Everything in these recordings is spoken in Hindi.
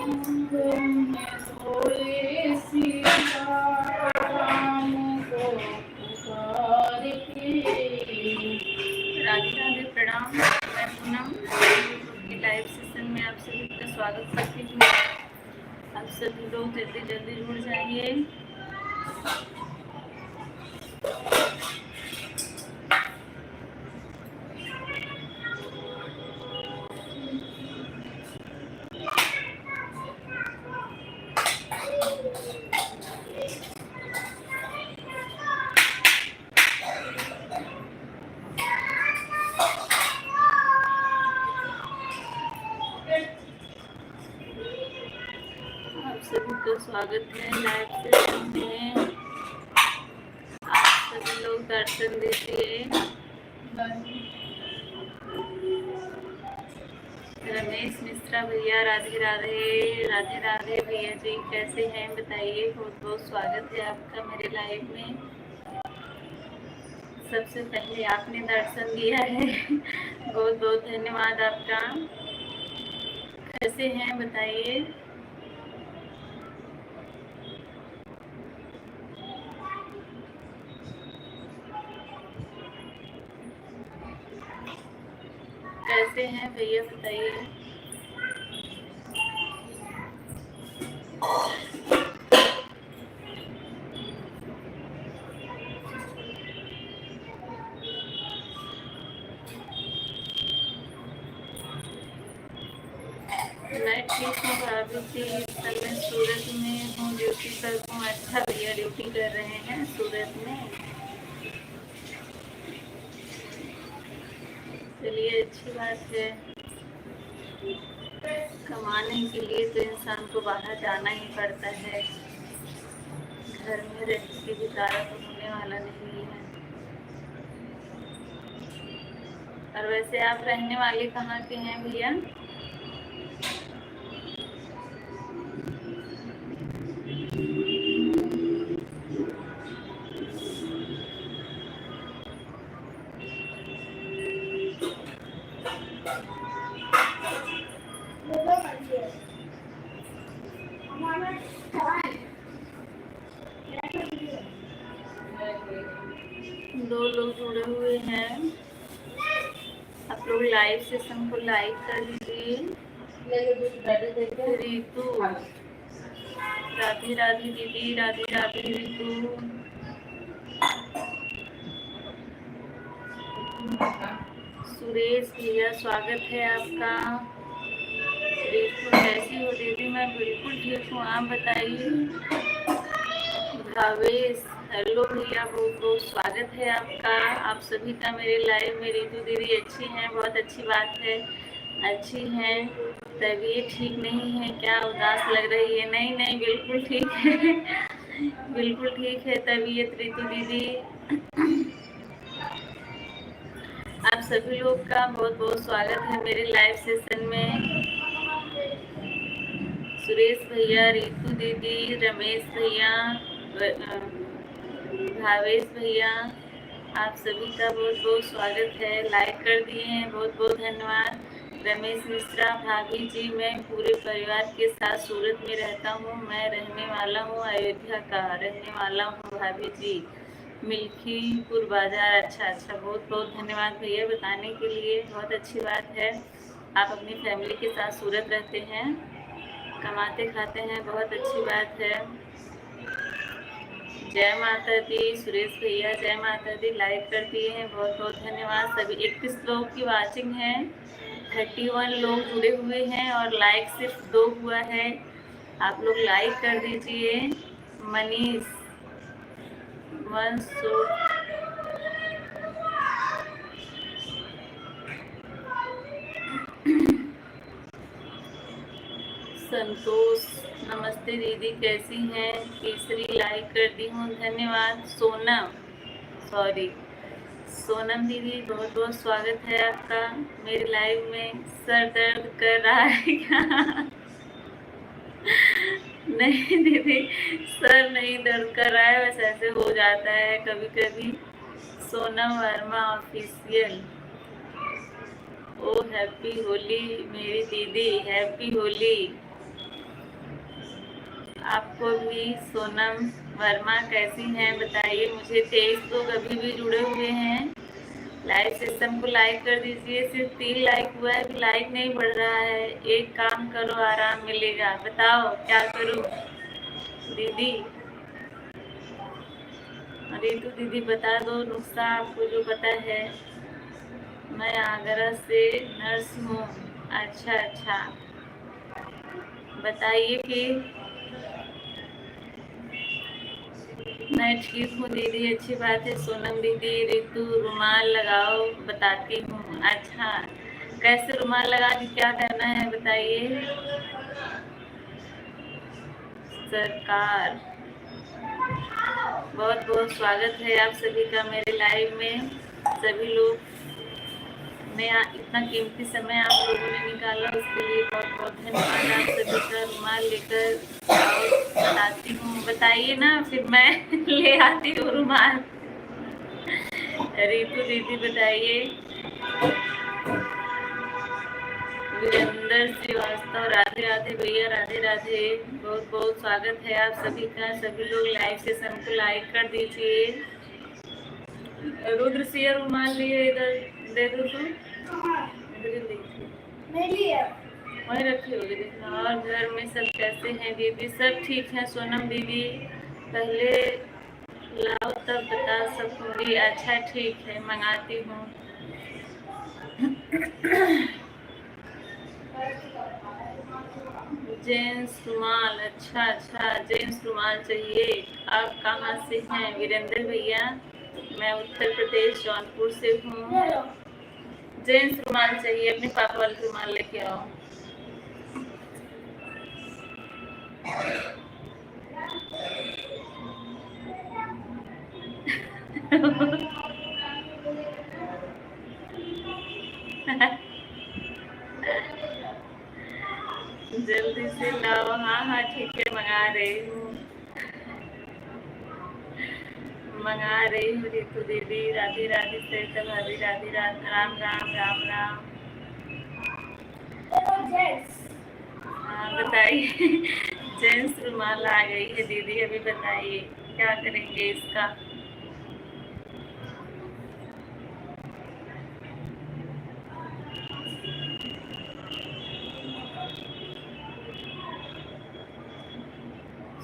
सोए सीताराम को पुकार के। राधे राधे, प्रणाम। मैं पूनम की लाइव सेशन में आप सभी का स्वागत करती हूँ। आप सभी लोग जल्दी जल्दी जुड़ जाइए। आप सभी का स्वागत है लाइव सेशन में। आप सभी लोग दर्शन दीजिए। रमेश मिश्रा भैया, राधे राधे। राधे राधे भैया जी, कैसे हैं बताइए। बहुत बहुत स्वागत है आपका मेरे लाइव में। सबसे पहले आपने दर्शन दिया है, बहुत बहुत धन्यवाद आपका। कैसे हैं बताइए। कैसे हैं भैया बताइए। मैं ठीक हूँ भाभी जी, इस समय सूरत में हूँ, ड्यूटी पर हूँ। अच्छा भैया, ड्यूटी कर रहे हैं सूरत में। चलिए, अच्छी बात है। कमाने के लिए तो इंसान को बाहर जाना ही पड़ता है, घर में रह के गुजारा तो होने वाला नहीं है। और वैसे आप रहने वाले कहाँ के हैं भैया। दो लोग जुड़े हुए हैं। आप लोग लाइव सेशन को लाइक कर दीजिए। रितु, राधे राधे दीदी, राधे राधे रितु। सुरेश भैया, स्वागत है आपका। रितु, कैसी हो दीदी। मैं बिल्कुल ठीक हूँ, आप बताइए। भावेश, हेलो भैया, बहुत बहुत स्वागत है आपका। आप सभी का मेरे लाइव में। रितु दीदी अच्छी हैं, बहुत अच्छी बात है, अच्छी हैं। तबीयत ठीक नहीं है क्या, उदास लग रही है। नहीं नहीं, बिल्कुल ठीक है, बिल्कुल ठीक है तबीयत रितु दीदी। आप सभी लोग का बहुत बहुत स्वागत है मेरे लाइव सेशन में। सुरेश भैया, रितु दीदी, रमेश भैया, भावेश भैया, आप सभी का बहुत बहुत स्वागत है। लाइक कर दिए हैं, बहुत बहुत धन्यवाद। रमेश मिश्रा, भाभी जी मैं पूरे परिवार के साथ सूरत में रहता हूँ। मैं रहने वाला हूँ अयोध्या का, रहने वाला हूँ भाभी जी, मिल्कीपुर बाजार। अच्छा अच्छा, बहुत बहुत धन्यवाद भैया बताने के लिए, बहुत अच्छी बात है। आप अपनी फैमिली के साथ सूरत रहते हैं, कमाते खाते हैं, बहुत अच्छी बात है। जय माता दी सुरेश भैया, जय माता दी। लाइक कर दिए हैं, बहुत बहुत धन्यवाद। सभी 21 लोग की वाचिंग है, 31 लोग जुड़े हुए हैं और लाइक सिर्फ 2 हुआ है। आप लोग लाइक कर दीजिए। मनीष संतोष, नमस्ते दीदी, कैसी हैं। तीसरी लाइक कर दी हूँ, धन्यवाद। सोनम दीदी, बहुत बहुत स्वागत है आपका मेरे लाइव में। सर दर्द कर रहा है क्या। नहीं दीदी, सर नहीं दर्द कर रहा है, बस ऐसे हो जाता है कभी कभी। सोनम वर्मा ऑफिशियल, ओ हैप्पी होली मेरी दीदी, हैप्पी होली। आपको भी। सोनम वर्मा कैसी हैं बताइए मुझे। 23 लोग अभी भी जुड़े हुए हैं। लाइव सिस्टम को लाइक कर दीजिए। सिर्फ 3 लाइक हुआ है, लाइक नहीं बढ़ रहा है। एक काम करो, आराम मिलेगा। बताओ क्या करूं दीदी? रितु दीदी बता दो नुस्खा आपको जो पता है। मैं आगरा से नर्स हूँ। अच्छा अच्छा, बताइए फिर। मैं ठीक हूँ दीदी, अच्छी बात है। सोनम दीदी, रितु रुमाल लगाओ बताती हूँ। अच्छा, कैसे रुमाल लगा के क्या करना है बताइए। सरकार, बहुत बहुत स्वागत है आप सभी का मेरे लाइव में। सभी लोग ने इतना कीमती समय आप लोगों ने निकाला, उसके लिए बहुत बहुत धन्यवाद। आप सभी का। रुमाल लेकर आओ बताती हूँ। बताइए ना, फिर मैं ले आती हूँ रुमाल। रितु दीदी बताइए। वीरेंद्र श्रीवास्तव, राधे राधे भैया, राधे राधे। बहुत बहुत स्वागत है आप सभी का। सभी लोग लाइव सेशन को लाइक कर दीजिए। रुद्र सिंह रुमाल लिए इधर दे दो तो। वही रखी होगी देखना। और घर में सब कैसे हैं दीदी? सब ठीक है सोनम दीदी। पहले लाओ तब बता सकूंगी। अच्छा ठीक है, मंगाती हूँ। जेंट्स रुमाल, अच्छा अच्छा, जेंट्स रुमाल चाहिए। आप कहाँ से हैं वीरेंद्र भैया? मैं उत्तर प्रदेश जौनपुर से हूँ। जेंट्स रुमाल चाहिए, अपने पापा वाले रुमाल लेके आओ। जल्दी से लाओ। हाँ हाँ ठीक है, मंगा रही हूँ, मंगा रही हूँ। रितु दीदी राधे राधे। सरिता भाभी राधे राधे। राम राम राम राम। हाँ बताइए। जेंट्स रुमाल आ गई है दीदी, अभी बताइए क्या करेंगे इसका।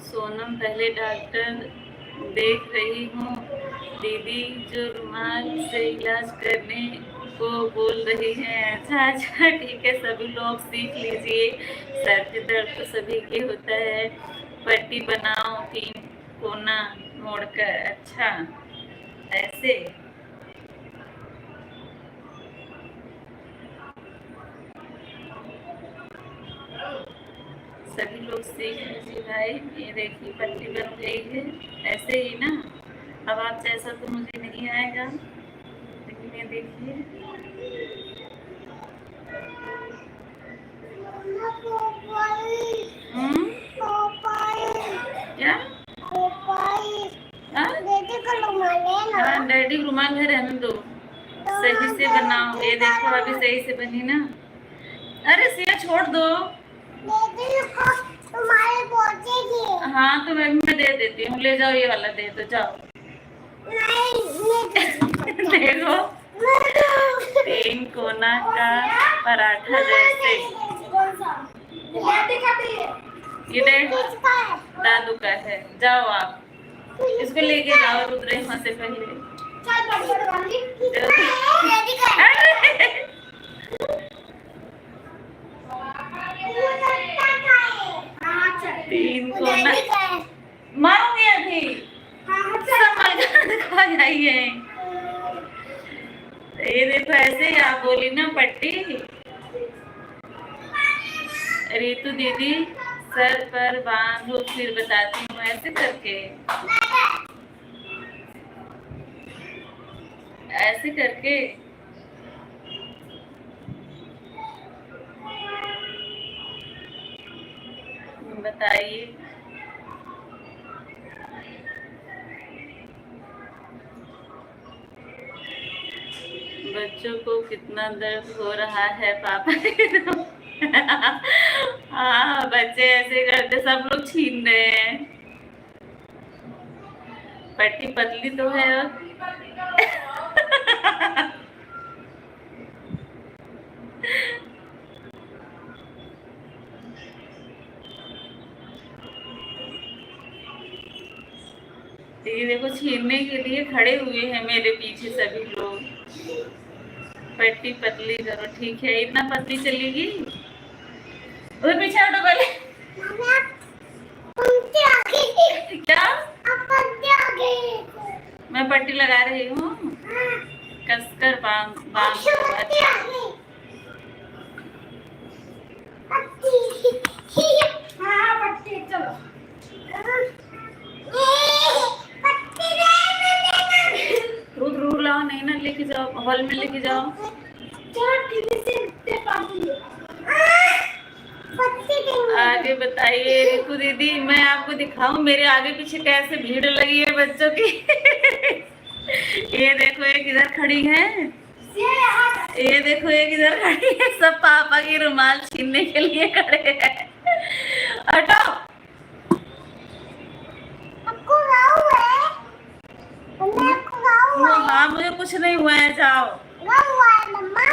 सोनम, पहले डॉक्टर देख रही हूँ दीदी, जो रुमाल से इलाज करने को बोल रही है। अच्छा अच्छा ठीक है, सभी लोग सीख लीजिए। सर के दर्द तो सभी के होता है। पट्टी बनाओ 3 कोना मोड़कर। अच्छा, ऐसे सभी लोग सीख लीजिए भाई। ये देखिए पट्टी बन गई है, ऐसे ही ना। अब आप जैसा तो मुझे नहीं आएगा, लेकिन ये देखिए। क्या? हाँ डैडी रुमाल है, रहने दो। सही से बनाओ। ये देखो अभी सही से बनी ना। अरे सिया छोड़ दो। तुम्हारे पोते। हाँ तो मैं दे देती हूँ, ले जाओ, ये वाला दे दो, जाओ। देखो 3 कोना का पराठा जैसे। ये दादू का है। जाओ आप इसको लेके जाओ रुद्र वहां से पहले। 3 कोना मारूंगी अभी। खा जाइए। ये देखो ऐसे ही आप बोली ना पट्टी। रितु दीदी सर पर बांधो, फिर बताती हूँ। ऐसे करके, ऐसे करके। बताइए। बच्चों को कितना दर्द हो रहा है पापा। हाँ बच्चे ऐसे करते, सब लोग छीन रहे हैं। पट्टी पतली तो है और ये देखो छीनने के लिए खड़े हुए हैं मेरे पीछे सभी लोग। पट्टी पतली करो, ठीक है, इतना पतली चलेगी। उधर पीछे हटो पहले। क्या? मैं पट्टी लगा रही हूँ, कसकर बांध बांध। दूर लाओ, नहीं ना लेके जाओ, हॉल में लेके जाओ। आगे बताइए रितु दीदी, मैं आपको दिखाऊं मेरे आगे पीछे कैसे भीड़ लगी है बच्चों की। ये देखो एक इधर खड़ी है, ये देखो एक इधर खड़ी है, सब पापा की रुमाल छीनने के लिए खड़े हैं। हटाओ। हाँ मुझे कुछ नहीं हुआ है, जाओ।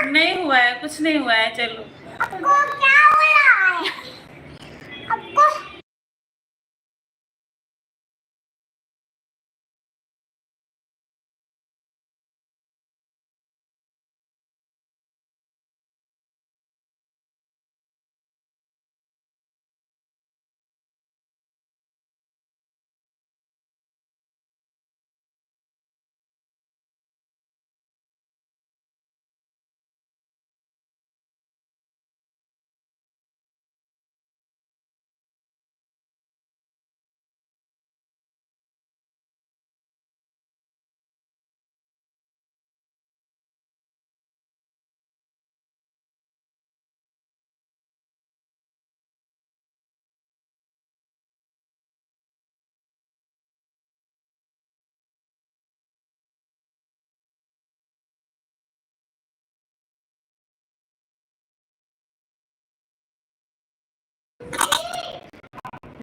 नहीं हुआ है, कुछ नहीं हुआ है, चलो। क्या हो रहा है?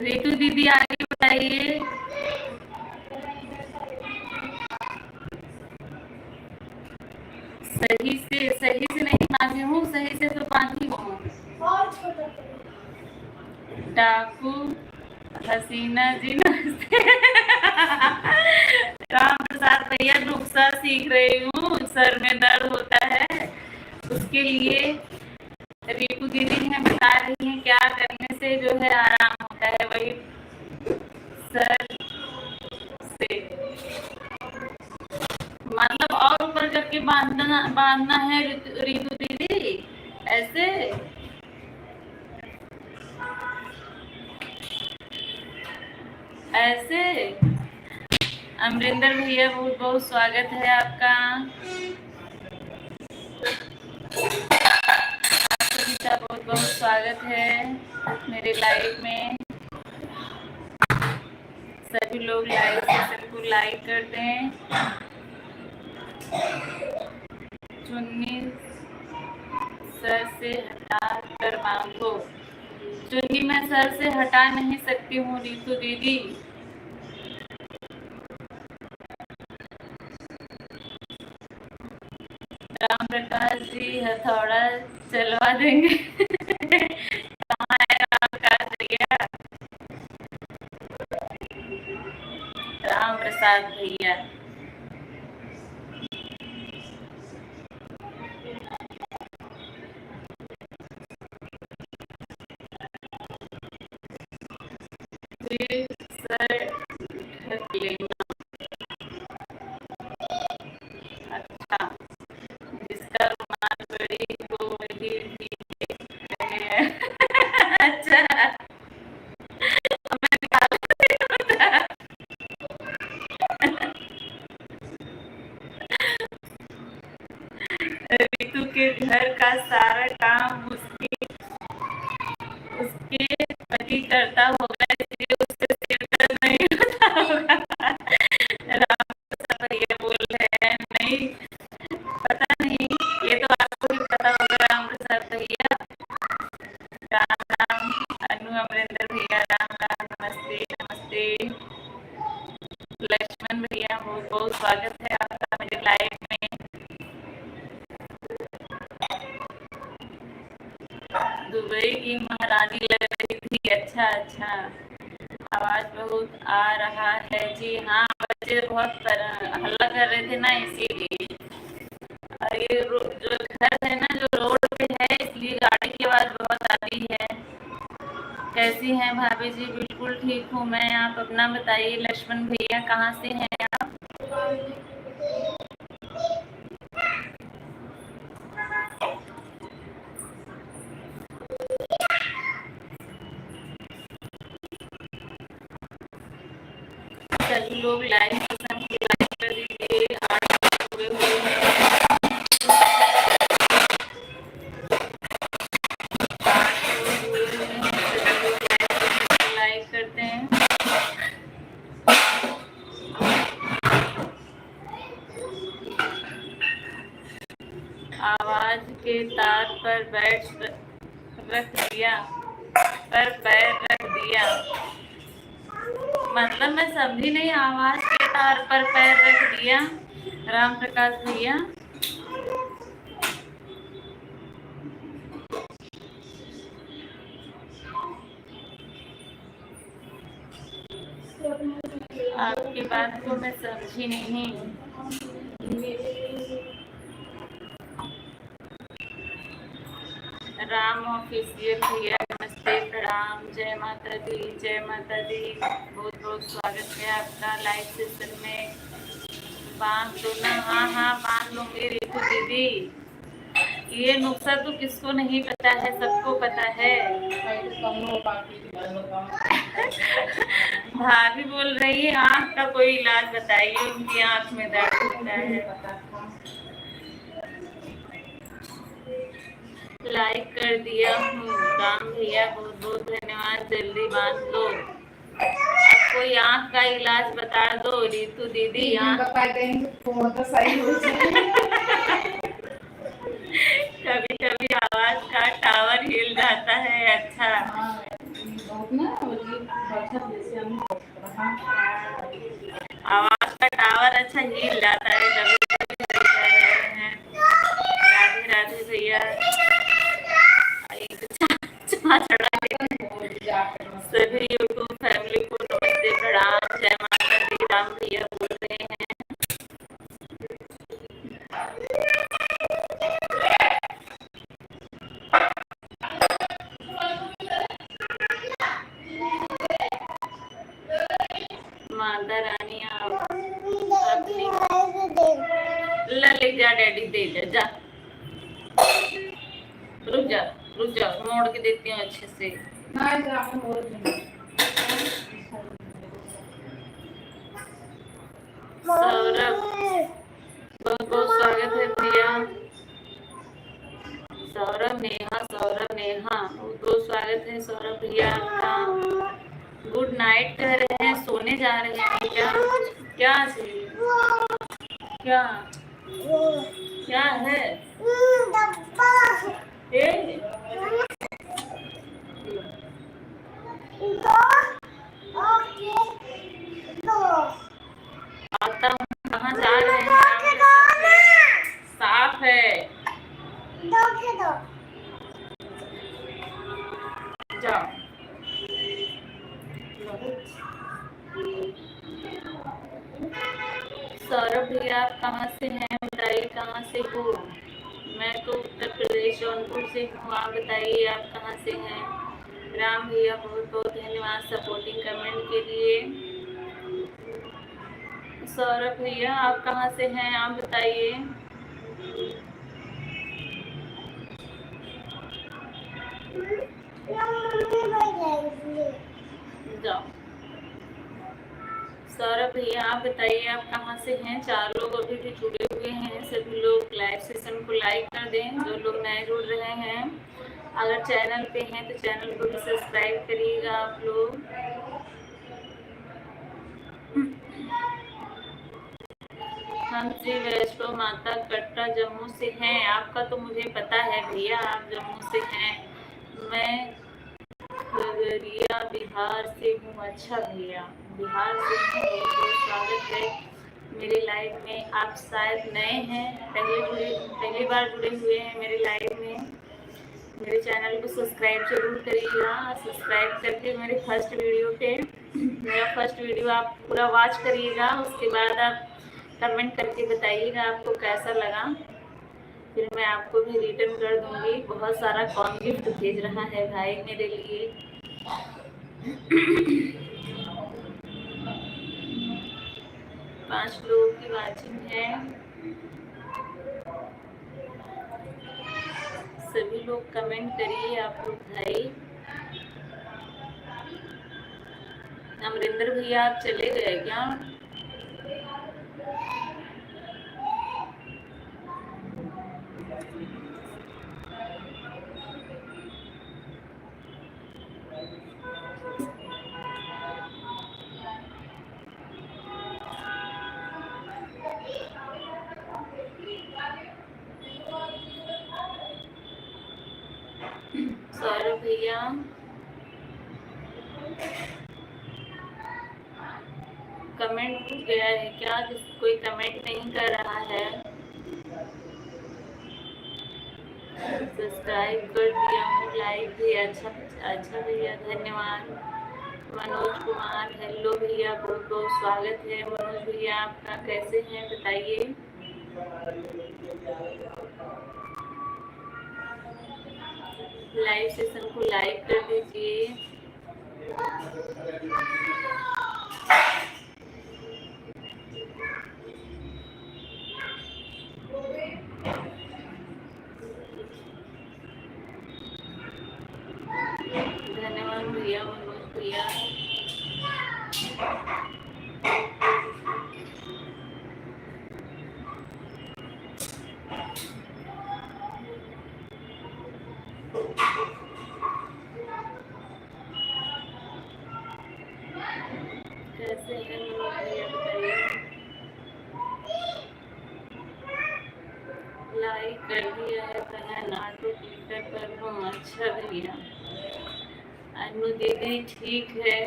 रितु दीदी आगे बताइए। सही से नहीं बांधी हूँ, सही से तो बांधी हूँ। डाकू हसीना जी नमस्ते। राम प्रसाद भैया नुस्खा सीख रही हूँ, सर में दर्द होता है उसके लिए रितु दीदी हैं बता रही हैं क्या करने से जो है आराम होता है, वही सर से मतलब और ऊपर करके बांधना है रितु दीदी, ऐसे। ऐसे अमरिंदर भैया बहुत बहुत स्वागत है आपका। आप सभी का बहुत बहुत स्वागत है मेरे लाइव में। सभी लोग लाइव सेशन को लाइक कर दें। चुन्नी सर से हटा कर बांधो। चुन्नी मैं सर से हटा नहीं सकती हूँ रितु दीदी। राम प्रकाश जी हथौड़ा चलवा देंगे। कहाँ है राम प्रकाश भैया? राम प्रसाद भैया सर ढक लेना। अच्छा, जिसका रुमाल बड़ी हो वही ठीक है। अच्छा मैं निकाल। रितु के घर का सारा काम उसके पति करता होगा, इसलिए उससे सिर दर्द नहीं होता होगा। राम प्रसाद भैया बोल रहे हैं नहीं, पता नहीं, ये तो आपको भी पता होगा राम प्रसाद भैया। राम राम अनु पुरानी लग रही थी। अच्छा अच्छा, आवाज बहुत आ रहा है जी। हाँ, बच्चे बहुत हल्ला कर रहे थे ना, इसीलिए। और ये जो घर है ना, जो रोड पे है, इसलिए गाड़ी की आवाज बहुत आती है। कैसी हैं भाभी जी? बिल्कुल ठीक हूँ मैं। आप अपना बताइए लक्ष्मण भैया, कहाँ से हैं आप? सभी लोग लाइव कर दीजिए। 8 लोग हुए हैं। 8 लोग हुए हैं। सभी लोग लाइक करते हैं। आवाज के तार पर रख दिया, पर पैर रख दिया। मतलब मैं समझी नहीं। आवाज के तार पर पैर रख दिया, राम प्रकाश भैया। आपकी बात को मैं समझी नहीं। राम ऑफिशियल भैया नमस्ते, प्रणाम, जय माता दी, जय माता दी। बहुत बहुत स्वागत है आपका लाइव सेशन में। बांध दो ना। हाँ हाँ, बांध लूंगी रितु दीदी। ये नुस्खा तो किसको नहीं पता है, सबको पता है। भाभी बोल रही है आँख का कोई इलाज बताइए, उनकी आँख में दर्द होता है। लाइक कर दिया हूँ राम भैया, बहुत बहुत धन्यवाद। जल्दी बांध दो। कोई आँख का इलाज बता दो रितु दीदी। कभी कभी आवाज का टावर हिल जाता है। अच्छा, आवाज का टावर अच्छा हिल जाता है कभी कभी। राधे राधे भैया। सभी यूट्यूब फैमिली को नमस्ते, प्रणाम, जय माता दी। राम भैया बोल रहे हैं। माता रानी आप ले जा, डैडी दे जा। रुक जा रुक जा, मोड़ के देती हूँ अच्छे से। सौरभ, बहुत बहुत स्वागत है भैया। सौरभ नेहा, सौरभ नेहा, बहुत बहुत स्वागत है सौरभ भैया आपका। गुड नाइट कह रहे हैं, सोने जा रहे हैं क्या? क्या क्या क्या है? आता हूँ। कहाँ जा रहे हैं? साफ है। जाओ। सौरभ भैया आप कहाँ से हैं बताइए, कहाँ से हो? मैं तो उत्तर प्रदेश जौनपुर से हूँ। आप बताइए आप कहाँ से हैं? राम भैया बहुत बहुत धन्यवाद सपोर्टिंग कमेंट के लिए। सौरभ भैया आप कहाँ से हैं, आप बताइए। जाओ। सौरभ भैया आप बताइए आप कहाँ से हैं? 4 लोग अभी भी जुड़े हुए हैं। सभी लोग लाइव सेशन को लाइक कर दें। जो लोग नए जुड़ रहे हैं, अगर चैनल पे हैं तो चैनल को भी सब्सक्राइब करिएगा आप लोग। हम श्री वैष्णो माता कटरा जम्मू से हैं। आपका तो मुझे पता है भैया, आप जम्मू से हैं। मैं खगड़िया बिहार से हूँ। अच्छा भैया, बिहार से हूँ। बहुत स्वागत है मेरे लाइव में। आप शायद नए हैं, पहली बार जुड़े हुए हैं मेरे लाइव में। मेरे चैनल को सब्सक्राइब जरूर करिएगा। सब्सक्राइब करके मेरे फर्स्ट वीडियो पे मेरा फर्स्ट वीडियो आप पूरा वॉच करिएगा। उसके बाद आप कमेंट करके बताइएगा आपको कैसा लगा, फिर मैं आपको भी रिटर्न कर दूंगी। बहुत सारा कॉम गिफ्ट भेज रहा है भाई मेरे लिए। 5 लोगों की वाचिंग है। सभी लोग कमेंट करिए आप लोग भाई। अमरिंदर भैया आप चले गए क्या? सौरभ भैया कमेंट रुक गया है क्या? कोई कमेंट नहीं कर रहा है। सब्सक्राइब कर दिया हूँ, लाइक भी। अच्छा भैया धन्यवाद। मनोज कुमार हेलो भैया, बहुत बहुत स्वागत है। मनोज भैया आपका कैसे हैं बताइए। लाइव सेशन को लाइक कर दीजिए। धन्यवाद भैया मनोज भैया। कैसे हैं मनोज भैया बताइए। लाइक कर दिया है कहा नाटो ट्विटर पर हूँ। अच्छा भैया। अनु दीदी ठीक है,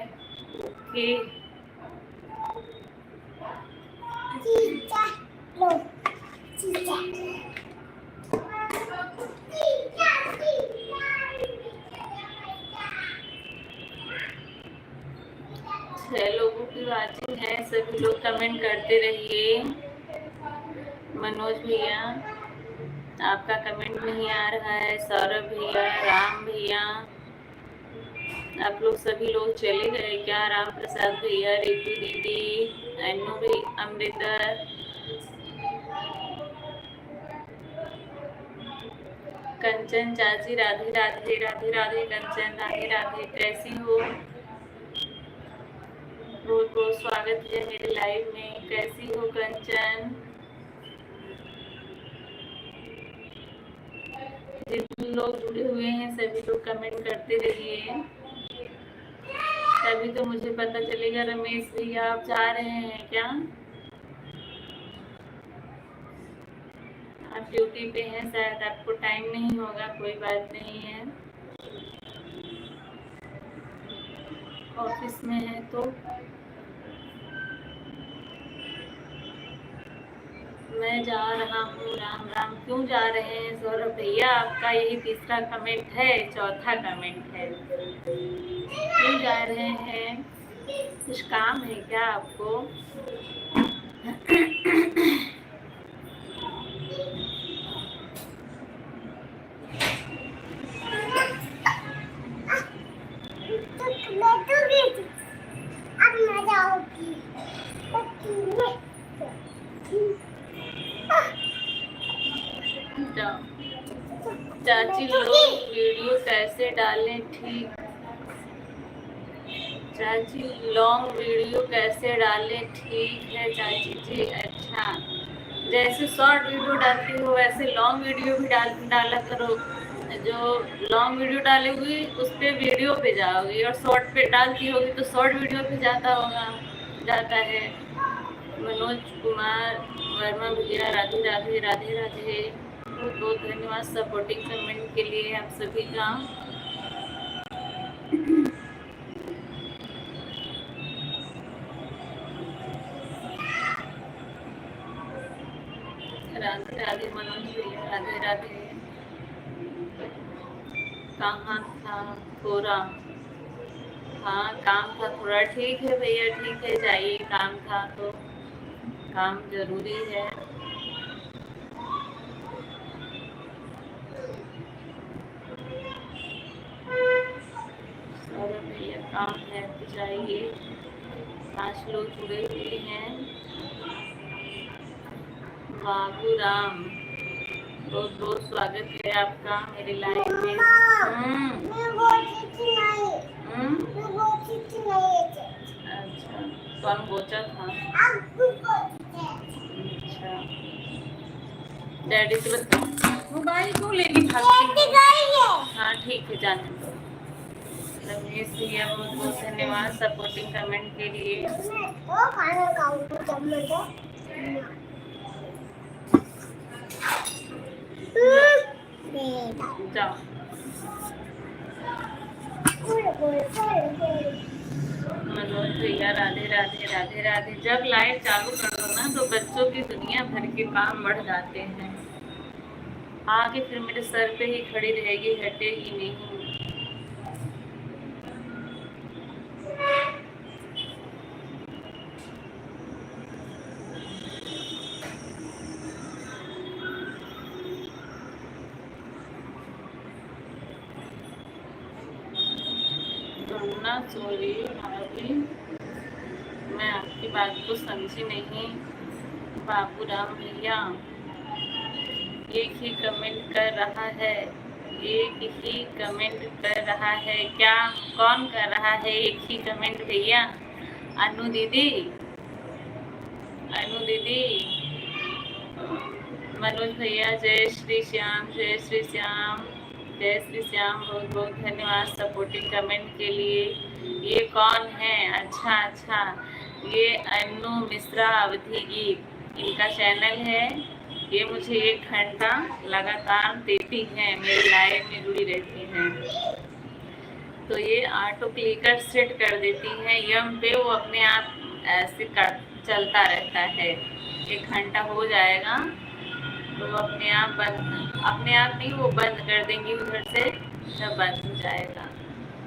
ओके। छह लोगों की वाचिंग है, सभी लोग कमेंट करते रहिए। मनोज भैया आपका कमेंट नहीं आ रहा है। सौरभ भैया, राम भैया, आप लोग सभी लोग चले गए क्या? राम प्रसाद भैया, रितु दीदी, अनु भी, अमृता, कंचन चाची, राधे राधे। राधे राधे कंचन, राधे राधे। कैसी हो? बहुत बहुत स्वागत है मेरे लाइव में। कैसी हो कंचन? जितने लोग जुड़े हुए हैं सभी लोग कमेंट करते रहिए, तभी तो मुझे पता चलेगा। रमेश भैया आप जा रहे हैं क्या? आप ड्यूटी पे हैं, शायद आपको टाइम नहीं होगा, कोई बात नहीं है। ऑफिस में है तो मैं जा रहा हूँ। राम राम। क्यों जा रहे हैं सौरभ भैया? आपका यही तीसरा कमेंट है, चौथा कमेंट है। क्यों जा रहे हैं? कुछ काम है क्या आपको? चाची लोग वीडियो कैसे डालें? ठीक चाची, लॉन्ग वीडियो कैसे डालें? ठीक है चाची जी। अच्छा, जैसे शॉर्ट वीडियो डालती हो वैसे लॉन्ग वीडियो भी डाला करो। जो लॉन्ग वीडियो डालोगी उस पर वीडियो पे जाओगी, और शॉर्ट पे डालती होगी तो शॉर्ट वीडियो पे जाता है। मनोज कुमार वर्मा भैया, राधे राधे। राधे राधे। बहुत बहुत धन्यवाद सपोर्टिंग कमेंट के लिए आप सभी का। राधे राधे मनोज भैया, राधे राधे। कहाँ था थोड़ा? हाँ काम था थोड़ा। ठीक है भैया, ठीक है, जाइए। काम था तो काम जरूरी है। चलो भैया, काम है तो जाइए। 5 लोग जुड़े हुए हैं। बाबू राम, बहुत बहुत स्वागत है आपका मेरे लाइव में। अच्छा, कौन बोचा था? अच्छा, डैडी से बता। मोबाइल क्यों लेके भागती हो? हाँ ठीक है, जाने दो। रमेश भैया, बहुत बहुत धन्यवाद सपोर्टिंग कमेंट के लिए। जाओ। मनोज भैया, राधे राधे राधे राधे। जब लाइव चालू कर दो ना तो बच्चों की दुनिया भर के काम बढ़ जाते हैं। आके फिर मेरे सर पे ही खड़ी रहेगी, हटेगी नहीं। सॉरी भाभी, मैं आपकी बात को समझी नहीं। बाबू राम भैया एक ही कमेंट कर रहा है, एक ही कमेंट कर रहा है क्या? कौन कर रहा है एक ही कमेंट भैया? अनु दीदी, अनु दीदी। मनोज भैया, जय श्री श्याम, जय श्री श्याम, जय श्री श्याम। बहुत बहुत धन्यवाद सपोर्टिंग कमेंट के लिए। ये कौन है? अच्छा अच्छा, ये अनु मिश्रा अवधि गीत इनका चैनल है। ये मुझे 1 घंटा लगातार देती हैं, मेरे लाइव में जुड़ी रहती हैं। तो ये ऑटो क्लिकर सेट कर देती हैं यम पे, वो अपने आप ऐसे चलता रहता है। 1 घंटा हो जाएगा तो अपने आप बंद, अपने आप नहीं, वो बंद कर देंगी उधर से जब बंद हो जाएगा।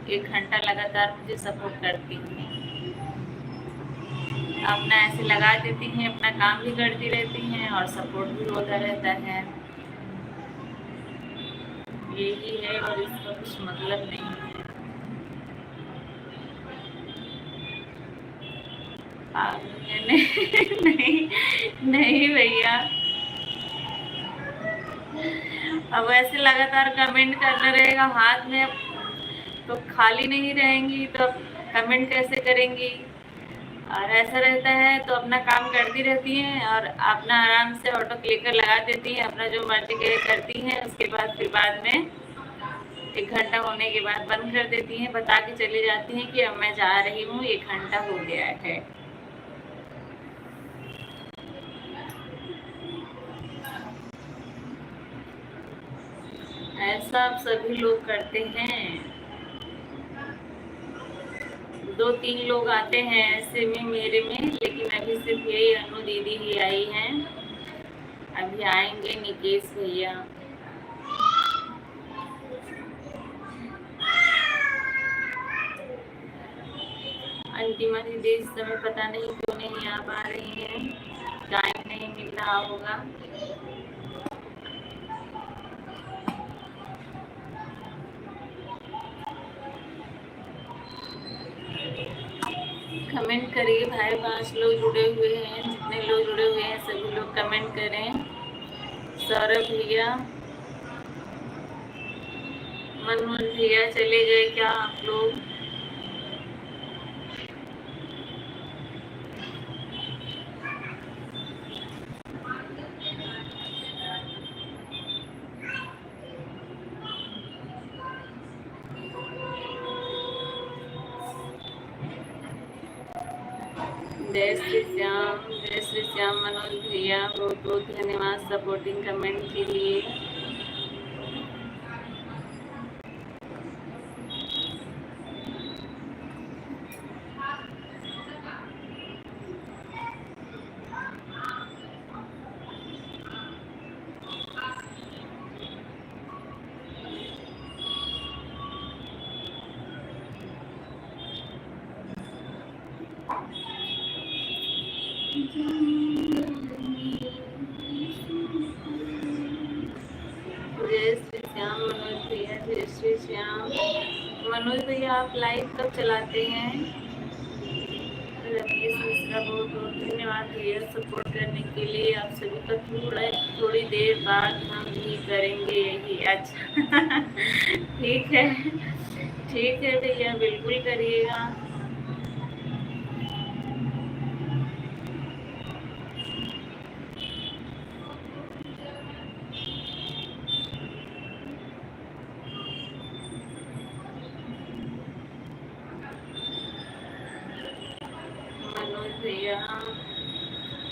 1 घंटा लगातार मुझे सपोर्ट करती हैं, अपना ऐसे लगा देती हैं, अपना काम भी करती रहती हैं और सपोर्ट भी होता रहता है। यही है और इसका कुछ मतलब नहीं है। नहीं नहीं भैया, अब ऐसे लगातार कमेंट करना रहेगा हाथ में, तो खाली नहीं रहेंगी तो कमेंट कैसे करेंगी? और ऐसा रहता है तो अपना काम करती रहती हैं और अपना आराम से ऑटो क्लिकर लगा देती हैं, अपना जो मर्जी करती हैं। उसके बाद फिर बाद में 1 घंटा होने के बाद बंद कर देती हैं, बता के चली जाती हैं कि अब मैं जा रही हूँ, 1 घंटा हो गया है। ऐसा आप सभी लोग करते हैं। 2-3 लोग आते हैं ऐसे में मेरे में, लेकिन अभी सिर्फ यही अनु दीदी ही आई हैं। अभी आएंगे निकेश भैया। अंतिमा दीदी इस समय पता नहीं क्यों नहीं आ पा रही हैं, टाइम नहीं मिल रहा होगा। कमेंट करिए भाई, 5 लोग जुड़े हुए हैं, जितने लोग जुड़े हुए हैं सभी लोग कमेंट करें। सौरभ भैया, मनोज भैया चले गए क्या आप लोग? जय श्री श्याम, जय श्री श्याम मनोज भैया, बहुत बहुत धन्यवाद सपोर्टिंग कमेंट के लिए। जय श्री श्याम मनोज भैया, जय श्री श्याम। मनोज भैया आप लाइव कब चलाते हैं? रमेश मिश्रा बहुत बहुत धन्यवाद भैया सपोर्ट करने के लिए। आप सभी का थोड़ी देर बाद हम भी करेंगे यही। अच्छा ठीक है भैया, बिल्कुल करिएगा। भैया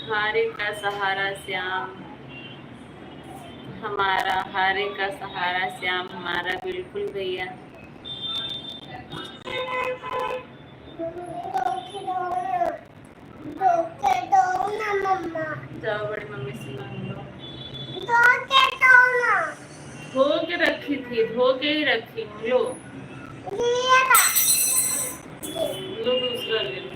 हारे का सहारा श्याम हमारा, हारे का सहारा श्याम हमारा, बिल्कुल भैया। जाओ बड़ी मम्मी से मांग लो। धो के रखी थी, धो के ही रखी हूँ। लो दूसरा ले लो।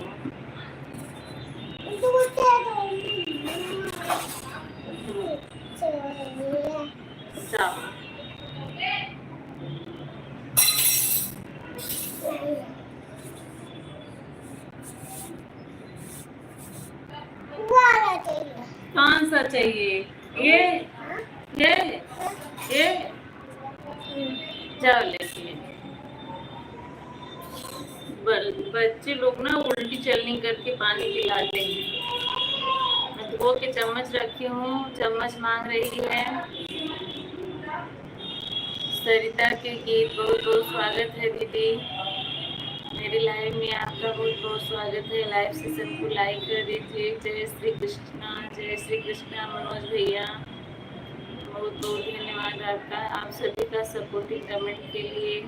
कौन सा चाहिए? ये जाओ लेके। बच्चे लोग ना उल्टी चलनी करके पानी पिलाते हैं। मैं धो के चम्मच रखी हूँ, चम्मच मांग रही है। सरिता के गीत बहुत बहुत स्वागत है दीदी। मेरी लाइव में आपका बहुत बहुत स्वागत है। लाइव सेशन को लाइक कर दीजिए। जय श्री कृष्णा मनोज भैया, बहुत बहुत धन्यवाद आपका, आप सभी का सपोर्टिंग कमेंट के लिए।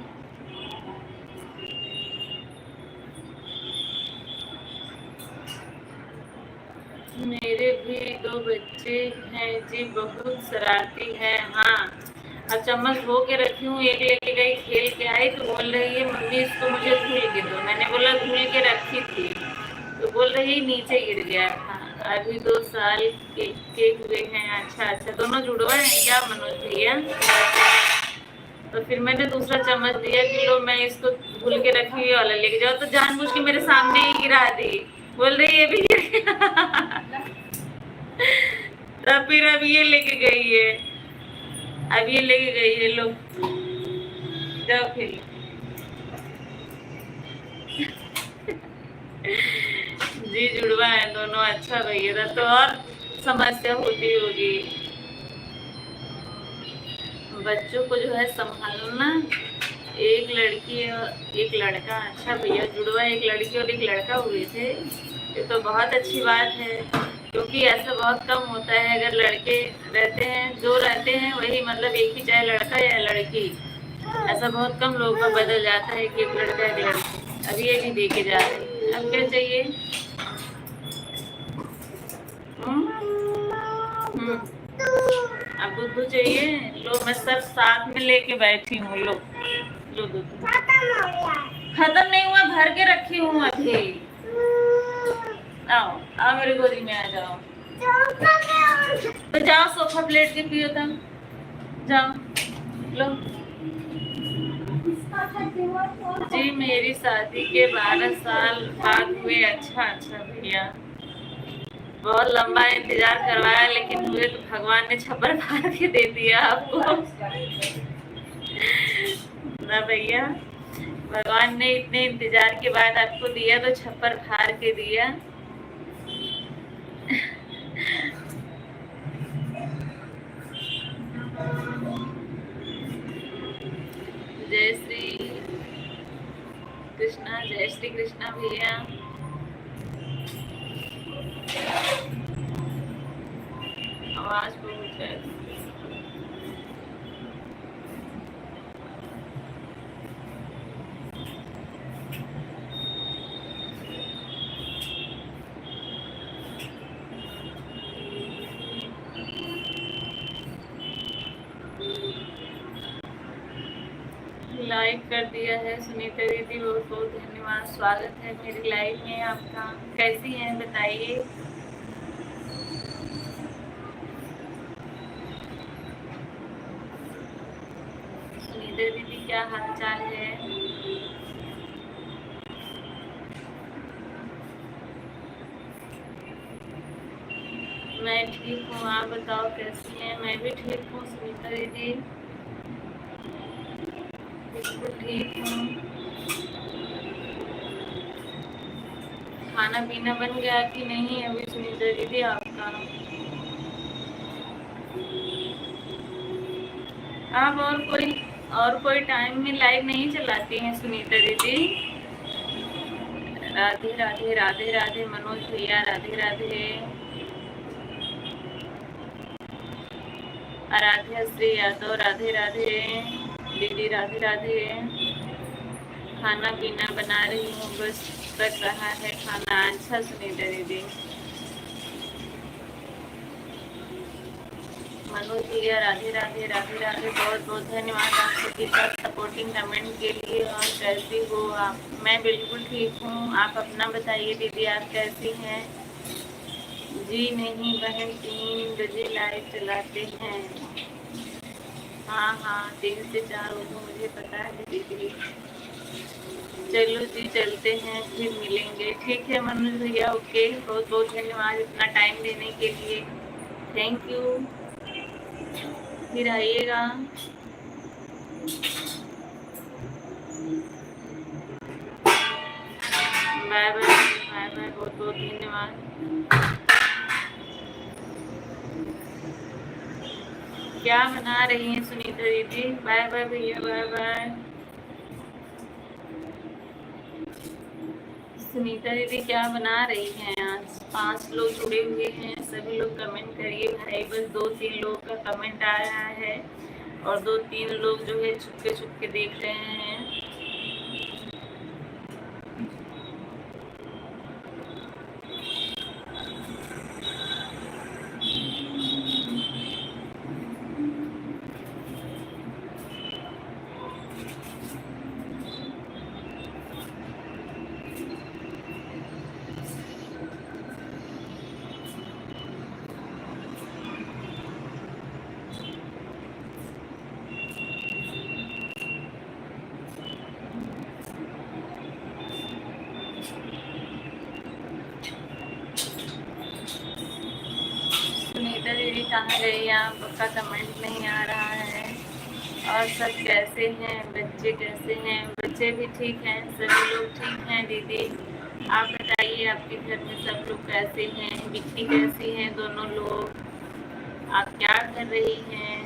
मेरे भी 2 बच्चे हैं जी, बहुत शरारती है। हाँ, अब चम्मच धो के रखी हूँ, एक लेके गई, खेल के आई तो बोल रही है मम्मी इसको मुझे धुल के दो। मैंने बोला धुल के रखी थी, तो बोल रही नीचे गिर गया था। अभी 2 साल के हुए हैं। अच्छा, दोनों जुड़वा है क्या मनोज भैया? तो फिर मैंने दूसरा चम्मच दिया कि लो मैं इसको धुल के रखी हुई वाला लेके जाओ, तो जानबूझ के मेरे सामने ही गिरा दी। बोल रही ये भी गिर गया। तब फिर अब ये लेके गई है, लो जाओ फिर। जी जुड़वा है दोनों। अच्छा भैया, तो और समस्या होती होगी। बच्चों को जो है संभालना, एक लड़की और एक लड़का। अच्छा भैया, जुड़वा एक लड़की और एक लड़का हुए थे, ये तो बहुत अच्छी बात है, क्योंकि ऐसा बहुत कम होता है। अगर लड़के रहते हैं, जो रहते हैं वही, मतलब एक ही, चाहे लड़का या लड़की, ऐसा बहुत कम लोगों का बदल जाता है कि एक लड़का एक लड़की। अब ये भी देखे जा रहे हैं। अब क्या चाहिए? अब दूध चाहिए? लो मैं सब साथ में लेके बैठी हूँ। लो दूध खत्म नहीं हुआ, भर के रखी हूँ अभी। आओ मेरे गोदी में आ जाओ। तो जाओ सोफा प्लेट के पियो, तुम जाओ। लो जी, मेरी शादी के 12 साल बाद हुए। अच्छा भैया, बहुत लंबा इंतजार करवाया, लेकिन हुए तो भगवान ने छप्पर फाड़ के दे दिया आपको ना भैया। भगवान ने इतने इंतजार के बाद आपको दिया, तो छप्पर फाड़ के दिया। जय श्री कृष्णा भैया। आवाज बहुत है। लाइक कर दिया है सुनीता दीदी, बहुत धन्यवाद, स्वागत है मेरी लाइव में आपका। कैसी हैं बताइए। सुनीता दीदी क्या हाल चाल है? मैं ठीक हूँ, आप बताओ कैसी हैं? मैं भी ठीक हूँ सुनीता दीदी, बिल्कुल ठीक हूँ। खाना पीना बन गया कि नहीं अभी सुनीता दीदी आपका? आप और कोई टाइम में लाइव नहीं चलाती हैं सुनीता दीदी? राधे राधे राधे राधे मनोज भैया, राधे राधे। आराध्या श्री यादव, राधे राधे। दीदी राधे राधे। खाना पीना बना रही हूँ, बस पक रहा है खाना। अच्छा सुनीता दीदी। मनोज भैया राधे राधे राधे राधे, बहुत बहुत धन्यवाद आप सभी का सपोर्टिंग कमेंट के लिए। और कैसी हो आप? मैं बिल्कुल ठीक हूँ, आप अपना बताइए दीदी, आप कैसी हैं? जी नहीं बहन, 3 बजे लाइव चलाते हैं। हाँ 3 से 4 होगा, मुझे पता है दीदी। चलो जी चलते हैं, फिर मिलेंगे। ठीक है मनोज भैया, ओके। बहुत बहुत धन्यवाद इतना टाइम देने के लिए, थैंक यू। फिर आइएगा। बाय बाय बाय बाय, बहुत बहुत धन्यवाद। क्या बना रही हैं सुनीता दीदी? बाय बाय भैया, बाय बाय। सुनीता दीदी क्या बना रही हैं आज? 5 लोग जुड़े हुए हैं, सभी लोग कमेंट करिए भाई। बस 2-3 लोग का कमेंट आ रहा है और 2-3 लोग जो है छुपके छुपके देख रहे हैं। सुनीता दीदी कहाँ गई? आपका कमेंट नहीं आ रहा है। और सब कैसे हैं? बच्चे कैसे हैं? बच्चे भी ठीक हैं, सभी लोग ठीक हैं दीदी। आप बताइए आपके घर में सब लोग कैसे हैं? विक्की कैसी हैं दोनों लोग? आप क्या कर रही हैं?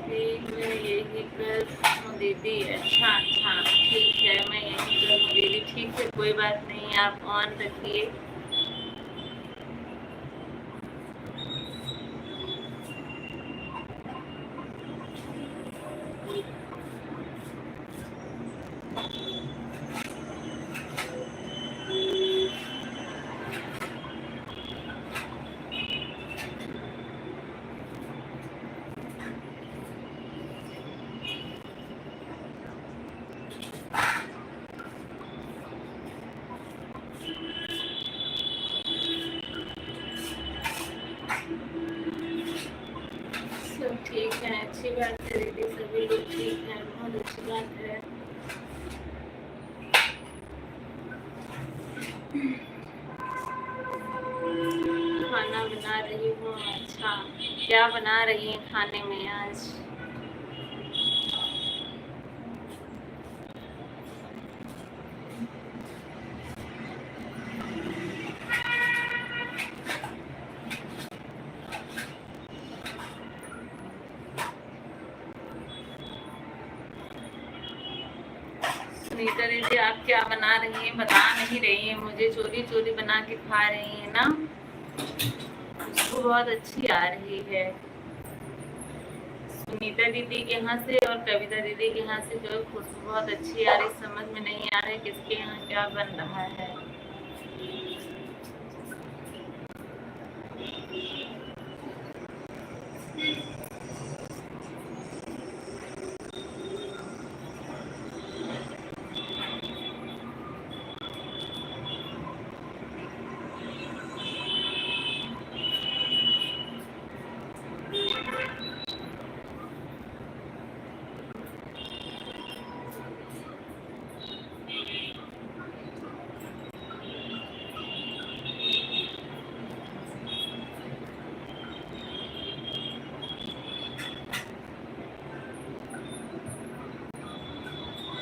मैं यही कर हूँ दीदी। अच्छा ठीक है, मैं यही कर हूँ दीदी। ठीक है, कोई बात नहीं, आप ऑन रखिए। सब ठीक है, अच्छी बात है दीदी, सभी लोग ठीक हैं, बहुत अच्छी बात है। खाना बना रही हूँ। अच्छा, क्या बना रही हैं खाने में आज? सुनीता दीदी आप क्या बना रही हैं? बता नहीं रही हैं मुझे, चोरी चोरी बना के खा रही हैं ना? खुशबू बहुत अच्छी आ रही है सुनीता दीदी के यहाँ से और कविता दीदी के यहाँ से, जो खुशबू बहुत अच्छी आ रही। समझ में नहीं आ रहा है किसके यहाँ क्या बन रहा है।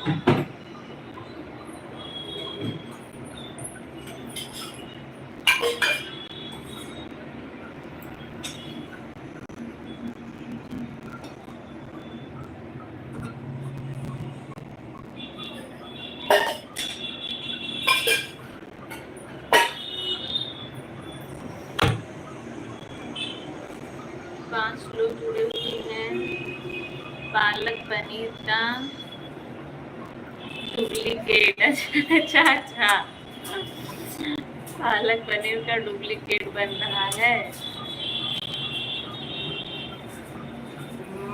5 लोग जुड़े हुए हैं। पालक पनीर का डुप्लीकेट। अच्छा अच्छा, पालक पनीर का डुप्लीकेट बन रहा है,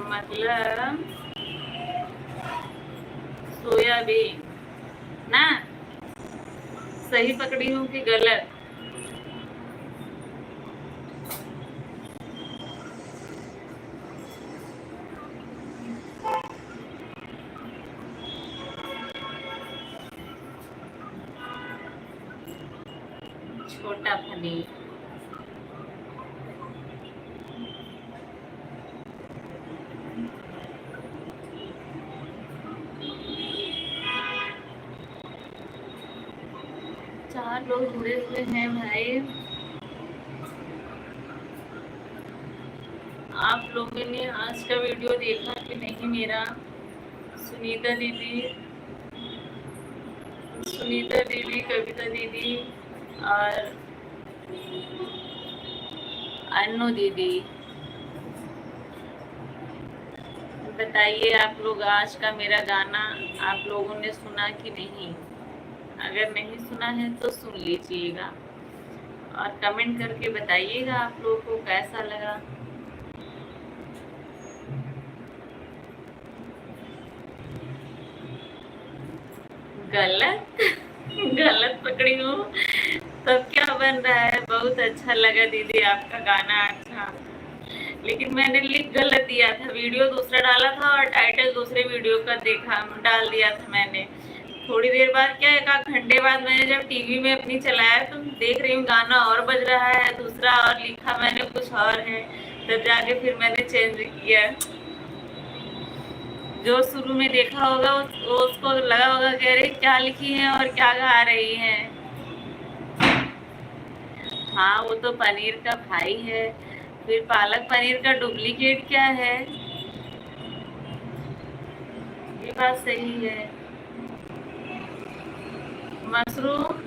मतलब सोयाबीन ना? सही पकड़ी हूँ कि गलत? छोटा पनीर। चार लोग जुड़े हुए हैं भाई। आप लोगों ने आज का वीडियो देखा कि नहीं मेरा? सुनीता दीदी, सुनीता दीदी, कविता दीदी और अन्नू दीदी, बताइए आप लोग आज का मेरा गाना आप लोगों ने सुना कि नहीं? अगर नहीं सुना है तो सुन लीजिएगा और कमेंट करके बताइएगा आप लोगों को कैसा लगा। गलत? गलत पकड़ी हूँ? तब क्या बन रहा है? बहुत अच्छा लगा दीदी आपका गाना। अच्छा, लेकिन मैंने लिख गलत दिया था, वीडियो दूसरा डाला था और टाइटल दूसरे वीडियो का देखा डाल दिया था मैंने। थोड़ी देर बाद क्या, एक आध घंटे बाद मैंने जब टीवी में अपनी चलाया तो देख रही हूँ गाना और बज रहा है दूसरा, और लिखा मैंने कुछ और है, तब जाके फिर मैंने चेंज किया। जो शुरू में देखा होगा उसको लगा होगा कह रही क्या लिखी है और क्या गा रही है। हाँ, वो तो पनीर का भाई है, फिर पालक पनीर का डुप्लीकेट क्या है? ये बात सही है। मशरूम।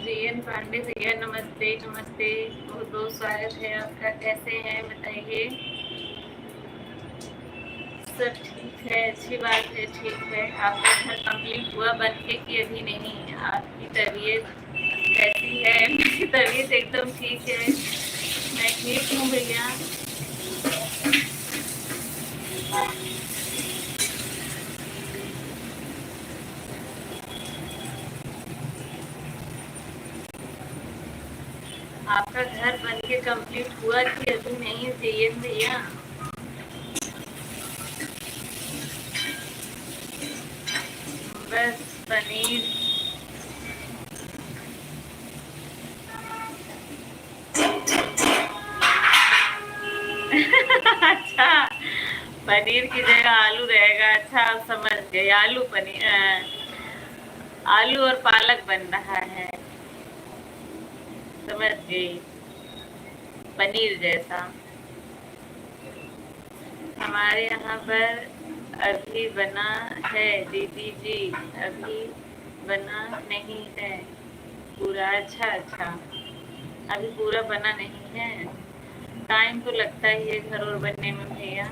जीएन पांडे भैया नमस्ते नमस्ते, बहुत बहुत स्वागत है आपका। कैसे हैं बताइए? सब ठीक है, अच्छी बात है, ठीक है। आपका घर कंप्लीट हुआ बन के कि अभी नहीं? आपकी तबीयत कैसी है? मेरी तबीयत एकदम ठीक है, मैं ठीक हूँ भैया। आपका घर बन के कंप्लीट हुआ कि अभी नहीं जीएन भैया? बस पनीर। अच्छा, पनीर की जगह आलू रहेगा। अच्छा, समझ गए, आलू पनीर, आलू और पालक बन रहा है, समझ गई, पनीर जैसा। हमारे यहाँ पर अभी बना है दीदी जी, अभी बना नहीं है पूरा। अच्छा अच्छा, अभी पूरा बना नहीं है, टाइम तो लगता ही है घर और बनने में भैया।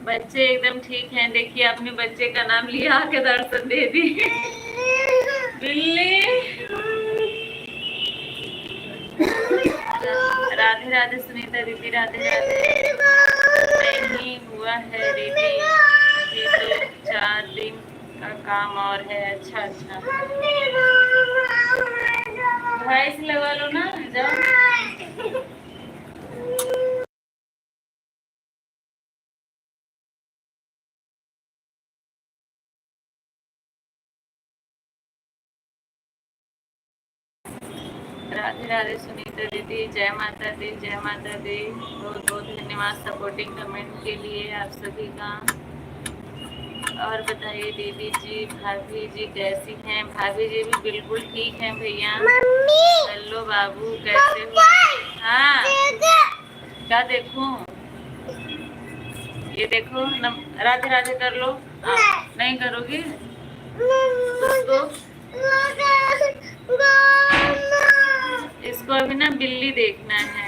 बच्चे एकदम ठीक हैं। देखिए अपने बच्चे का नाम लिया के दर्शन दे दी। बिल्ली। राधे राधे सुनीता दीदी, राधे राधे। नहीं हुआ है दीदी, अभी तो 4 दिन का काम और है। अच्छा अच्छा, भाई से लगा लो ना, जाओ। राधे राधे सुनीता दीदी, जय माता दी, जय माता दी। बहुत बहुत धन्यवाद सपोर्टिंग कमेंट के लिए आप सभी का। और बताइए दीदी जी, भाभी जी कैसी हैं? भाभी जी भी बिल्कुल ठीक हैं भैया। हेलो बाबू, कैसे हो? हाँ, क्या देखूं? ये देखो राधे राधे कर लो। नहीं करोगी? इसको इसको अभी ना बिल्ली देखना है।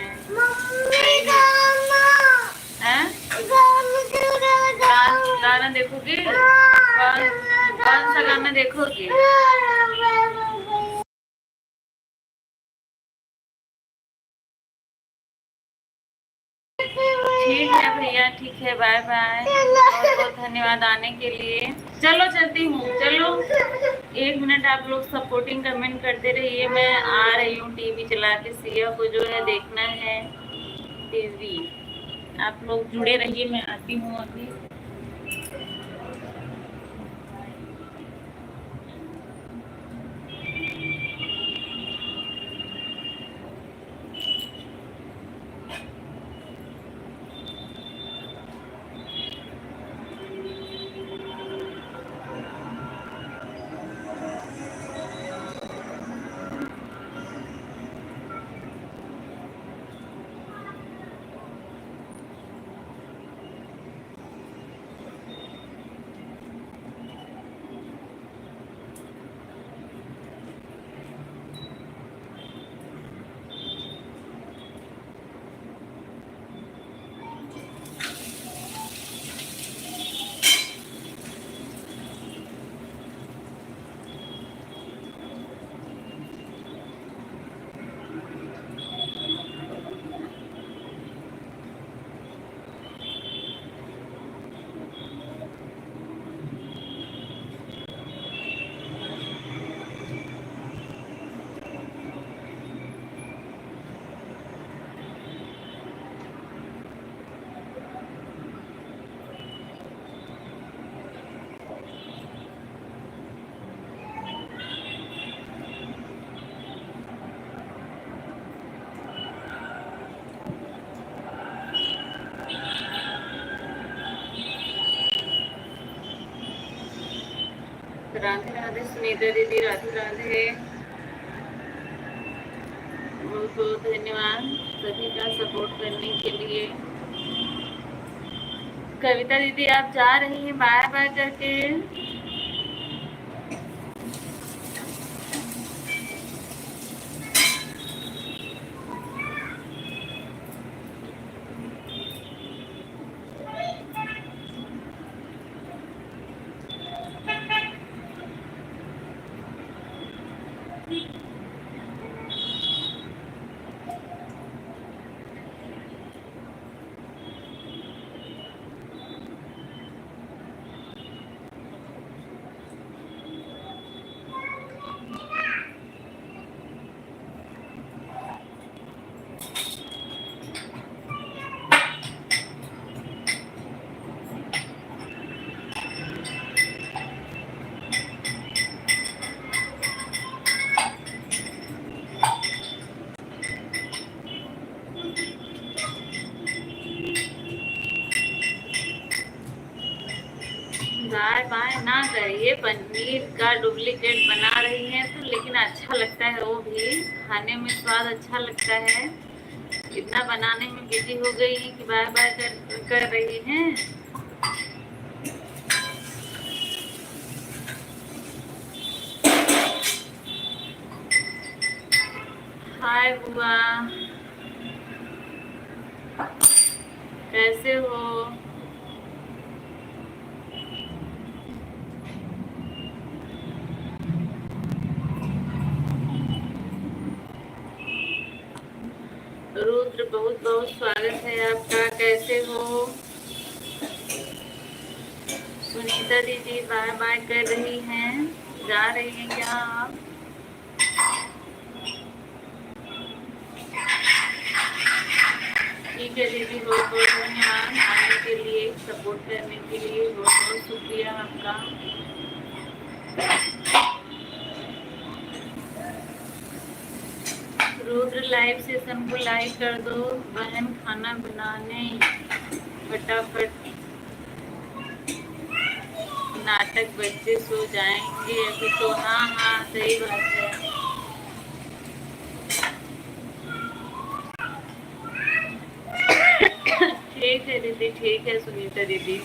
गाना देखोगी? कौन सा गाना देखोगी? ठीक है भैया, ठीक है, बाय बाय। बहुत बहुत धन्यवाद आने के लिए। चलो चलती हूँ, चलो 1 मिनट आप लोग सपोर्टिंग कमेंट करते रहिए। मैं आ रही हूँ टीवी चला के, सिया को जो है देखना है टीवी। आप लोग जुड़े रहिए, मैं आती हूँ अभी। राधे राधे सुनीता दीदी, राधे राधे। बहुत बहुत धन्यवाद सभी का सपोर्ट करने के लिए। कविता दीदी आप जा रही हैं बाय बाय करके? बाय बाय ना करिए। पनीर का डुप्लीकेट बना रही हैं तो, लेकिन अच्छा लगता है, वो भी खाने में स्वाद अच्छा लगता है। इतना बनाने में बिजी हो गई है कि बाय बाय कर रही हैं। हाय बुआ, कैसे हो? रुद्र बहुत बहुत स्वागत है आपका, कैसे हो? सुनीता दीदी बाय बाय कर रही हैं, जा रही हैं क्या आप? ठीक है दीदी, बहुत बहुत धन्यवाद आने के लिए, सपोर्ट करने के लिए बहुत बहुत शुक्रिया आपका। रुद्र लाइव सेशन को लाइक कर दो बहन, खाना बनाने फटाफट, नाटक बच्चे सो जाएंगे अभी तो। हाँ हाँ सही बात है। ठीक है दीदी, ठीक है सुनीता दीदी।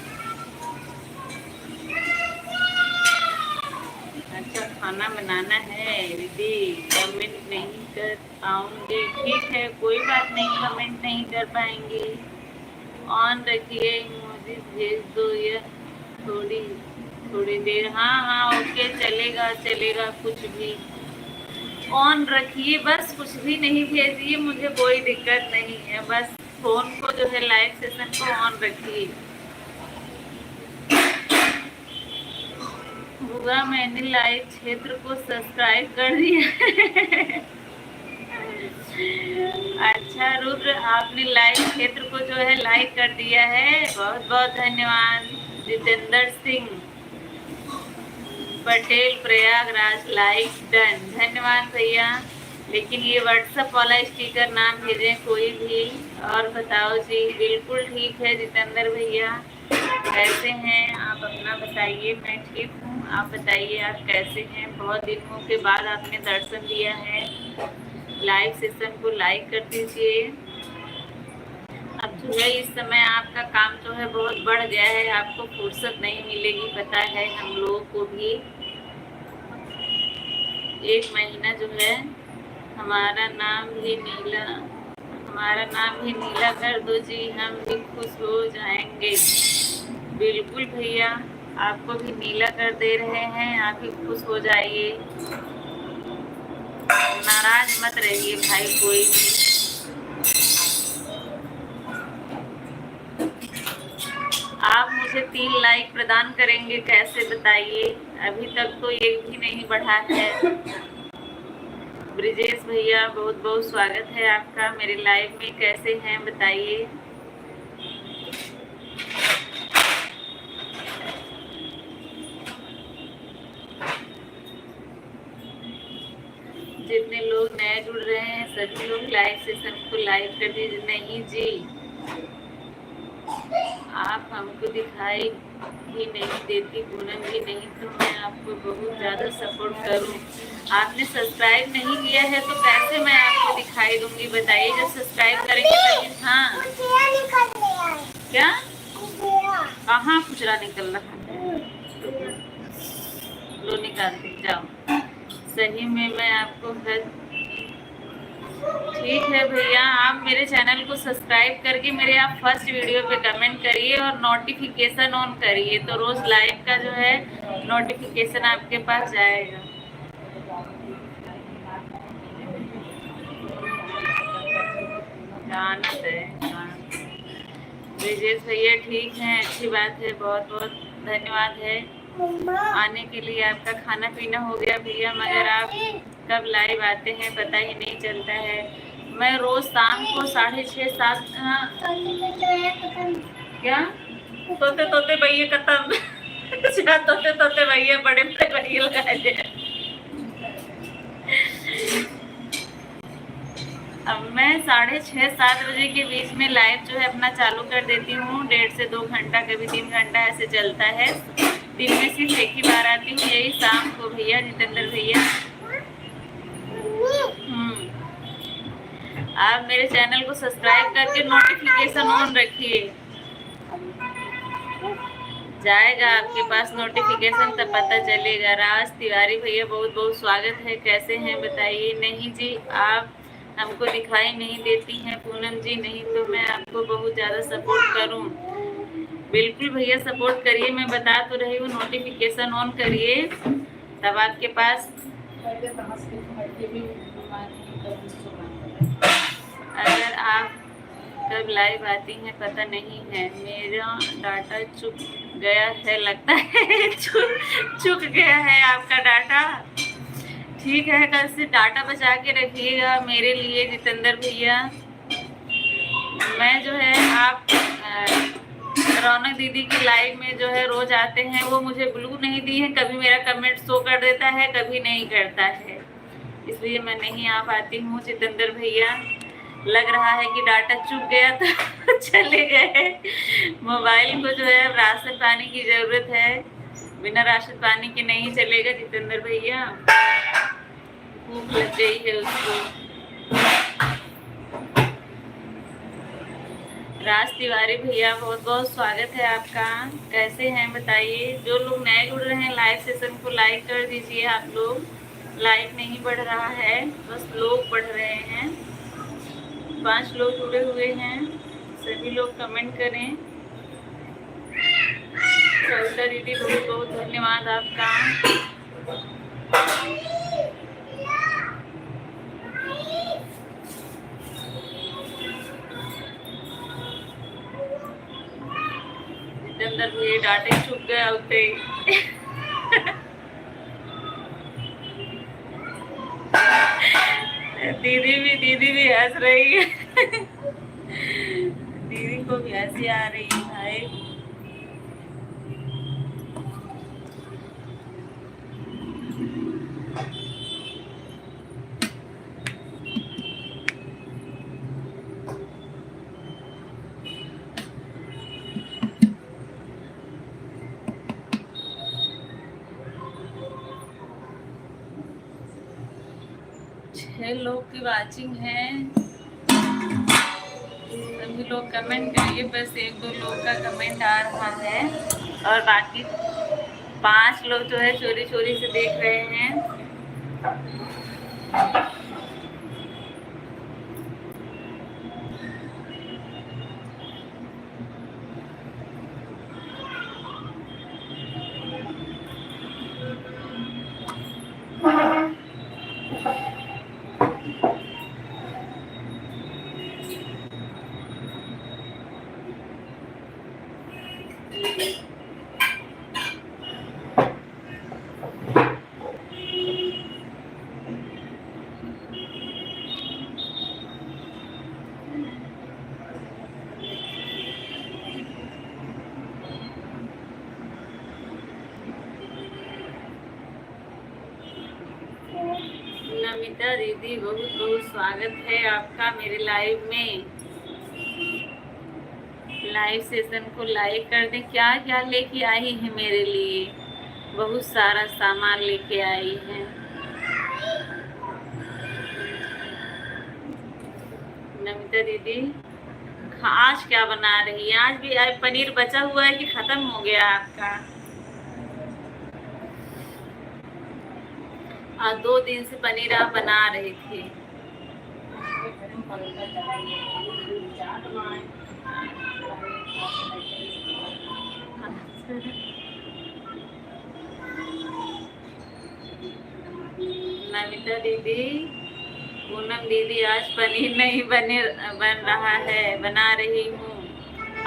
अच्छा खाना बनाना है दीदी, कमेंट नहीं कर पाऊंगी। ठीक है कोई बात नहीं, कमेंट नहीं कर पाएंगे। ऑन रखिए, इमोजी भेज दो या थोड़ी थोड़ी देर। हाँ हाँ ओके, चलेगा चलेगा, कुछ भी ऑन रखिए, बस कुछ भी नहीं भेजिए, मुझे कोई दिक्कत नहीं है। बस फोन को जो है लाइव सेशन को ऑन रखिए। बुआ मैंने लाइव क्षेत्र को सब्सक्राइब कर दिया। अच्छा रुद्र, आपने लाइव क्षेत्र को जो है लाइक कर दिया है, बहुत बहुत धन्यवाद। जितेंद्र सिंह पटेल प्रयागराज, लाइक डन, धन्यवाद भैया। लेकिन ये व्हाट्सएप वाला स्टिकर ना भेजें कोई भी। और बताओ जी? बिल्कुल ठीक है जितेंद्र भैया, कैसे हैं आप? अपना बताइए। मैं ठीक हूँ, आप बताइए आप कैसे हैं? बहुत दिनों के बाद आपने दर्शन दिया है। लाइव सेशन को लाइक कर दीजिए। अब जो है इस समय आपका काम जो है बहुत बढ़ गया है, आपको फुर्सत नहीं मिलेगी, पता है हम लोगों को भी। एक महीना जो है हमारा नाम भी नीला कर दो जी, हम भी खुश हो जाएंगे। बिल्कुल भैया, आपको भी नीला कर दे रहे हैं, आप भी खुश हो जाइए। नाराज मत रहिए भाई कोई भी। आप मुझे 3 लाइक प्रदान करेंगे कैसे बताइए? अभी तक तो एक भी नहीं बढ़ा है। ब्रिजेश भैया बहुत बहुत स्वागत है आपका मेरे लाइव में, कैसे हैं बताइए? जितने लोग नए जुड़ रहे हैं सभी लोग लाइव सेशन को लाइक कर दीजिए। नहीं जी, आप हमको दिखाई भी नहीं देती पूनम जी, नहीं तो मैं आपको बहुत ज़्यादा सपोर्ट करूं। आपने सब्सक्राइब नहीं किया है तो कैसे मैं आपको दिखाई दूंगी बताइए? जब सब्सक्राइब करेंगे तभी। हाँ क्या? कहाँ खुचरा निकल रहा है? लो निकालते जाओ। सही में मैं आपको ठीक है भैया, आप मेरे चैनल को सब्सक्राइब करके मेरे आप फर्स्ट वीडियो पे कमेंट करिए और नोटिफिकेशन ऑन करिए, तो रोज लाइव का जो है नोटिफिकेशन आपके पास जाएगा। ब्रिजेश भैया ठीक है, अच्छी बात है, बहुत बहुत धन्यवाद है आने के लिए। आपका खाना पीना हो गया भैया? मगर आप कब लाइव आते हैं पता ही नहीं चलता है। मैं रोज शाम को 6:30 7। हाँ क्या? तोते तोते भैया खत्म। तोते तोते भैया बड़े बड़े भैया लगाए। अब मैं 6:30 7 बजे के बीच में लाइव जो है अपना चालू कर देती हूँ। 1.5 से 2 घंटा, कभी 3 घंटा ऐसे चलता है। दिन में सिर्फ एक ही बार आती हूँ, यही शाम को भैया, जितेंद्र भैया। आप मेरे चैनल को सब्सक्राइब करके नोटिफिकेशन ऑन रखिए, जाएगा आपके पास नोटिफिकेशन, तब पता चलेगा। राज तिवारी भैया बहुत बहुत स्वागत है, कैसे हैं बताइए? नहीं जी, आप हमको दिखाई नहीं देती हैं पूनम जी, नहीं तो मैं आपको बहुत ज़्यादा सपोर्ट करूं। बिल्कुल भैया सपोर्ट करिए, मैं बता तो रही हूँ, नोटिफिकेशन ऑन करिए तब आपके पास। अगर आप कब लाइव आती हैं पता नहीं है। मेरा डाटा चुक गया है लगता है। चुक गया है आपका डाटा। ठीक है, कल से डाटा बचा के रखिएगा मेरे लिए जितेंद्र भैया। मैं जो है आप रौनक दीदी की लाइव में जो है रोज आते हैं, वो मुझे ब्लू नहीं दी है, कभी मेरा कमेंट शो कर देता है, कभी नहीं करता है, इसलिए मैं नहीं आ पाती हूँ। जितेंद्र भैया, लग रहा है कि डाटा चुक गया तो चले गए। मोबाइल को जो है राशन पानी की जरूरत है, बिना राशन पानी के नहीं चलेगा जितेंद्र भैया। भूख लग गई है उसको। राज तिवारी भैया, बहुत बहुत स्वागत है आपका। कैसे हैं बताइए। जो लोग नए जुड़ रहे हैं लाइव सेशन को लाइक कर दीजिए। आप लोग लाइव नहीं बढ़ रहा है, बस लोग बढ़ रहे हैं। 5 लोग जुड़े हुए हैं, सभी लोग कमेंट करें। सविता दीदी, बहुत बहुत धन्यवाद आपका। जितेंद्र भैया डाटे छुप गया होते। दीदी भी हंस रही है। दीदी को भी हंसी आ रही है भाई। लोग की वाचिंग है, सभी लोग कमेंट करिए। बस 1-2 लोग का कमेंट आ रहा है और बाकी 5 लोग जो है चोरी चोरी से देख रहे हैं। नमिता दीदी, बहुत बहुत स्वागत है आपका मेरे लाइव में। लाइव सेशन को लाइक कर दें। क्या क्या लेके आई है मेरे लिए, बहुत सारा सामान लेके आई है। नमिता दीदी, आज क्या बना रही है। आज भी पनीर बचा हुआ है कि खत्म हो गया आपका। आज 2 दिन से पनीर आप बना रहे थे। नमिता दीदी, पूनम दीदी, आज पनीर नहीं बन रहा है, बना रही हूँ।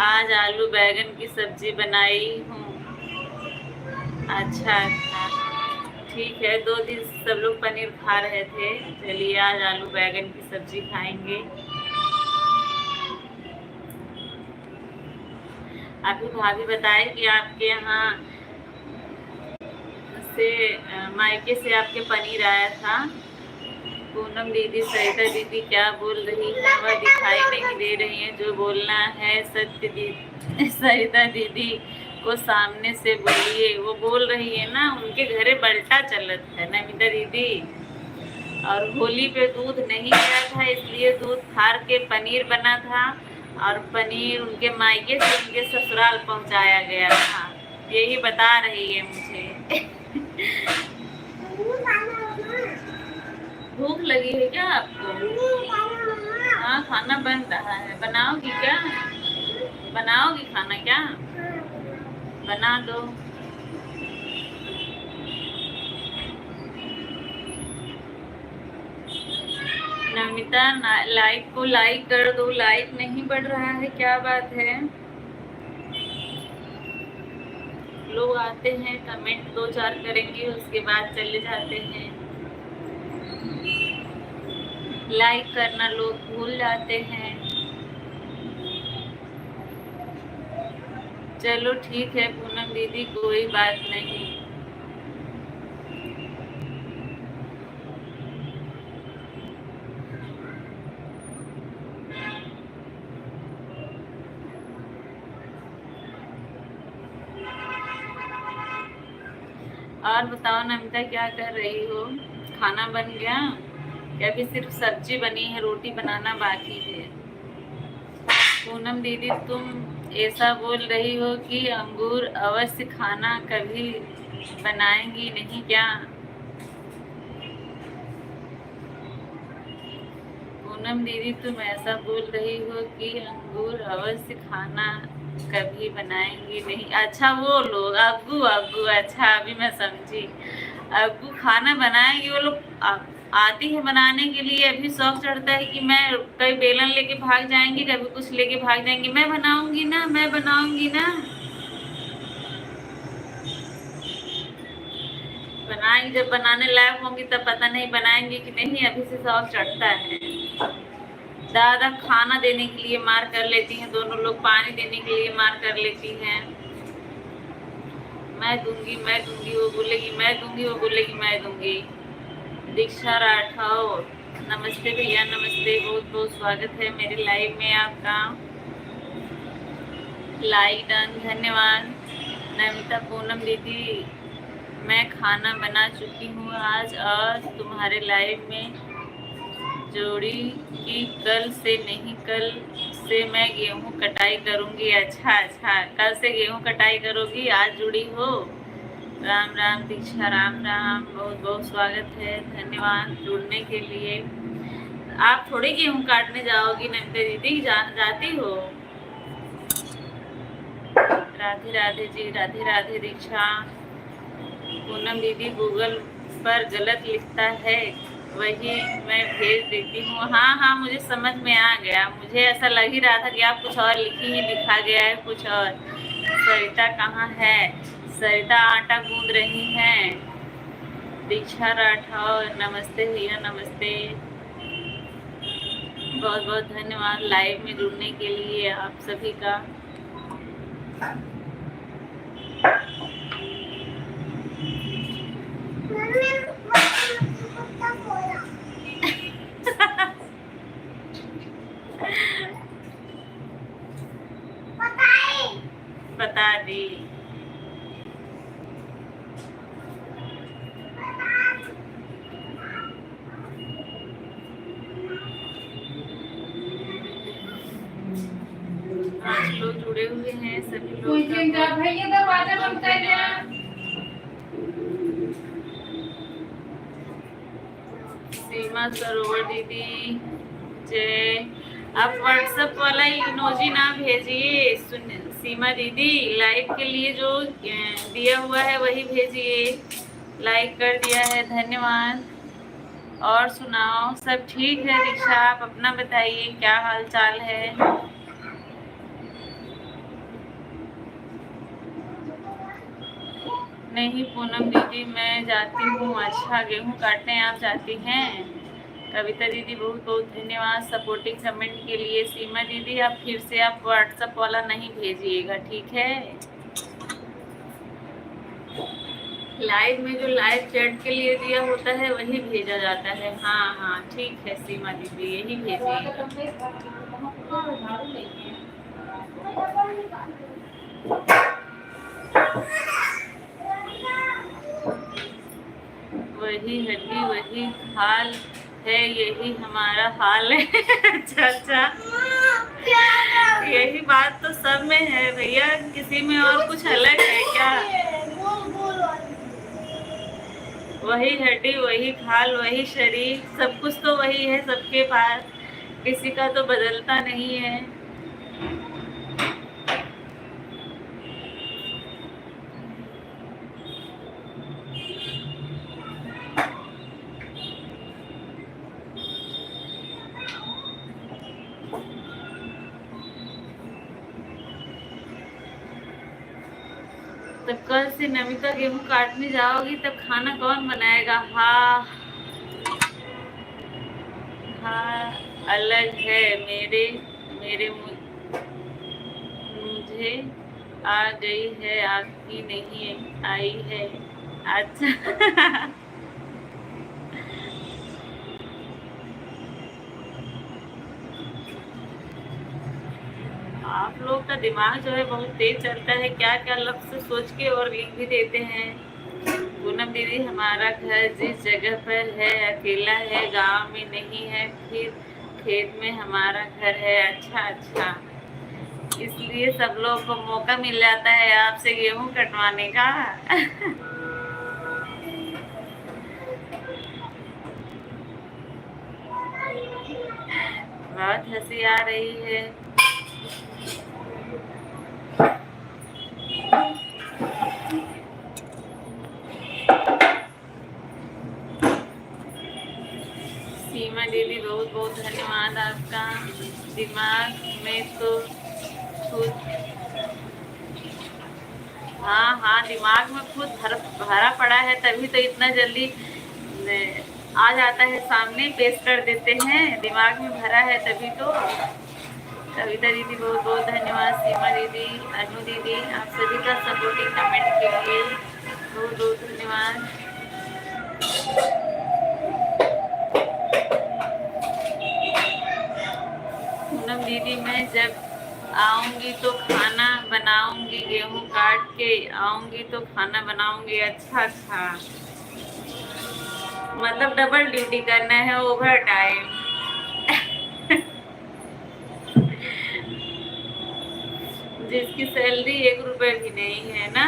आज आलू बैगन की सब्जी बनाई हूँ। अच्छा अच्छा, ठीक है। 2 दिन सब लोग पनीर खा रहे थे, चलिए आज आलू बैगन की सब्जी खाएंगे। अभी भाभी बताए कि आपके यहाँ से मायके से आपके पनीर आया था। पूनम दीदी, सरिता दीदी क्या बोल रही है, वह दिखाई नहीं दे रही है। जो बोलना है सत्य दीदी, सरिता दीदी को सामने से बोलिए। वो बोल रही है ना, उनके घरे बल्टा चलत है नमिता दीदी। और होली पे दूध नहीं गया था, इसलिए दूध फाड़ के पनीर बना था और पनीर उनके मायके से उनके ससुराल पहुंचाया गया था। यही बता रही है मुझे। भूख लगी है क्या आपको? हाँ, खाना बन रहा है। बनाओगी क्या? बनाओगी खाना क्या? बना दो। नमिता लाइक को लाइक कर दो, लाइक नहीं बढ़ रहा है, क्या बात है। लोग आते हैं कमेंट 2-4 करेंगे उसके बाद चले जाते हैं, लाइक करना लोग भूल जाते हैं। चलो ठीक है पूनम दीदी, कोई बात नहीं। और बताओ नमिता, क्या कर रही हो? खाना बन गया या फिर सिर्फ सब्जी बनी है, रोटी बनाना बाकी है? पूनम दीदी तुम ऐसा बोल रही हो कि अंगूर अवश्य खाना, कभी बनाएंगी नहीं क्या? पूनम दीदी तुम ऐसा बोल रही हो कि अंगूर अवश्य खाना, कभी बनाएंगी नहीं। अच्छा वो लोग अब्बू अब्बू, अच्छा अभी मैं समझी, अब्बू खाना बनाएंगे। वो लोग आती है बनाने के लिए, अभी शौक चढ़ता है कि मैं कभी बेलन लेके भाग जाएंगी, कभी कुछ लेके भाग जाएंगी, मैं बनाऊंगी ना, मैं बनाऊंगी ना। बनाएंगी, जब बनाने लायक होंगी तब पता नहीं बनाएंगी कि नहीं, अभी से शौक चढ़ता है। दादा खाना देने के लिए मार कर लेती हैं, दोनों लोग पानी देने के लिए मार कर लेती हैं। मैं दूंगी मैं दूंगी, वो बोलेगी मैं दूंगी, वो बोलेगी मैं दूंगी। दीक्षा राठौर, नमस्ते भैया, नमस्ते, बहुत बहुत स्वागत है मेरे लाइव में आपका। लाइक डन, धन्यवाद। नमिता, पूनम दीदी मैं खाना बना चुकी हूँ आज और तुम्हारे लाइव में जोड़ी कि कल से नहीं, कल से मैं गेहूँ कटाई करूँगी। अच्छा अच्छा, कल से गेहूँ कटाई करोगी, आज जुड़ी हो। राम राम दीक्षा, राम राम, बहुत बहुत स्वागत है, धन्यवाद जुड़ने के लिए। आप थोड़ी गेहूँ काटने जाओगी नमिता दीदी, जाती हो? राधे राधे जी, राधे राधे दीक्षा। पूनम दीदी गूगल पर गलत लिखता है, वही मैं भेज देती हूँ। हाँ हाँ, मुझे समझ में आ गया, मुझे ऐसा लग ही रहा था कि आप कुछ और लिखी ही, लिखा गया है कुछ और। सरिता कहाँ है? सरिता आटा गूंद रही हैं। दीक्षा राठौर, नमस्ते भैया, नमस्ते, बहुत बहुत धन्यवाद लाइव में जुड़ने के लिए आप सभी का। बता दी। आज लोग जुड़े हुए हैं सभी लोग। सीमा सरोवर दीदी जय। आप व्हाट्सएप वाला इमोजी ना भेजिए सीमा दीदी, लाइव के लिए जो दिया हुआ है वही भेजिए। लाइक कर दिया है, धन्यवाद। और सुनाओ, सब ठीक है? दीक्षा आप अपना बताइए, क्या हाल चाल है? नहीं पूनम दीदी मैं जाती हूँ। अच्छा, गेहूँ काटने आप जाती हैं? कविता दीदी बहुत बहुत धन्यवाद सपोर्टिंग कमेंट के लिए। सीमा दीदी आप फिर से आप व्हाट्सएप वाला नहीं भेजिएगा, ठीक है? लाइव में जो लाइव चैट के लिए दिया होता है वही भेजा जाता है। हाँ हाँ ठीक है सीमा दीदी, यही भेजिएगा। वही हड्डी वही हाल है, यही हमारा हाल है। अच्छा अच्छा, यही बात तो सब में है भैया, किसी में और कुछ अलग है क्या? वही हड्डी वही खाल वही शरीर, सब कुछ तो वही है सबके पास, किसी का तो बदलता नहीं है। तब कल से नमिता गेहूं काटने जाओगी तब खाना कौन बनाएगा? हाँ हाँ, अलग है मेरे मेरे मुझे आ गई है, आपकी नहीं आई है। अच्छा आप लोग का दिमाग जो है बहुत तेज चलता है, क्या क्या लफ्ज सोच के और लिख भी देते हैं। पूनम दीदी, हमारा घर जिस जगह पर है अकेला है, गांव में नहीं है, फिर खेत में हमारा घर है। अच्छा अच्छा, इसलिए सब लोग को मौका मिल जाता है आपसे गेहूं कटवाने का बहुत हंसी आ रही है। सीमा दीदी, बहुत बहुत धन्यवाद आपका। दिमाग में तो खुद, हाँ हाँ, दिमाग में खुद भरा पड़ा है, तभी तो इतना जल्दी आ जाता है सामने, पेश कर देते हैं। दिमाग में भरा है तभी तो। कविता दीदी, बहुत बहुत धन्यवाद। सीमा दीदी, अनु दीदी, आप सभी का सपोर्टिंग कमेंट के लिए बहुत बहुत धन्यवाद। पूनम दीदी, मैं जब आऊंगी तो खाना बनाऊंगी, गेहूं काट के आऊंगी तो खाना बनाऊंगी। अच्छा अच्छा, मतलब डबल ड्यूटी करना है, ओवर टाइम जिसकी सैलरी 1 रुपए भी नहीं है ना।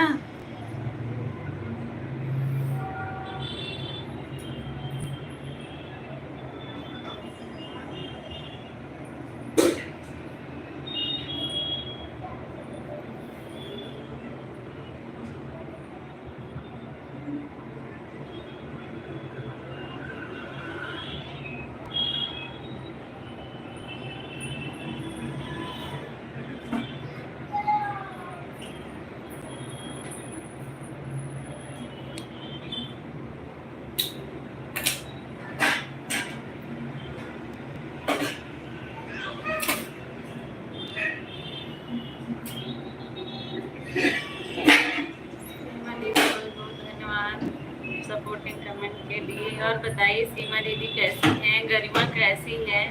सपोर्टिंग कमेंट के लिए। और बताइए सीमा दीदी कैसी हैं, गरिमा कैसी है,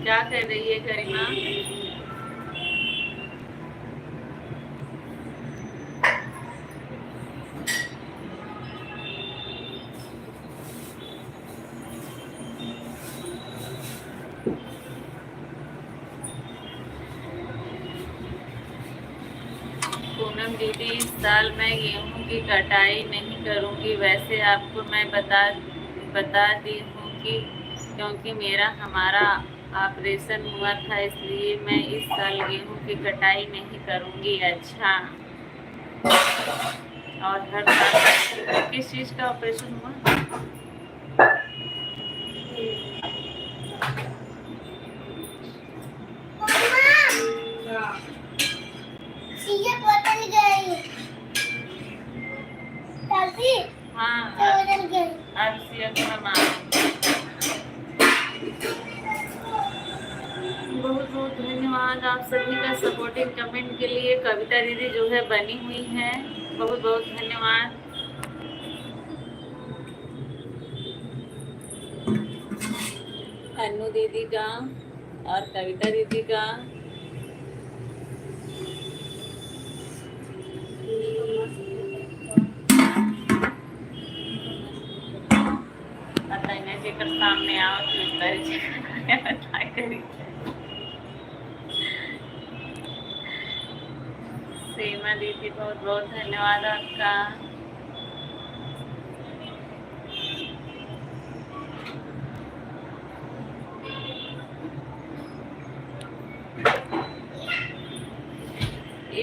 क्या कर रही है गरिमा? पूनम दीदी, इस साल मैं गेहूं की कटाई नहीं करूंगी। वैसे आपको मैं बता दी हूँ कि क्योंकि हमारा ऑपरेशन हुआ था, इसलिए मैं इस साल गेहूं की कटाई नहीं करूंगी। अच्छा, और हर साल किस चीज़ का ऑपरेशन हुआ? हाँ, बहुत बहुत धन्यवाद आप सभी का सपोर्टिंग कमेंट के लिए। कविता दीदी जो है बनी हुई है, बहुत बहुत धन्यवाद। अनु दीदी का और कविता दीदी का। पता नहीं जेकर सामने आओ सीमा दीदी, बहुत बहुत धन्यवाद आपका।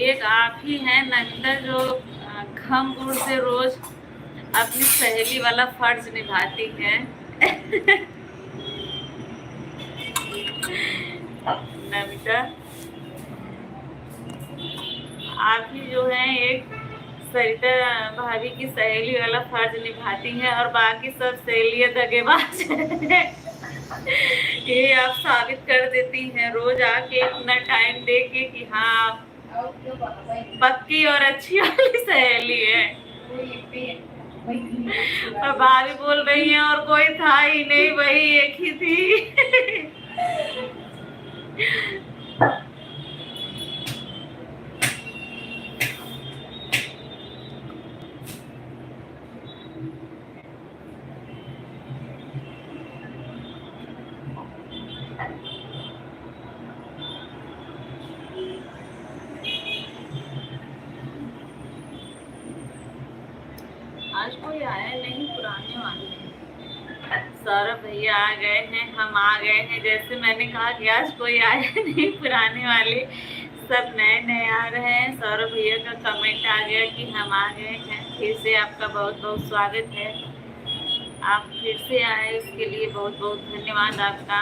एक आप ही हैं नमिता जो खमपुर से रोज अपनी सहेली वाला फर्ज निभाती है नमिता, आप ही जो है एक सरिता भाभी की सहेली वाला फर्ज निभाती हैं और बाकी सब सहेलियां दगेबाज हैं। ये आप साबित कर देती हैं रोज आके इतना टाइम दे के कि हाँ पक्की और अच्छी वाली सहेली है। और भाभी बोल रही है और कोई था ही नहीं, वही एक ही थी। आज कोई आया नहीं, पुराने वाले सौरभ भैया आ गए हैं, हम आ गए हैं। जैसे मैंने कहा कि आज कोई आया नहीं, पुराने वाले सब नए नए आ रहे हैं। सौरभ भैया का कमेंट आ गया कि हम आ गए हैं। फिर से आपका बहुत बहुत स्वागत है। आप फिर से आए इसके लिए बहुत बहुत धन्यवाद आपका।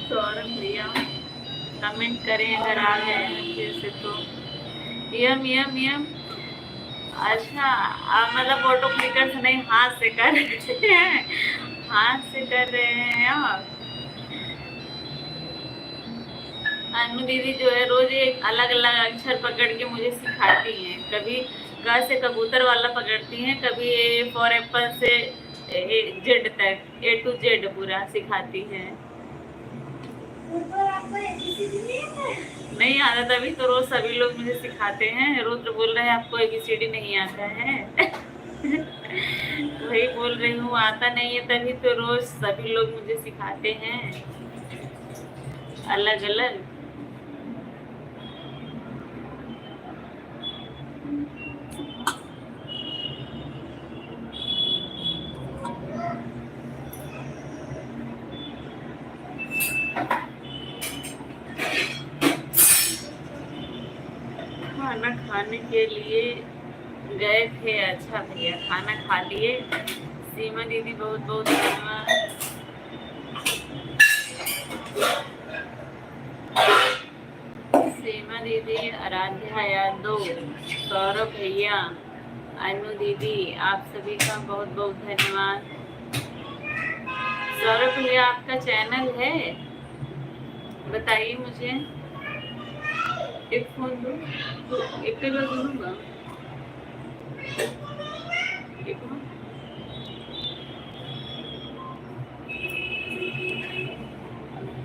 सौरभ भैया कमेंट करें अगर आ गए हैं फिर से तो। यम यम यम। अच्छा मतलब फोटो क्लिकर से नहीं, हाथ से कर रहे हैं, हाथ से कर रहे हैं आप। अनु दीदी जो है रोज एक अलग अलग अक्षर पकड़ के मुझे सिखाती हैं। कभी क से कबूतर वाला पकड़ती हैं, कभी ए फॉर एप्पल से जेड तक, A to Z पूरा सिखाती हैं। नहीं आता तभी तो रोज सभी लोग मुझे सिखाते हैं। रुद्र बोल रहे हैं आपको ABCD नहीं आता है। वही बोल रही हूँ, आता नहीं है तभी तो रोज सभी लोग मुझे सिखाते हैं अलग अलग। खाना खाने के लिए गए थे। अच्छा भैया खाना खा लिए। सीमा दीदी बहुत बहुत धन्यवाद। सीमा दीदी, आराध्या यादव, सौरभ भैया, अनु दीदी, आप सभी का बहुत बहुत धन्यवाद। सौरभ भैया आपका चैनल है, बताइए मुझे। एक फोन दो, एक पे दूंगा।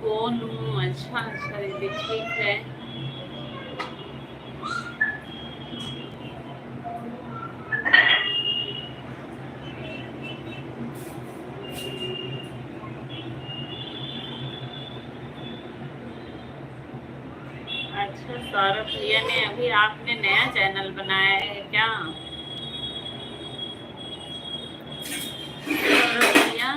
कौन हूँ? अच्छा अच्छा दीदी ठीक है। अच्छा सौरभ भैया ने अभी आपने नया चैनल बनाया है क्या? सौरभ भैया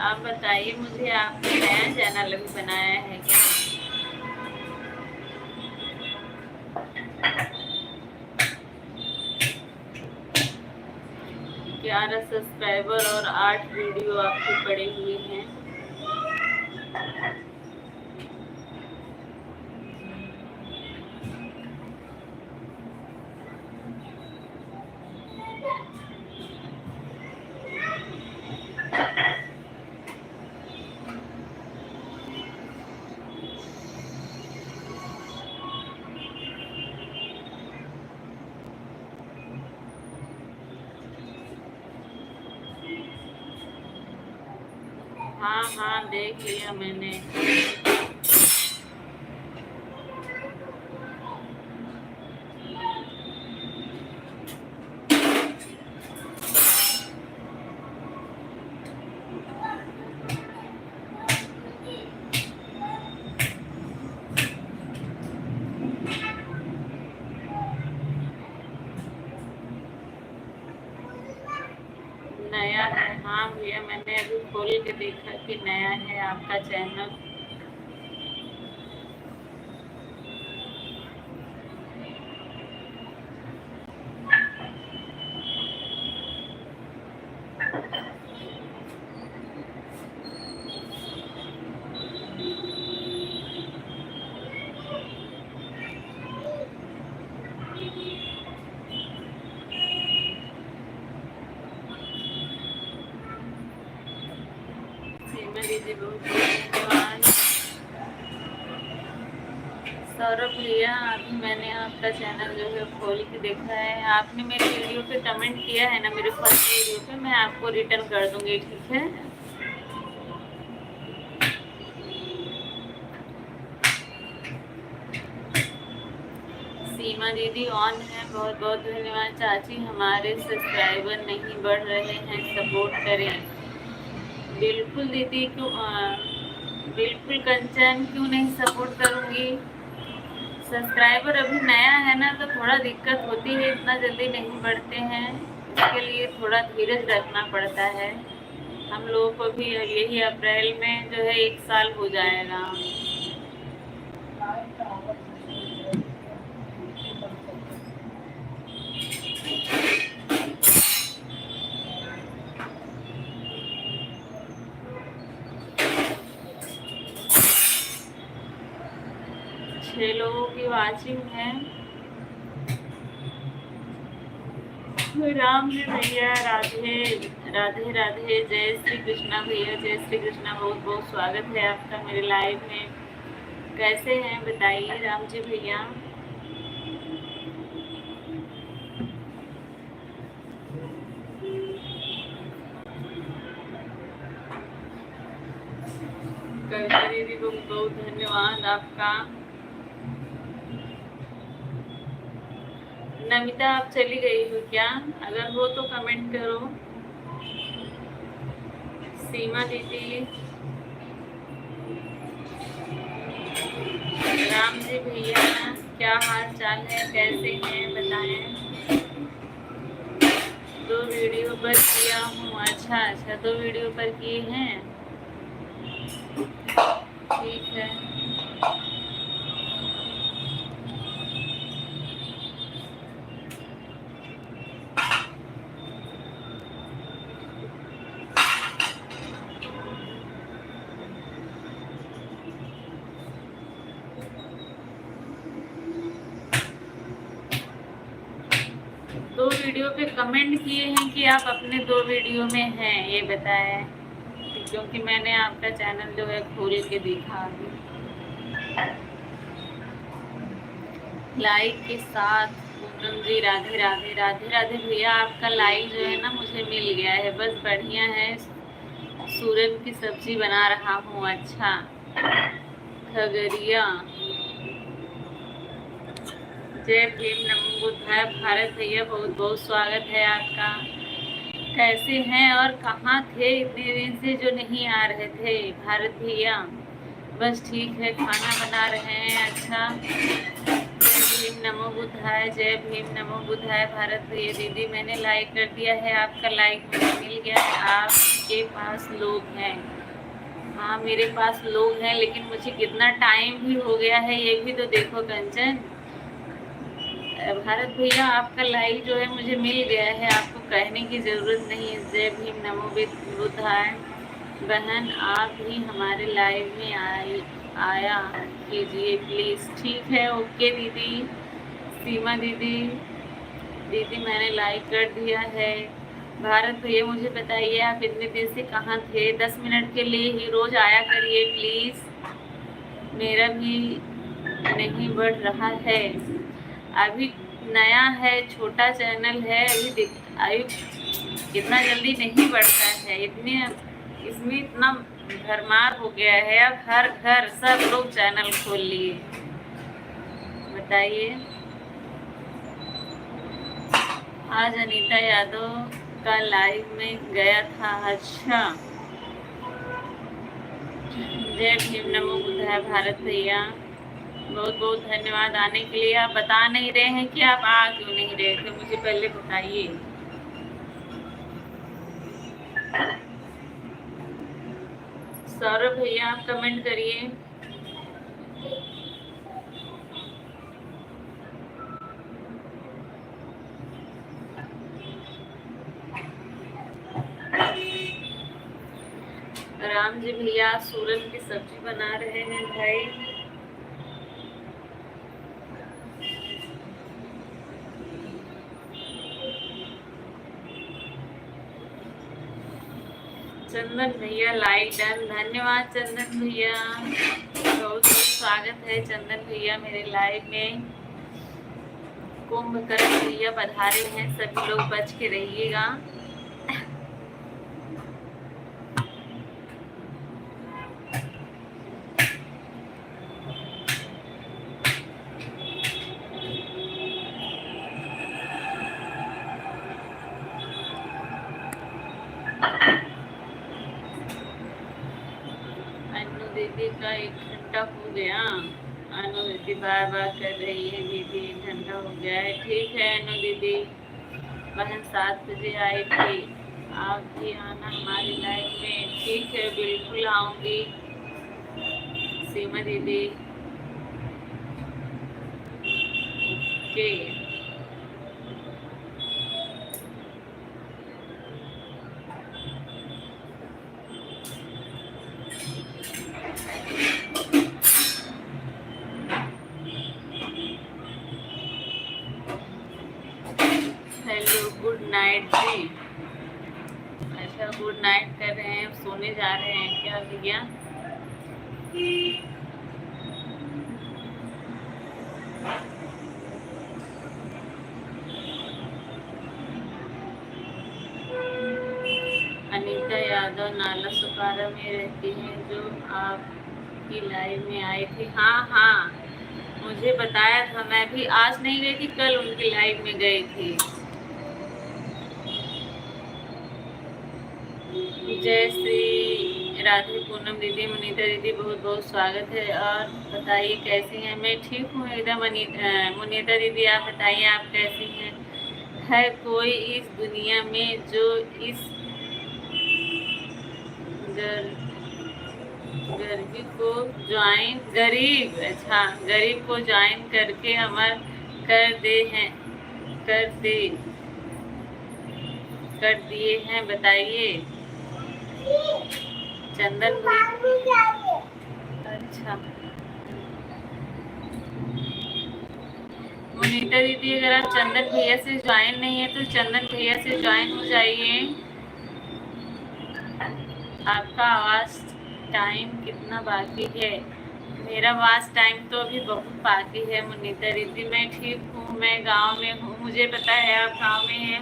आप बताइए मुझे, आपने नया चैनल अभी बनाया है क्या? 11 सब्सक्राइबर और 8 वीडियो आपकी पड़ी हुई हैं। हाँ हाँ देख लिया मैंने। नया है? हाँ भैया मैंने अभी खोल के देखा कि नया है आपका चैनल। दीदी बहुत बहुत धन्यवाद। सौरभ भैया अभी मैंने आपका चैनल जो है खोल के देखा है, आपने मेरे वीडियो पे कमेंट किया है ना, मेरे फर्स्ट वीडियो पे, मैं आपको रिटर्न कर दूंगी, ठीक है। सीमा दीदी ऑन है, बहुत बहुत धन्यवाद। चाची हमारे सब्सक्राइबर नहीं बढ़ रहे हैं, सपोर्ट करें। बिल्कुल दीदी, क्यों बिल्कुल कंचन, क्यों नहीं सपोर्ट करूंगी। सब्सक्राइबर अभी नया है ना, तो थोड़ा दिक्कत होती है, इतना जल्दी नहीं बढ़ते हैं, इसके लिए थोड़ा धीरज रखना पड़ता है। हम लोगों को भी यही अप्रैल में जो है 1 साल हो जाएगा। छह लोगों की वाचिंग है। राम जी भैया, राधे राधे राधे, जय श्री कृष्णा भैया, जय श्री कृष्णा, बहुत बहुत स्वागत है आपका मेरे लाइव में। कैसे हैं बताइए राम जी भैया। कविता दीदी बहुत बहुत धन्यवाद आपका। नमिता आप चली गई हो क्या? अगर हो तो कमेंट करो। सीमा दीदी, राम जी भैया, क्या हाल चाल है, कैसे हैं बताएं। 2 वीडियो पर किया हूँ। अच्छा अच्छा, 2 वीडियो पर किए हैं, ठीक है। दो वीडियो पे कमेंट किए हैं कि आप अपने 2 वीडियो में हैं, ये बताएं, क्योंकि मैंने आपका चैनल जो है खोल के देखा अभी। लाइक के साथ पूनम जी, राधे राधे राधे राधे भैया, आपका लाइक जो है ना मुझे मिल गया है, बस बढ़िया है। सूरन की सब्जी बना रहा हूँ। अच्छा, खगड़िया, जय भीम, नमो बुद्धाय। भारत भैया बहुत बहुत स्वागत है आपका। कैसे हैं और कहाँ थे इतने दिन से जो नहीं आ रहे थे भारत भैया? बस ठीक है, खाना बना रहे हैं। अच्छा, जय भीम नमो बुद्धाय, जय भीम नमो बुद्धाय। भारत भैया दीदी मैंने लाइक कर दिया है, आपका लाइक मुझे मिल गया है। आपके पास लोग हैं? हाँ मेरे पास लोग हैं, लेकिन मुझे कितना टाइम भी हो गया है ये भी तो देखो कंचन। भारत भैया आपका लाइक जो है मुझे मिल गया है, आपको कहने की ज़रूरत नहीं है। जय भीम नमो बुद्धाय। बहन आप भी हमारे लाइव में आया कीजिए प्लीज़। ठीक है, ओके दीदी। सीमा दीदी, दीदी मैंने लाइक कर दिया है। भारत भैया मुझे बताइए आप इतने दिन से कहाँ थे? 10 मिनट के लिए ही रोज़ आया करिए प्लीज़, मेरा भी नहीं बढ़ रहा है। अभी नया है, छोटा चैनल है, अभी इतना जल्दी नहीं बढ़ता है। इसमें इतना भरमार हो गया है, अब हर घर सब लोग चैनल खोल लिए। बताइए। आज अनीता यादव का लाइव में गया था। अच्छा, जय भीम नमो बुद्धाय। भारत भैया बहुत बहुत धन्यवाद आने के लिए। आप बता नहीं रहे हैं कि आप आ क्यों नहीं रहे थे, मुझे पहले बताइए। सौरभ भैया आप कमेंट करिए। राम जी भैया सूरन की सब्जी बना रहे हैं भाई। चंदन भैया लाइक डन, धन्यवाद चंदन भैया, बहुत बहुत स्वागत है चंदन भैया मेरे लाइव में। कुंभकर्ण भैया पधारे हैं, सभी लोग बच के रहिएगा। अनु दीदी का 1 घंटा हो गया। अनु दीदी बार बार कर रही है, दीदी 1 घंटा हो गया है। ठीक है अनु दीदी, बहन 7 बजे आई थी, आप भी आना हमारी लाइफ में। ठीक है बिल्कुल आऊंगी। सीमा दीदी ओके। हेलो गुड नाइट जी। अच्छा गुड नाइट कर रहे हैं, सोने जा रहे हैं क्या भैया? अनीता यादव नाला सुपारा में रहती हैं, जो आपकी लाइव में आई थी। हाँ हाँ मुझे बताया था, मैं भी आज नहीं गई थी, कल उनकी लाइव में गई थी। जय श्री राधे पूनम दीदी, मुनीता दीदी बहुत बहुत स्वागत है। और बताइए कैसी हैं? मैं ठीक हूँ एकदम। मुनीता दीदी आप बताइए आप कैसी हैं? है कोई इस दुनिया में जो इस गरीब को ज्वाइन गरीब को ज्वाइन करके अमर कर दिए हैं, बताइए। चंदन भैया अच्छा मुनीता दीदी, अगर आप चंदन भैया से ज्वाइन नहीं है तो चंदन भैया से ज्वाइन हो जाइए। आपका आवाज टाइम कितना बाकी है? मेरा आवाज टाइम तो अभी बहुत बाकी है मुनीता दीदी। मैं ठीक हूँ, मैं गांव में हूँ, मुझे पता है आप गांव में हैं।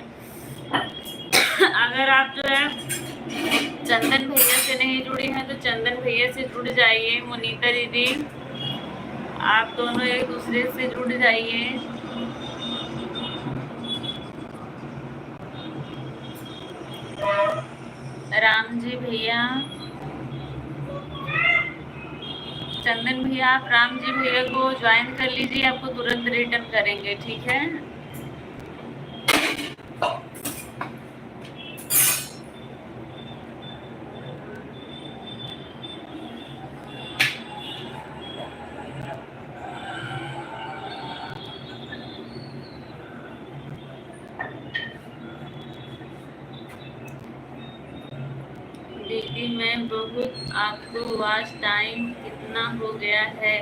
अगर आप जो है चंदन भैया से नहीं जुड़ी हैं तो चंदन भैया से जुड़ जाइए। मुनीता दीदी आप दोनों एक दूसरे से जुड़ जाइए। राम जी भैया, चंदन भैया आप राम जी भैया को ज्वाइन कर लीजिए, आपको तुरंत रिटर्न करेंगे, ठीक है? दीदी मैं बहुत आपको वॉच टाइम कितना हो गया है?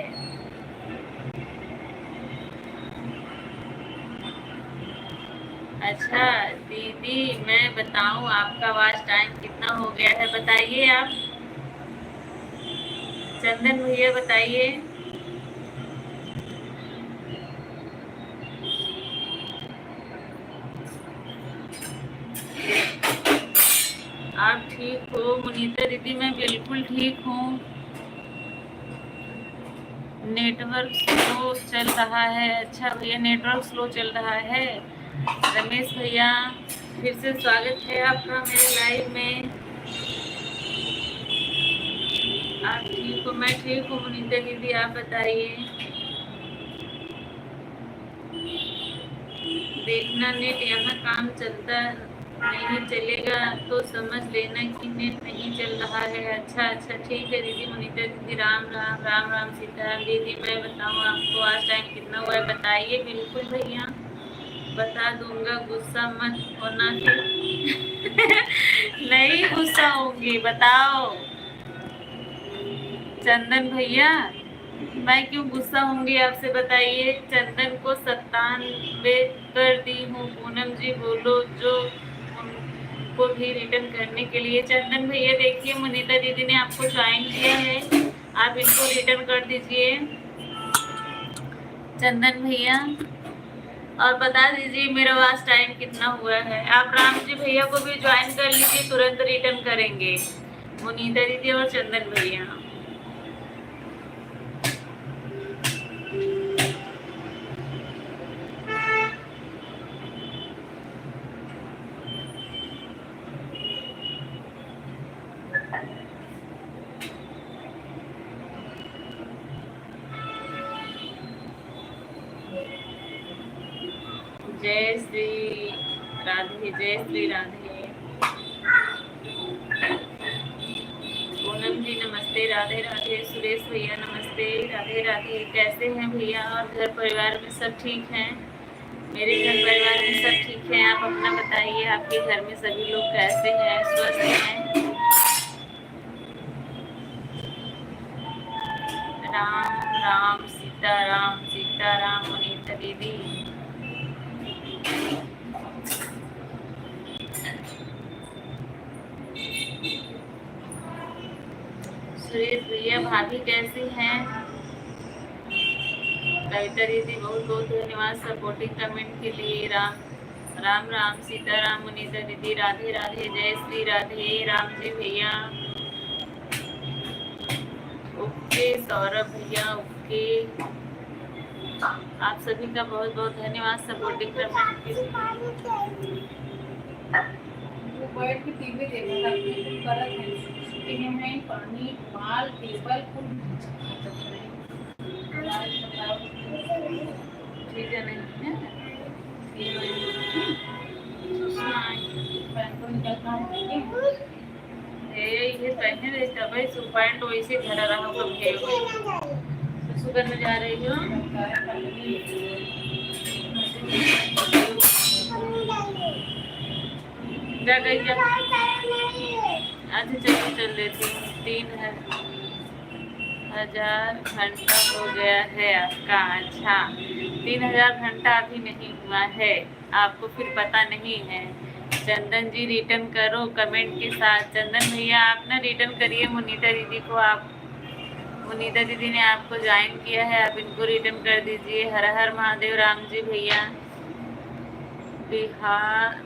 अच्छा दीदी मैं बताऊं आपका वॉच टाइम कितना हो गया है, बताइए आप। चंदन भैया बताइए। आप ठीक हो? मुनीता दीदी मैं बिल्कुल ठीक हूँ। नेटवर्क स्लो चल रहा है। अच्छा भैया नेटवर्क स्लो चल रहा है। रमेश भैया फिर से स्वागत है आपका मेरे लाइव में। आप ठीक हो? मैं ठीक हूँ मुनीता दीदी, आप बताइए। देखना नेट यहाँ काम चलता नहीं चलेगा तो समझ लेना कि नेट नहीं चल रहा है। अच्छा अच्छा ठीक है दीदी। मुनीता दीदी राम राम राम राम सीताराम। दीदी मैं बताऊँ आपको आज टाइम कितना हुआ है, बताइए। बिल्कुल भैया बता दूंगा, गुस्सा मत होना फिर। नहीं गुस्सा होंगी, बताओ चंदन भैया। मैं क्यों गुस्सा होंगी आपसे, बताइए। चंदन को 97 कर दी हूँ। पूनम जी बोलो जो को भी रिटर्न करने के लिए। चंदन भैया देखिए मुनीता दीदी ने आपको ज्वाइन किया है, आप इनको रिटर्न कर दीजिए चंदन भैया, और बता दीजिए मेरा वास्ट टाइम कितना हुआ है। आप राम जी भैया को भी ज्वाइन कर लीजिए, तुरंत रिटर्न करेंगे मुनीता दीदी और चंदन भैया। जय श्री राधे, जय श्री राधे। पूनम जी नमस्ते, राधे राधे। सुरेश भैया नमस्ते, राधे राधे। कैसे हैं भैया और घर परिवार में सब ठीक हैं? मेरे घर परिवार में सब ठीक हैं, आप अपना बताइए, आपके घर में सभी लोग कैसे हैं, स्वस्थ हैं? राम राम सीताराम, सीताराम मुनीता दीदी। सुरेश भैया, भाभी कैसी हैं? कविता दीदी बहुत बहुत धन्यवाद सपोर्टिंग कमेंट के लिए। राम राम सीताराम मुनीता दीदी, राधे राधे, जय श्री राधे। राम जी भैया ओके, सौरभ भैया ओके, आप सभी का बहुत बहुत धन्यवाद सपोर्टिंग कमेंट के लिए। बैठ के टीवी देखा है, पानी माल टेबल ठीक है नहीं है ये पहने रहता भाई सु पैंट वैसे धरा रहा सुगर में जा रही हो। जा गई क्या? अच्छा चलो चल लेती हूँ। 3000 घंटा हो गया है आपका? अच्छा 3000 घंटा अभी नहीं हुआ है, आपको फिर पता नहीं है। चंदन जी रिटर्न करो कमेंट के साथ। चंदन भैया आप ना रिटर्न करिए मुनीता दीदी को, आप मुनीता दीदी ने आपको ज्वाइन किया है, आप इनको रिटर्न कर दीजिए। हर हर महादेव। राम जी भैया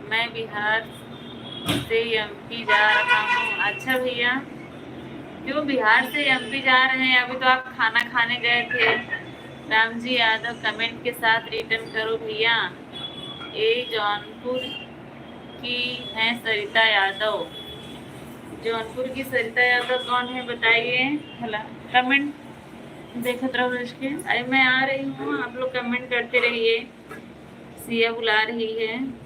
मैं बिहार से एमपी जा रहा हूँ। अच्छा भैया क्यों बिहार से एमपी जा रहे हैं? अभी तो आप खाना खाने गए थे। राम जी यादव कमेंट के साथ रिटर्न करो भैया। जौनपुर की है सरिता यादव। जौनपुर की सरिता यादव कौन है बताइए? भला कमेंट देखते रहो इसके। अरे मैं आ रही हूँ, आप लोग कमेंट करते रहिए। सिया बुला रही है।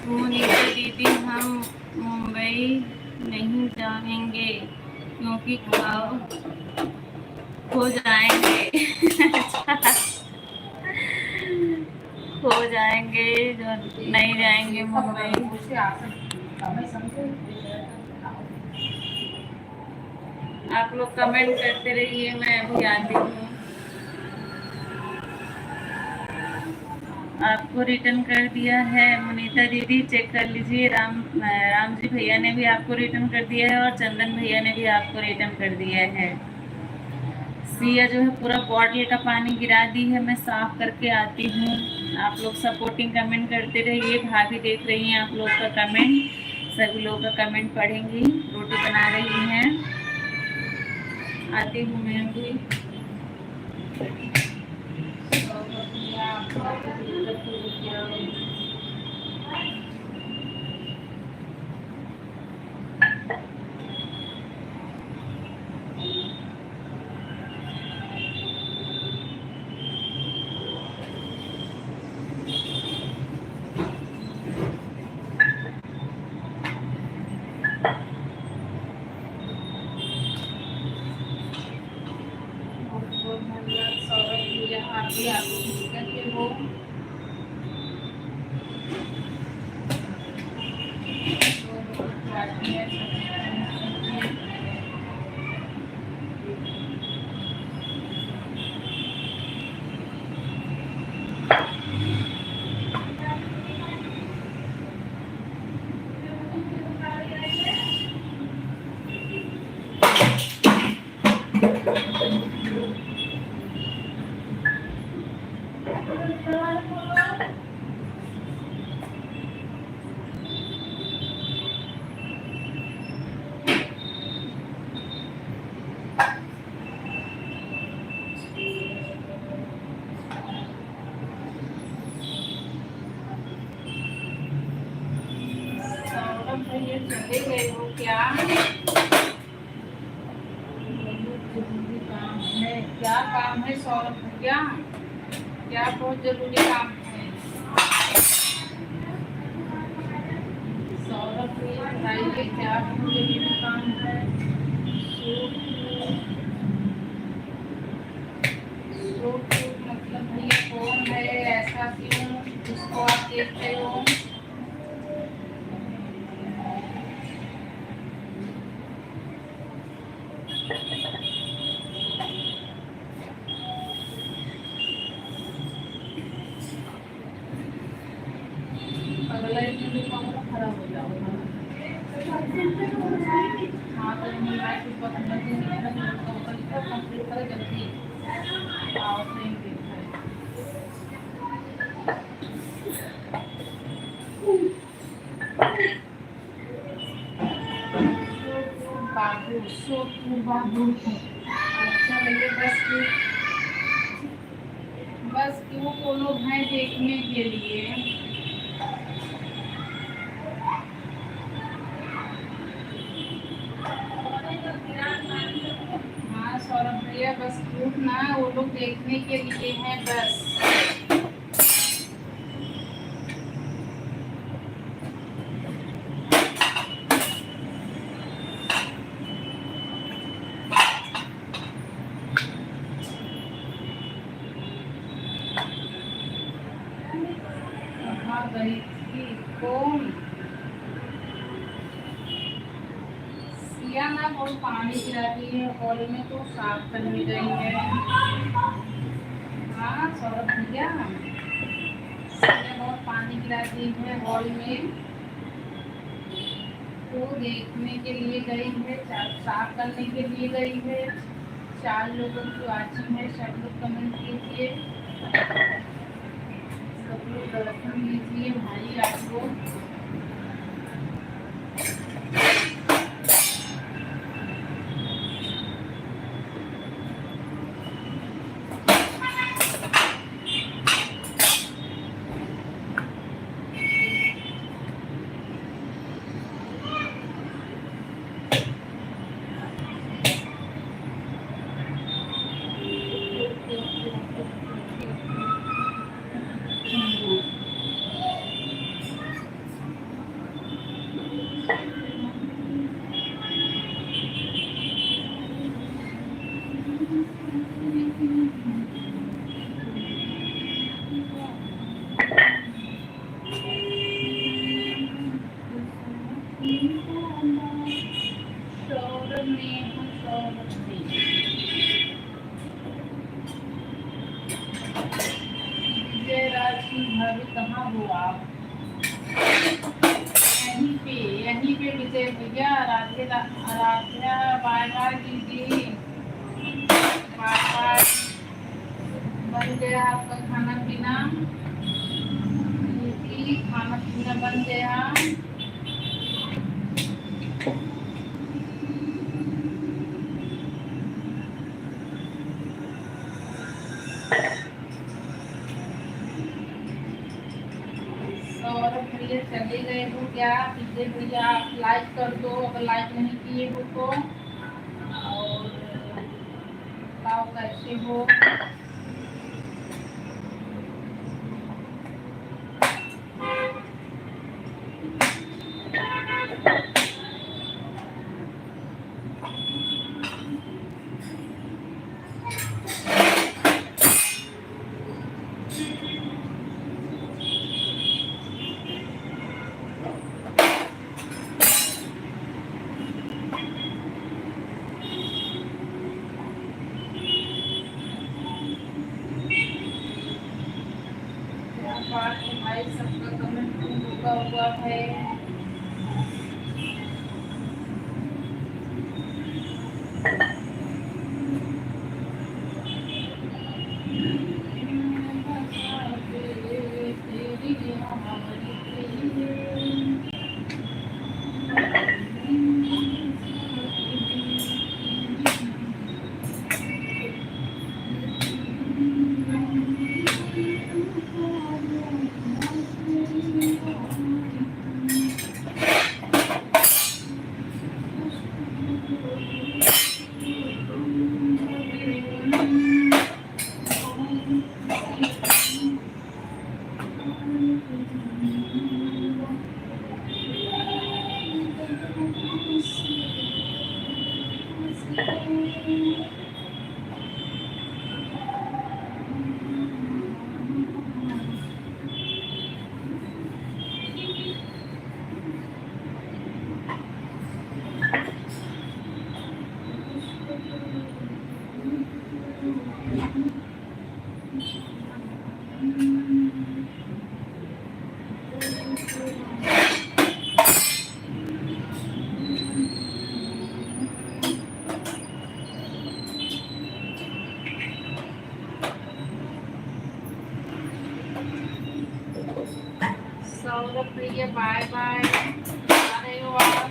मोनिका दीदी, हम मुंबई नहीं जाएंगे क्योंकि खो जाएंगे। खो जाएंगे जो नहीं जाएंगे मुंबई। आप लोग कमेंट करते रहिए, मैं अभी आती हूँ। आपको रिटर्न कर दिया है मुनीता दीदी, चेक कर लीजिए। राम जी भैया ने भी आपको रिटर्न कर दिया है और चंदन भैया ने भी आपको रिटर्न कर दिया है। सिया जो है पूरा बॉटल का पानी गिरा दी है, मैं साफ करके आती हूँ। आप लोग सपोर्टिंग कमेंट करते रहिए। भाभी देख रही हैं आप लोग का कमेंट, सभी लोग का कमेंट पढ़ेंगी। रोटी बना रही हैं, आती हूँ मैं भी। चले गए हो क्या? क्या काम है सौरभ भैया? क्या बहुत जरूरी काम है? सौरभ भैया बताइए, क्या बहुत जरूरी काम है? मतलब भैया कौन है, ऐसा क्यों उसको आप देखते हो? अगला खराब हो जाओगा। हाँ तो कंप्लीट करो जल्दी। आओ बाबू अच्छा भैया, बस क्यों वो लोग हैं देखने के लिए। हाँ सौरभ भैया, बस क्यों ना, वो लोग देखने के लिए हैं बस। गई थी कौन? सिया ना बहुत पानी गिराती है हॉल में, तो साफ करने गई है। हाँ सौरभ भैया, सिया बहुत पानी गिराती है हॉल में, तो देखने के लिए गई है, साफ करने के लिए गई है। 4 लोगों की वाचिंग है, सब लोग कमेंट कीजिए, सब लोग दर्शन लीजिए भाई आप लोग। करने हो सौरभ जी। विजय राज सिंह भाभी कहाँ हो आप? यहीं पे विजय भैया। राधे बाय बाय दीदी, बाय बाय। बन गया आपका खाना पीना? दीदी खाना पीना बन गया? सौरभ भैया चले गए हो क्या? विजय भैया आप लाइक कर दो अगर लाइक नहीं किए हो तो। और बताओ कैसे हो? भाई सबका कमेंट रुका हुआ है। सौरभ भैया बाय बाय। आ रहे हो आप?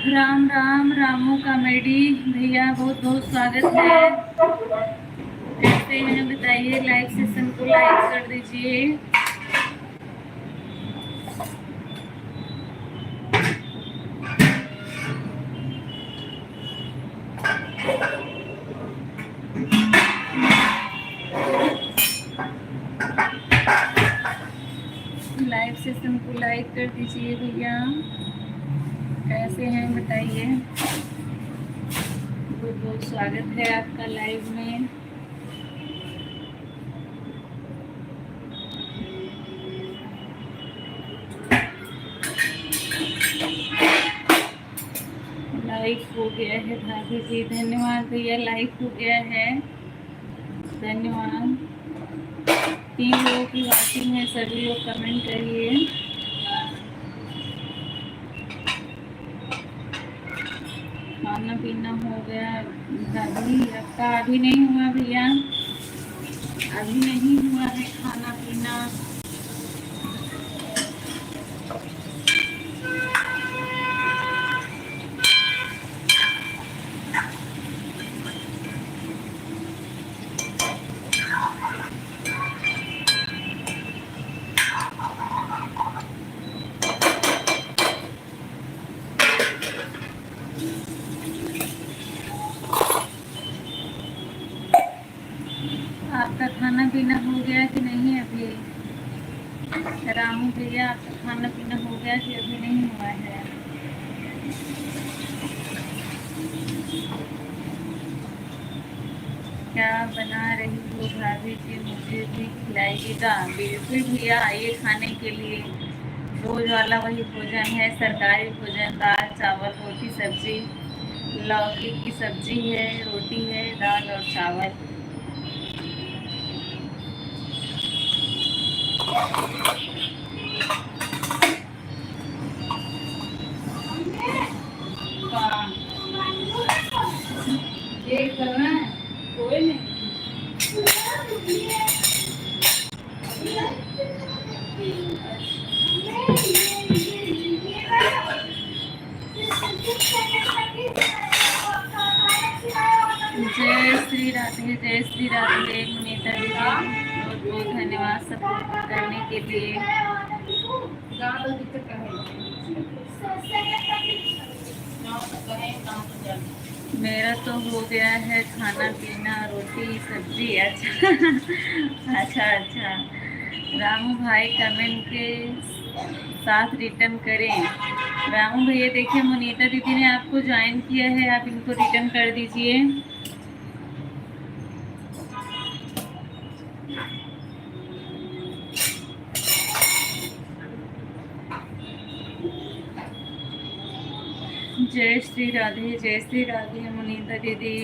राम राम रामू कॉमेडी भैया बहुत बहुत स्वागत है। कैसे हैं बताइए? लाइव सेशन को लाइक कर दीजिए। लाइव सेशन को लाइक कर दीजिए भैया। कैसे हैं बताइए? बहुत बहुत स्वागत है आपका लाइव में। लाइक हो गया है भाभी जी, धन्यवाद भैया। लाइक हो गया है, धन्यवाद। 3 लोगों की वाचिंग है, सभी लोग कमेंट करिए। खाना पीना हो गया भाभी आपका? अभी नहीं हुआ भैया, अभी नहीं हुआ है खाना पीना। आपका खाना पीना हो गया कि नहीं अभी? रामू भैया आपका खाना पीना हो गया कि अभी नहीं हुआ है? क्या बना रही हो भाभी जी, मुझे भी खिलाइएगा। बिल्कुल भैया, आइए खाने के लिए। रोज वाला वही भोजन है, सरकारी भोजन, दाल चावल रोटी सब्जी। लौकी की सब्जी है, रोटी है, दाल और चावल। एक करना है कोई नहीं। जय श्री राधे, जय श्री राधे। नीता दीदी बहुत बहुत धन्यवाद सपोर्ट करने के लिए। ज़्यादा दिक्कत है मेरा तो हो गया है खाना पीना, रोटी सब्जी। अच्छा अच्छा अच्छा। रामू भाई कमेंट के साथ रिटर्न करें। रामू भैया देखिए, मुनीता दीदी ने आपको ज्वाइन किया है, आप इनको रिटर्न कर दीजिए। जय श्री राधे, जय श्री राधे मुनीता दीदी।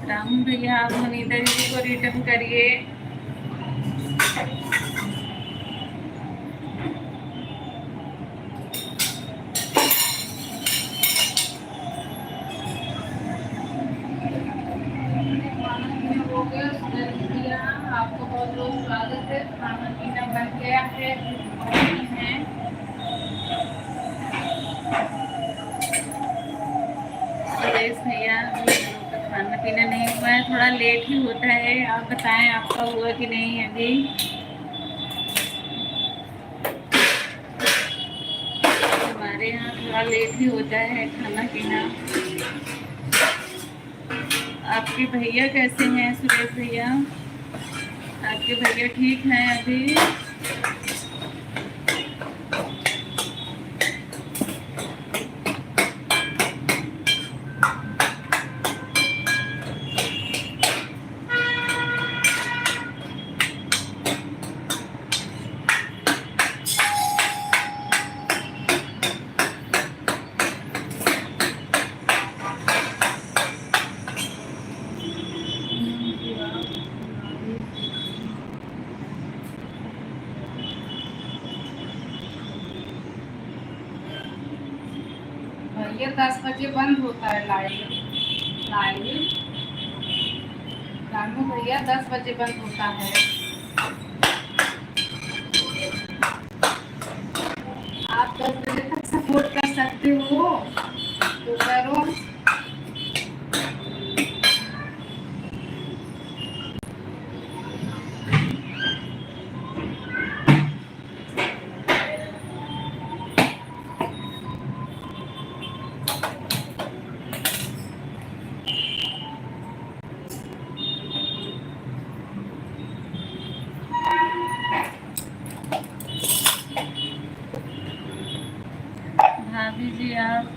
रामू भैया आप मुनीता दीदी को रिटर्न करिए। आपको बहुत बहुत स्वागत है। खाना पीना बन गया है, सुरेश भैया तो खाना पीना नहीं हुआ है, थोड़ा लेट ही होता है। आप बताएं आपका हुआ कि नहीं अभी? हमारे यहाँ थोड़ा लेट ही होता है खाना पीना। आपके भैया कैसे हैं सुरेश भैया? आपके भैया ठीक हैं अभी? भैया 10 बजे बंद होता है लाइव। रामू भैया 10 बजे बंद होता है। आप 10 बजे तक सपोर्ट कर सकते हो तो करो। भाभी जी आप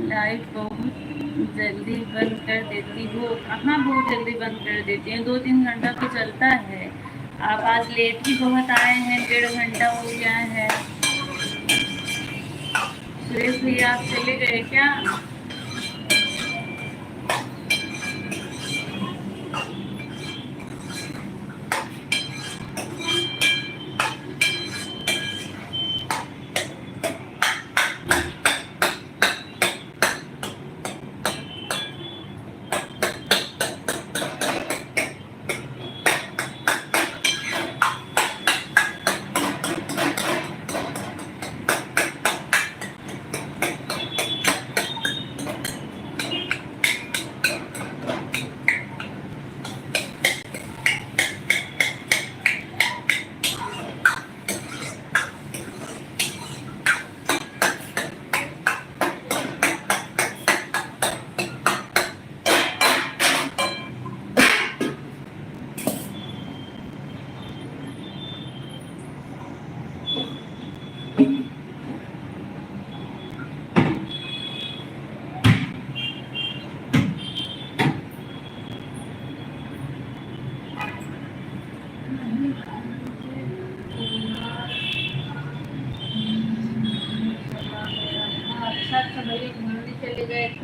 लाइव बहुत जल्दी बंद कर देती हो। कहाँ बहुत जल्दी बंद कर देती हैं, 2-3 घंटा तो चलता है। आप आज लेट ही बहुत आए हैं, 1.5 घंटा हो गया है। सुरेश भैया आप चले गए क्या?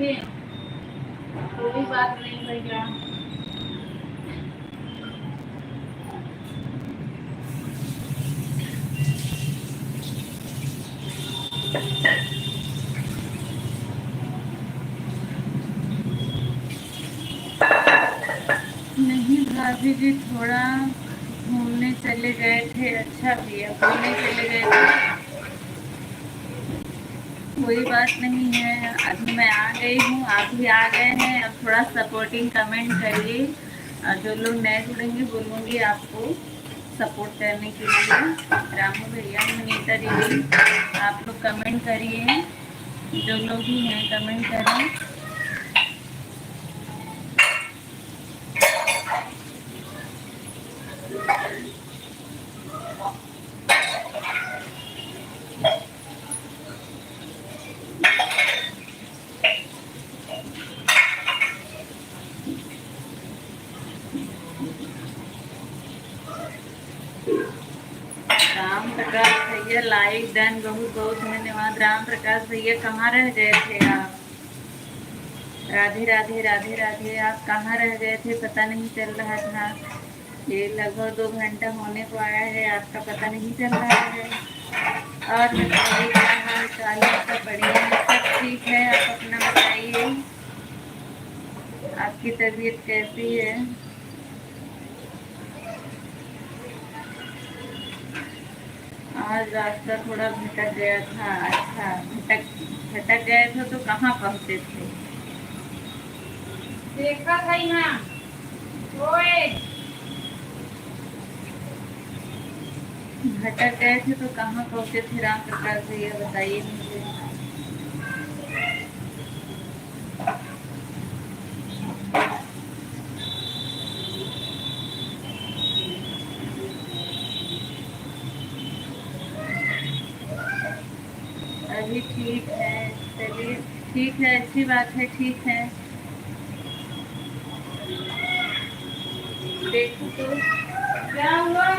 थे, कोई बात नहीं भैया। नहीं भाभी जी, थोड़ा घूमने चले गए थे। अच्छा किया, घूमने चले गए थे, कोई बात नहीं है। अभी मैं आ गई हूँ, आप भी आ गए हैं। अब थोड़ा सपोर्टिंग कमेंट करिए। जो लोग नए जुड़ेंगे बोलूँगी आपको सपोर्ट करने के लिए। रामू भैया, मनीता दीदी, आप लोग कमेंट करिए। जो लोग भी हैं कमेंट करें। राम प्रकाश भैया लाइक डन, बहुत बहुत धन्यवाद। राम प्रकाश भैया कहाँ रह गए थे आप? राधे राधे राधे राधे। आप कहाँ रह गए थे, पता नहीं चल रहा था। ये लगभग 2 घंटा होने को आया है, आपका पता नहीं चल रहा है। और बताइए क्या हाल चाल है? सब बढ़िया है, सब ठीक है। आप अपना बताइए, आपकी तबीयत कैसी है? आज रास्ता थोड़ा भटक गया था। अच्छा, भटक गए थे तो कहाँ पहुँचे थे? देखा था यहाँ, ओए भटक गए थे तो कहाँ पहुँचे थे राम प्रकाश भैया, बताइए मुझे। अभी ठीक है, चलिए ठीक है, अच्छी बात है, ठीक है। देखो तो क्या हुआ?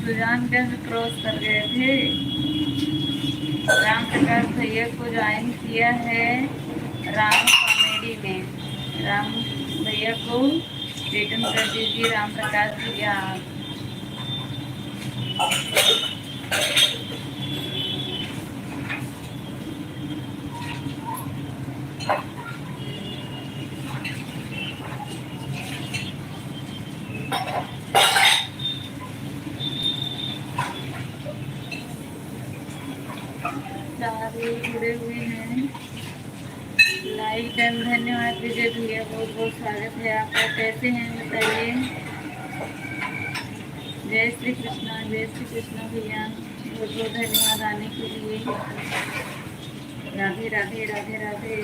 सुजानगंज क्रॉस कर गए थे। राम प्रकाश भैया को ज्वाइन किया है राम कॉमेडी में। राम भैया को रिटर्न कर दीजिए राम प्रकाश भैया। सारे जुड़े हुए हैं। लाइक डन, धन्यवाद विजय भैया, बहुत बहुत स्वागत है आपका। कैसे हैं बताइए। जय श्री कृष्णा, जय श्री कृष्णा भैया, बहुत बहुत धन्यवाद आने के लिए। राधे राधे राधे राधे।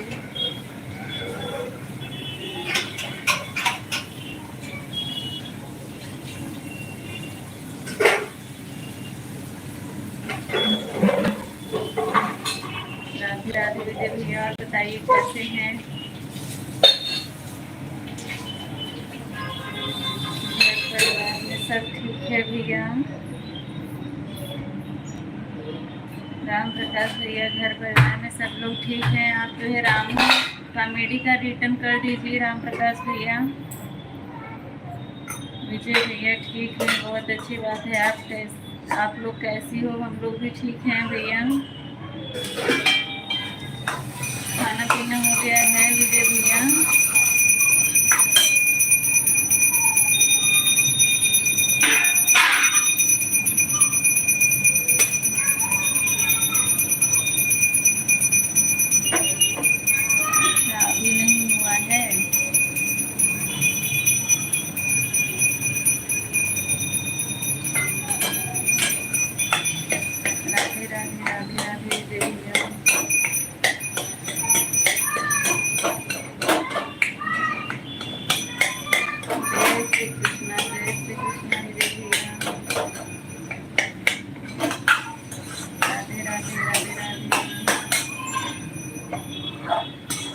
राधे राधे विजय भैया, और बताइए कैसे हैं। घर परिवार में सब ठीक है भैया। राम प्रकाश भैया, घर परिवार में सब लोग ठीक हैं। आप जो है राम कॉमेडी का रिटर्न कर दीजिए राम प्रकाश भैया। विजय भैया ठीक है, बहुत अच्छी बात है। आप लोग कैसी हो। हम लोग भी ठीक हैं भैया। खाना पीना हो गया है विजय भैया। अच्छा, अभी नहीं हुआ है। राधे राधे राधे राधे विजय भैया। जय श्री कृष्णा, जय श्री कृष्णा विजय भैया। राधे राधे राधे राधे।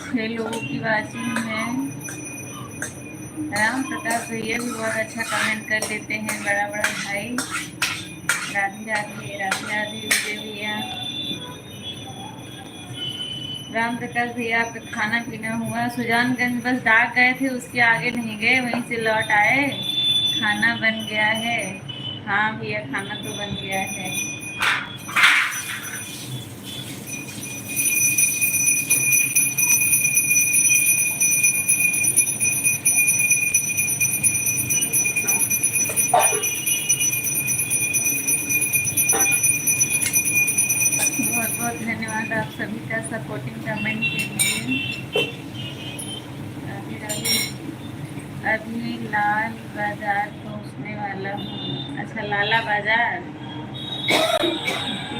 6 लोगों की वाचिंग है। राम प्रकाश भैया भी बहुत अच्छा कमेंट कर लेते हैं, बड़ा बड़ा भाई। राधे राधे राधे राधे विजय भैया। राम प्रकाश भैया, आपका खाना पीना हुआ। सुजानगंज बस डाक गए थे, उसके आगे नहीं गए, वहीं से लौट आए। खाना बन गया है। हाँ भैया, खाना तो बन गया है। बहुत बहुत धन्यवाद आप सभी का सपोर्टिंग कमेंट के लिए। राधे राधे। अभी लाल बाजार पहुंचने वाला हूँ। अच्छा, लाला बाजार,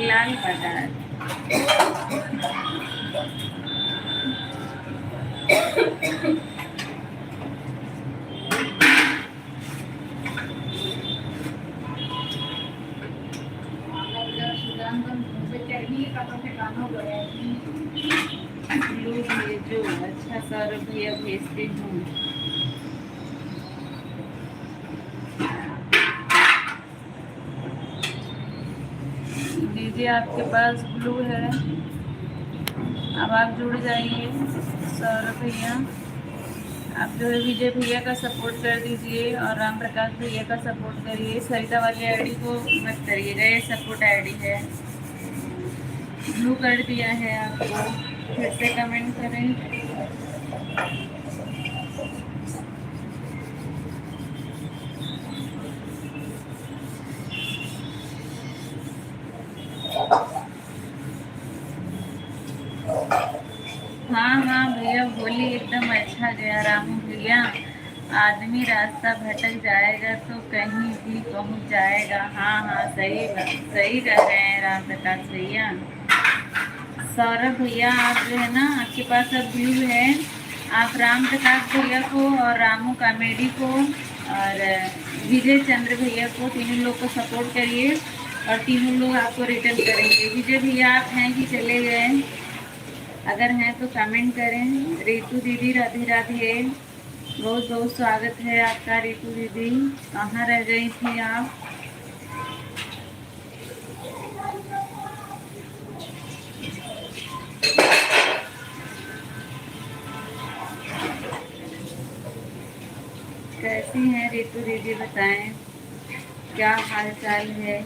लाल बाजार। लोग भेजो। अच्छा सौरभ भैया, भेजते हूँ। दीजिए, आपके पास ब्लू है। अब आप जुड़ जाइए सौरभ भैया। आप जो है विजय भैया का सपोर्ट कर दीजिए और राम प्रकाश भैया का सपोर्ट करिए। सरिता वाली आईडी को मत करिएगा, ये सपोर्ट आईडी है। ब्लू कर दिया है आपको, फिर से कमेंट करें। हाँ हाँ भैया, होली एकदम अच्छा गया रामू भैया। आदमी रास्ता भटक जाएगा तो कहीं भी पहुंच जाएगा। हाँ हाँ, सही बात, सही कह रहे हैं राम प्रकाश भैया। सौरभ भैया, आप जो है ना, आपके पास अब ब्लू है। आप राम प्रकाश भैया को और रामू कॉमेडी को और विजय चंद्र भैया को, तीनों लोग को सपोर्ट करिए और तीनों लोग आपको रिटर्न करेंगे। विजय भैया, आप हैं कि चले गए? अगर हैं तो कमेंट करें। रितु दीदी, राधे राधे, बहुत बहुत स्वागत है आपका। रितु दीदी, कहाँ रह गई थी आप? कैसी हैं रितु दीदी, बताएं क्या हाल चाल है।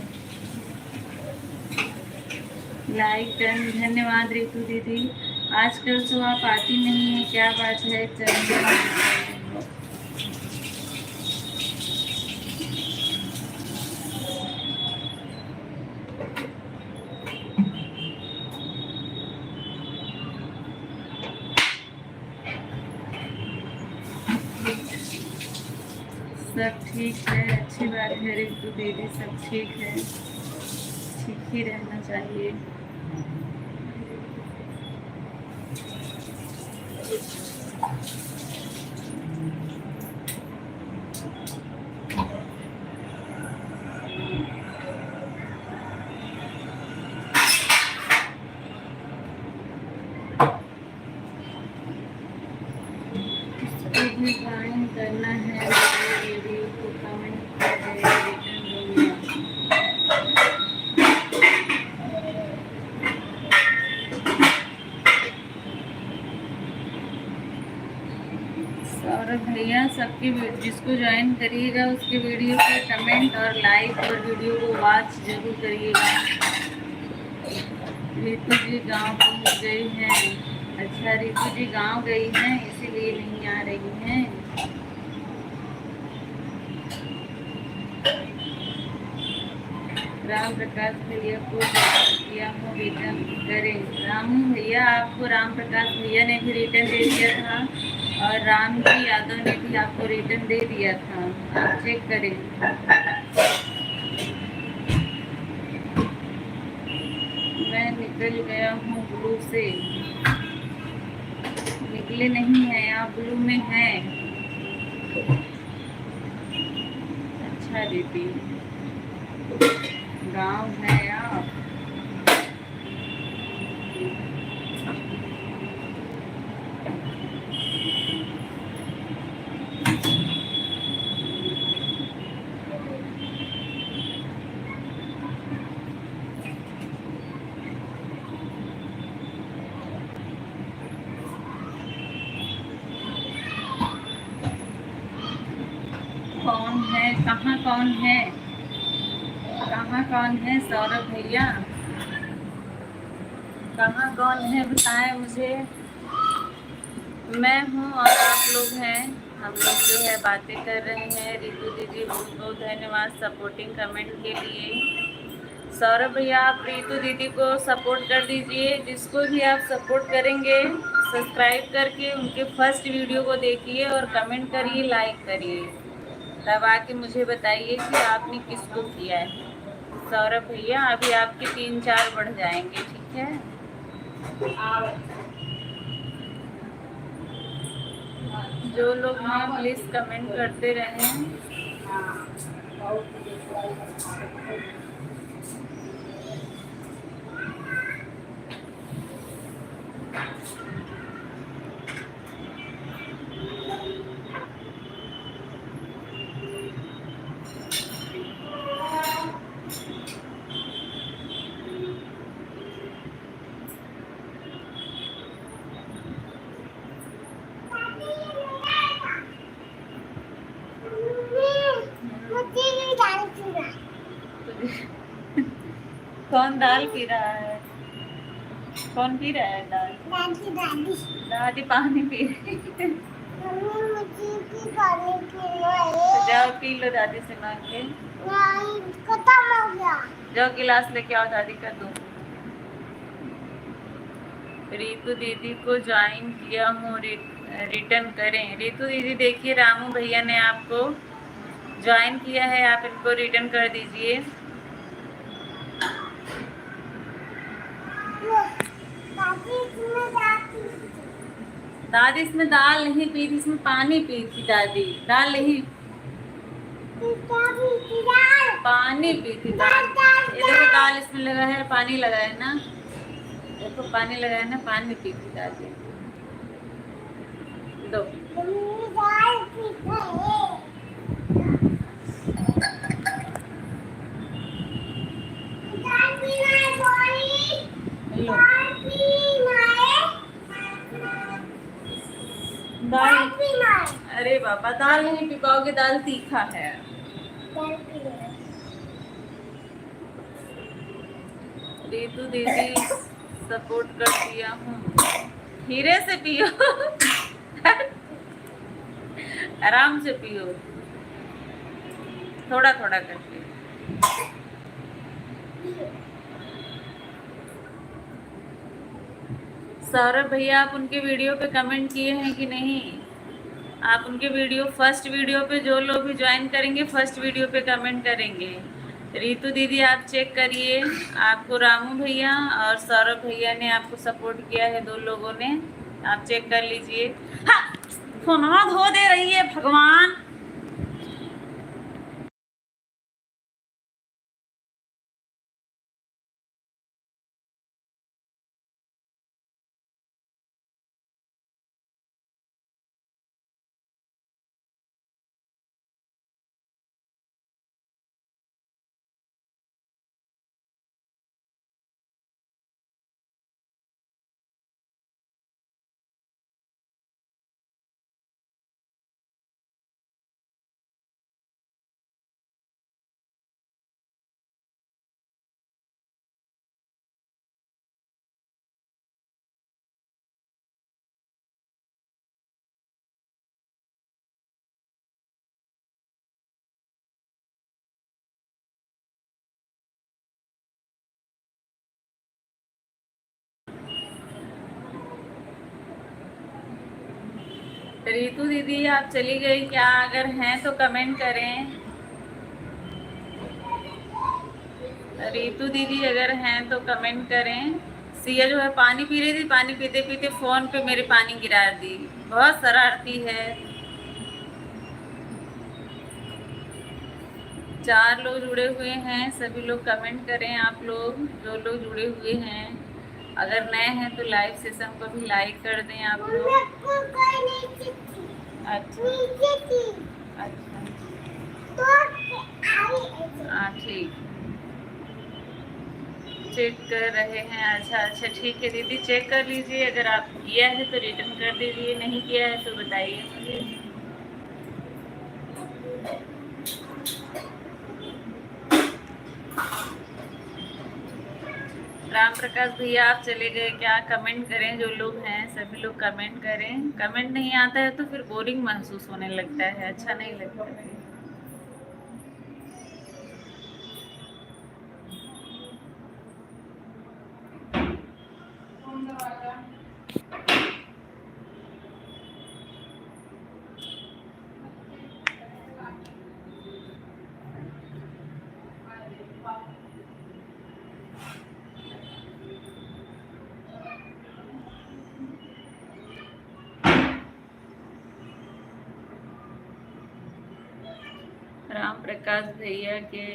लाइक डन, धन्यवाद रितु दीदी। आजकल तो आप आती नहीं है, क्या बात है? चलिए, सब ठीक है, अच्छी बात है रितु दीदी, सब ठीक है, ठीक ही रहना चाहिए। भी ज्वाइन करना है वीडियो को कमेंट कर दे, रिटर्न दूंगा। सौरभ भैया सबकी जिसको ज्वाइन करिएगा उसके वीडियो पे कमेंट और लाइक और वीडियो को वॉच जरूर करिएगा। रितु जी गांव पहुंच गई हैं। अच्छा, रितु जी गांव गई हैं इसीलिए नहीं आ रही हैं। राम प्रकाश भैया को किया हूँ रिटर्न करें। रामू भैया आपको राम प्रकाश भैया ने भी रिटर्न दे दिया था और राम जी यादव ने भी आपको रिटर्न दे दिया था, आप चेक करें। मैं निकल गया हूँ ब्लू से। निकले नहीं हैं आप, ब्लू में हैं। अच्छा दीदी, गांव है आप। कौन है, कहाँ कौन है, कहाँ कौन है सौरभ भैया, कहाँ कौन है बताएं मुझे। मैं हूँ और आप लोग हैं, हम लोग जो है बातें कर रहे हैं। रितु दीदी बहुत बहुत धन्यवाद सपोर्टिंग कमेंट के लिए। सौरभ भैया आप रितु दीदी को सपोर्ट कर दीजिए। जिसको भी आप सपोर्ट करेंगे सब्सक्राइब करके उनके फर्स्ट वीडियो को देखिए और कमेंट करिए, लाइक करिए, तब आके मुझे बताइए कि आपने किसको किया है। सौरभ भैया अभी आपके 3-4 बढ़ जाएंगे, ठीक है। जो लोग हैं प्लीज कमेंट करते रहें। कौन दाल पी रहा है, कौन पी रहा है दाल? दादी दादी दादी पानी पी रही है। तो जाओ पी लो दादी से मांग के। खत्म हो गया। जाओ गिलास लेके आओ, दादी का दो। रितु दीदी को ज्वाइन किया हूँ, रिटर्न करें। रितु दीदी देखिए रामू भैया ने आपको ज्वाइन किया है, आप इनको रिटर्न कर दीजिए। दादी इसमें दाल नहीं पी थी, इसमें पानी पी थी दादी। दाल नहीं, पानी पी थी दाल। ये देखो दाल इसमें लगा है, पानी लगा है ना, देखो पानी लगा है ना, पानी पी थी दादी। दो दाल। अरे बाबा दाल नहीं पी पाओगे, दाल तीखा है। रितु दीदी सपोर्ट कर दिया हूँ, धीरे से पियो आराम से पियो, थोड़ा थोड़ा करके। सौरभ भैया आप उनके वीडियो पे कमेंट किए हैं कि नहीं? आप उनके वीडियो फर्स्ट वीडियो पे जो लोग भी ज्वाइन करेंगे फर्स्ट वीडियो पे कमेंट करेंगे। रितु दीदी आप चेक करिए, आपको रामू भैया और सौरभ भैया ने आपको सपोर्ट किया है, 2 लोगों ने, आप चेक कर लीजिए। हाँ, फोनवा धो दे रही है भगवान। रितु दीदी आप चली गई क्या? अगर हैं तो कमेंट करें। रितु दीदी अगर हैं तो कमेंट करें। सिया जो है पानी पी रही थी, पानी पीते पीते फोन पे मेरे पानी गिरा दी, बहुत शरारती है। 4 लोग जुड़े हुए हैं, सभी लोग कमेंट करें। आप लोग जो लोग जुड़े हुए हैं, अगर नए हैं तो लाइव सेशन को भी लाइक कर दें आप लोग। अच्छा अच्छा, हाँ ठीक, चेक कर रहे हैं। अच्छा अच्छा ठीक है दीदी, चेक कर लीजिए, अगर आप किया है तो रिटर्न कर दीजिए, नहीं किया है तो बताइए मुझे। राम प्रकाश भैया आप चले गए क्या? कमेंट करें, जो लोग हैं सभी लोग कमेंट करें। कमेंट नहीं आता है तो फिर बोरिंग महसूस होने लगता है, अच्छा नहीं लगता है। राम प्रकाश भैया के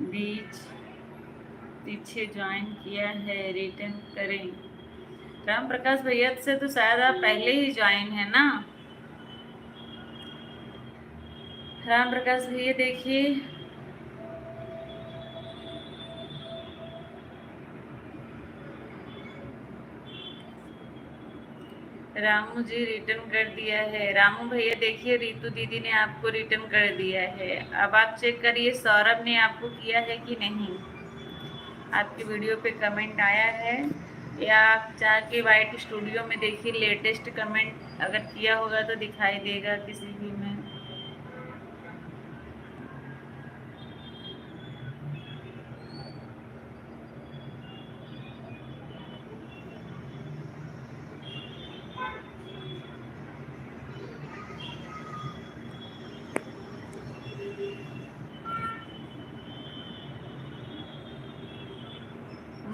बीच पीछे ज्वाइन किया है, रिटर्न करें। राम प्रकाश भैया से तो शायद आप पहले ही ज्वाइन है ना। राम प्रकाश भैया देखिए, रामू जी रिटर्न कर दिया है। रामू भैया देखिए, रितु दीदी ने आपको रिटर्न कर दिया है। अब आप चेक करिए सौरभ ने आपको किया है कि नहीं। आपकी वीडियो पे कमेंट आया है, या आप जाके वाइट स्टूडियो में देखिए, लेटेस्ट कमेंट अगर किया होगा तो दिखाई देगा किसी भी में।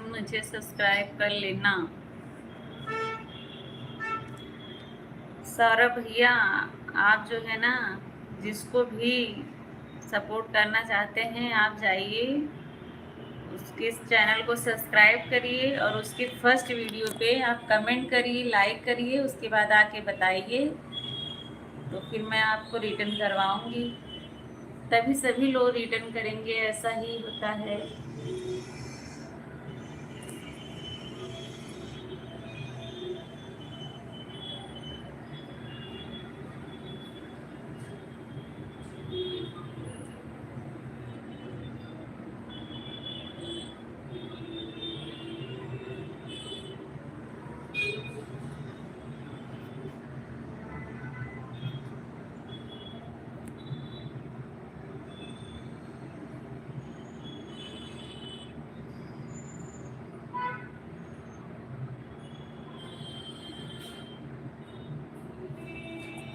मुझे सब्सक्राइब कर लेना। सौरभ भैया आप जो है ना, जिसको भी सपोर्ट करना चाहते हैं आप जाइए, उसके चैनल को सब्सक्राइब करिए और उसके फर्स्ट वीडियो पे आप कमेंट करिए, लाइक करिए, उसके बाद आके बताइए, तो फिर मैं आपको रिटर्न करवाऊंगी। तभी सभी लोग रिटर्न करेंगे, ऐसा ही होता है।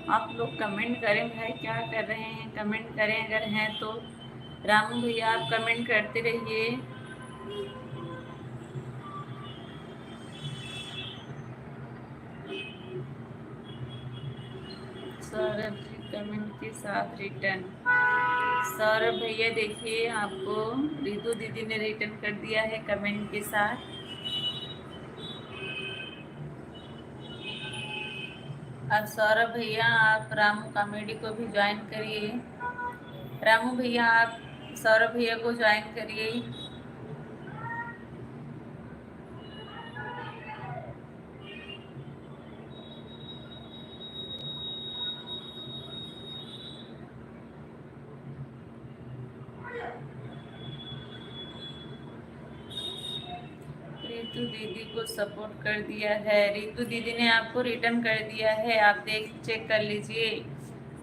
आप लोग कमेंट करें भाई, क्या कर रहे हैं, कमेंट करें अगर हैं तो। रामू भैया आप कमेंट करते रहिए। सौरभ जी कमेंट के साथ रिटर्न। सौरभ भैया देखिए, आपको रितु दीदी ने रिटर्न कर दिया है कमेंट के साथ। अब सौरभ भैया आप रामू कॉमेडी को भी ज्वाइन करिए। रामू भैया आप सौरभ भैया को ज्वाइन करिए। रितु दीदी को सपोर्ट कर दिया है, रितु दीदी ने आपको रिटर्न कर दिया है, आप देख चेक कर लीजिए।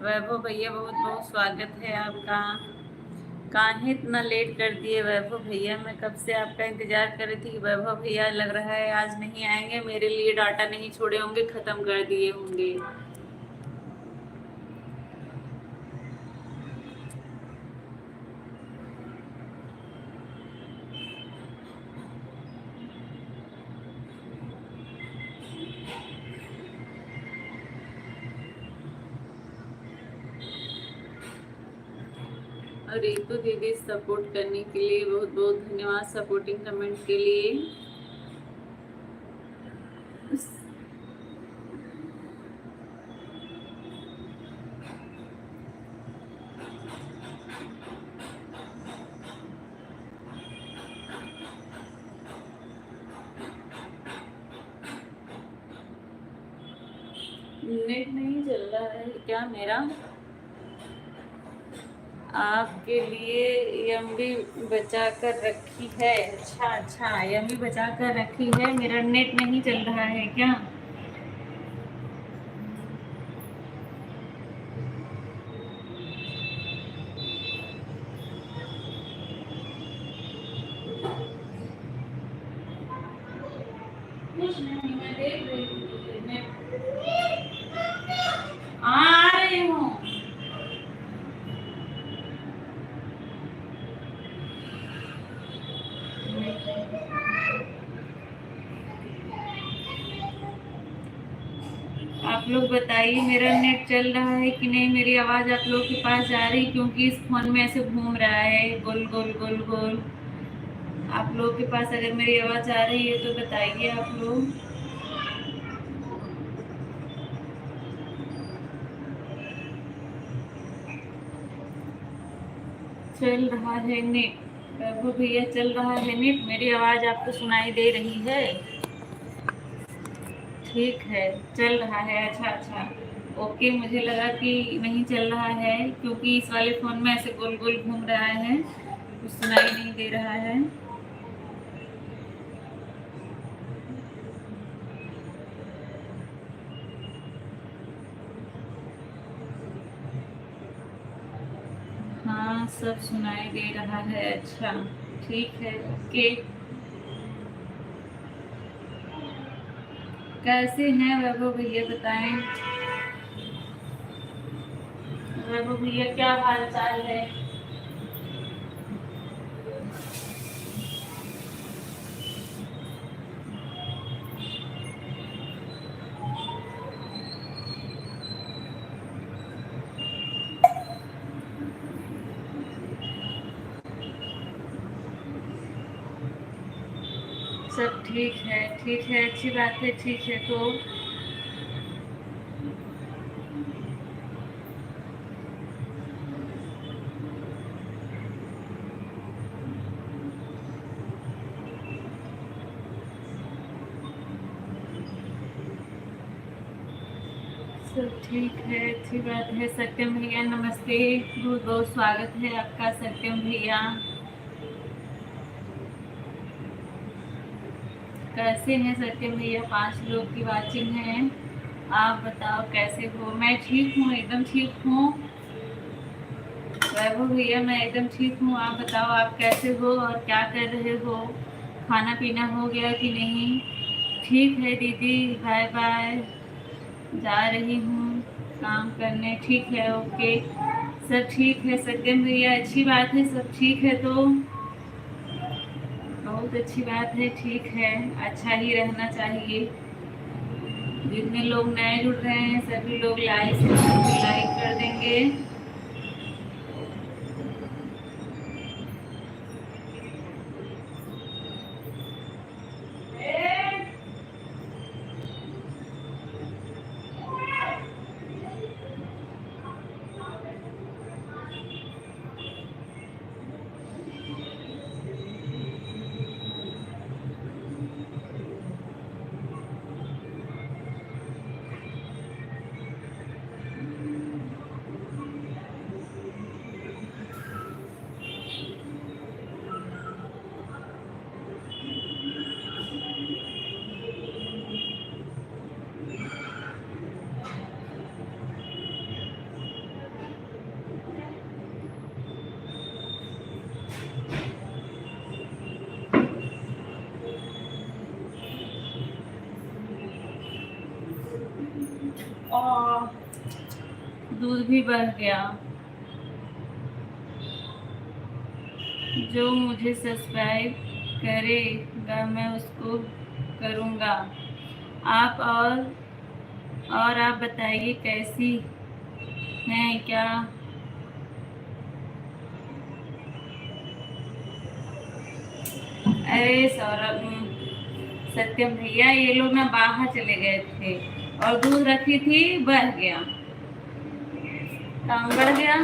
वैभव भैया बहुत बहुत स्वागत है आपका। काहे इतना लेट कर दिए वैभव भैया, मैं कब से आपका इंतजार कर रही थी कि वैभव भैया लग रहा है आज नहीं आएंगे, मेरे लिए डाटा नहीं छोड़े होंगे, खत्म कर दिए होंगे। और रितु दीदी सपोर्ट करने के लिए बहुत बहुत धन्यवाद, सपोर्टिंग कमेंट के लिए। नेट नहीं चल रहा है क्या मेरा? आपके लिए यम्बी बचा कर रखी है। अच्छा अच्छा, यम्बी बचा कर रखी है, मेरा नेट नहीं चल रहा है क्या? कुछ नहीं, मैं देख रही हूँ नेट। आ रही हूँ। आप लोग बताइए मेरा नेट चल रहा है कि नहीं, मेरी आवाज़ आप लोग के पास जा रही, क्योंकि इस फोन में ऐसे घूम रहा है गोल गोल गोल गोल। आप लोग के पास अगर मेरी आवाज़ आ रही है तो बताइए आप लोग। चल रहा है नेट, वैभव भैया चल रहा है नेट, मेरी आवाज़ आपको सुनाई दे रही है? ठीक है, चल रहा है। अच्छा अच्छा, ओके, मुझे लगा कि नहीं चल रहा है, क्योंकि इस वाले फ़ोन में ऐसे गोल गोल घूम रहा है, कुछ सुनाई नहीं दे रहा है। हाँ, सब सुनाई दे रहा है। अच्छा ठीक है, ओके। कैसे हैं वैभव भैया बताएं? वैभव भैया क्या हाल चाल है? सब ठीक है, ठीक है, अच्छी बात है, ठीक है तो। सब ठीक है, अच्छी बात है। सत्यम भैया नमस्ते, बहुत बहुत स्वागत है आपका सत्यम भैया। कैसे हैं सत्यम भैया? 5 लोग की वाचिंग है, आप बताओ कैसे हो? मैं ठीक हूँ, एकदम ठीक हूँ। वैभव भैया मैं एकदम ठीक हूँ, आप बताओ आप कैसे हो और क्या कर रहे हो? खाना पीना हो गया कि नहीं? ठीक है दीदी, बाय बाय, जा रही हूँ। काम करने। ठीक है, ओके, सब ठीक है सत्यम भैया, अच्छी बात है, सब ठीक है तो बहुत अच्छी बात है। ठीक है, अच्छा ही रहना चाहिए। जितने लोग नए जुड़ रहे हैं सभी लोग लाइक कर देंगे। और दूध भी बढ़ गया। जो मुझे सब्सक्राइब करेगा मैं उसको करूँगा। आप और आप बताइए कैसी हैं क्या? अरे सौरभ, सत्यम भैया, ये लोग ना बाहर चले गए थे और दूध रखी थी, बढ़ गया, काम बढ़ गया।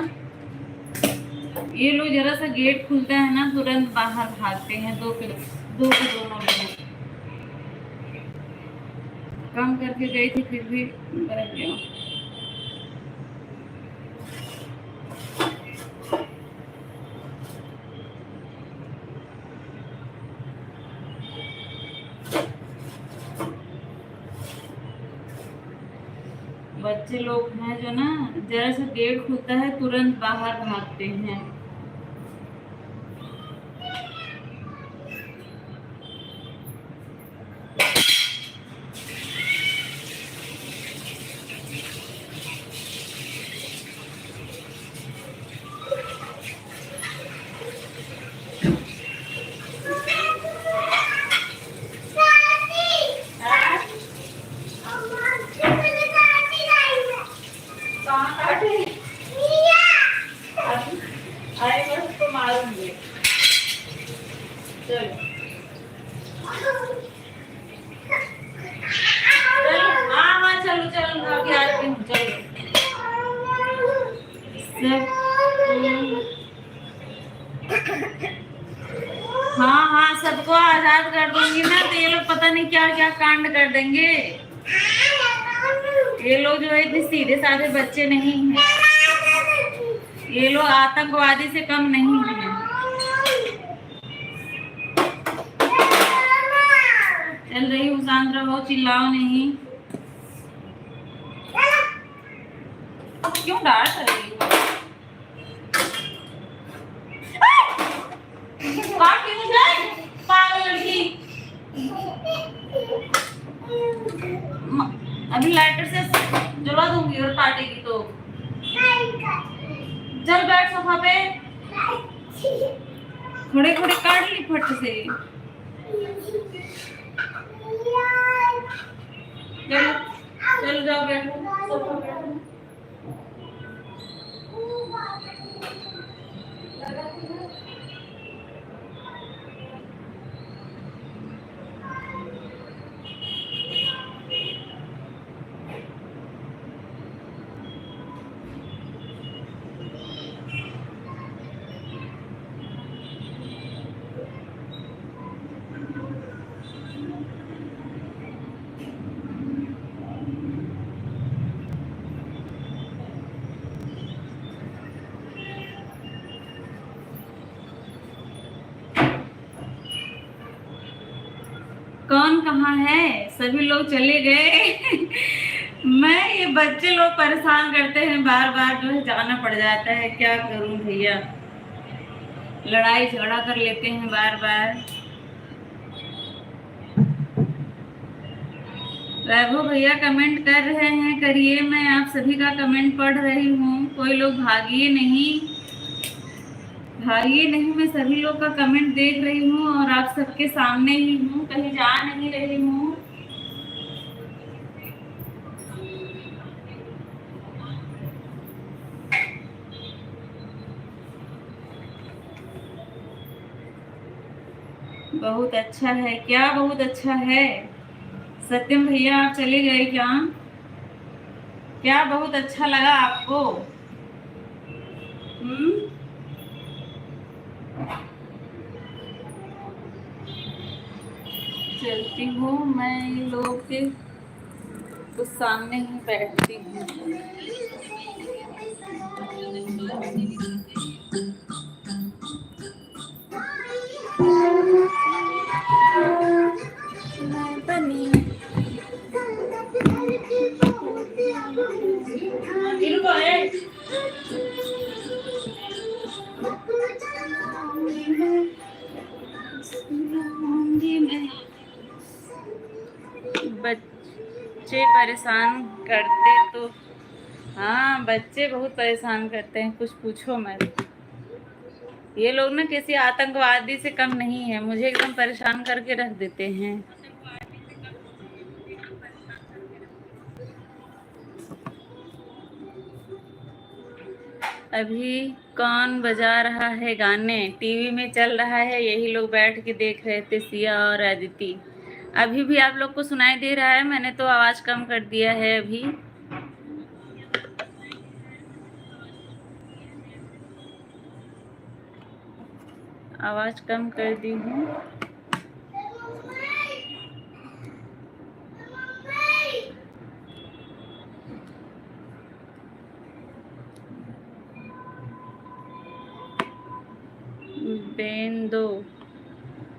ये लोग जरा सा गेट खुलता है ना तुरंत बाहर भागते हैं। दो के दोनों लोग कम करके गई थी फिर भी बढ़ गया। बच्चे लोग हैं जो ना जरा सा गेट खुलता है तुरंत बाहर भागते हैं। हाँ हाँ, सबको आजाद कर दूंगी ना तो ये लोग पता नहीं क्या क्या कांड कर देंगे। ये लोग जो है इतने सीधे साधे बच्चे नहीं हैं। ये लोग आतंकवादी से कम नहीं हैं। चल रही हूँ, शांत रहो, चिल्लाओ नहीं। क्यों डांट रही हो? पागल लड़की, अभी लाइटर से जला दूंगी और काटेगी तो। चल बैठ सोफा पे, खड़े खड़े काट ली फट से। चलो चलो जाओ बैठो सोफा पे। कौन कहाँ है? सभी लोग चले गए। मैं ये बच्चे लोग परेशान करते हैं, बार बार जो है जाना पड़ जाता है, क्या करूं भैया, लड़ाई झगड़ा कर लेते हैं बार बार। वैभव भैया कमेंट कर रहे हैं, करिए, मैं आप सभी का कमेंट पढ़ रही हूँ। कोई लोग भागिए नहीं, भागिए नहीं, मैं सभी लोग का कमेंट देख रही हूँ और आप सबके सामने ही हूँ, कहीं जा नहीं रही हूँ। बहुत अच्छा है, क्या बहुत अच्छा है? सत्यम भैया आप चले गए क्या? क्या बहुत अच्छा लगा आपको? हम्म। चलती हूँ मैं, ये लोग के कुछ सामने ही बैठती हूँ। मैं बनी बच्चे परेशान करते तो, हाँ बच्चे बहुत परेशान करते हैं, कुछ पूछो मत। ये लोग ना किसी आतंकवादी से कम नहीं है, मुझे एकदम परेशान करके रख देते हैं। अभी कौन बजा रहा है गाने? टीवी में चल रहा है, यही लोग बैठ के देख रहे थे, सिया और अदिति। अभी भी आप लोग को सुनाई दे रहा है? मैंने तो आवाज कम कर दिया है अभी। आवाज कम कर दी हूँ। बेंदो,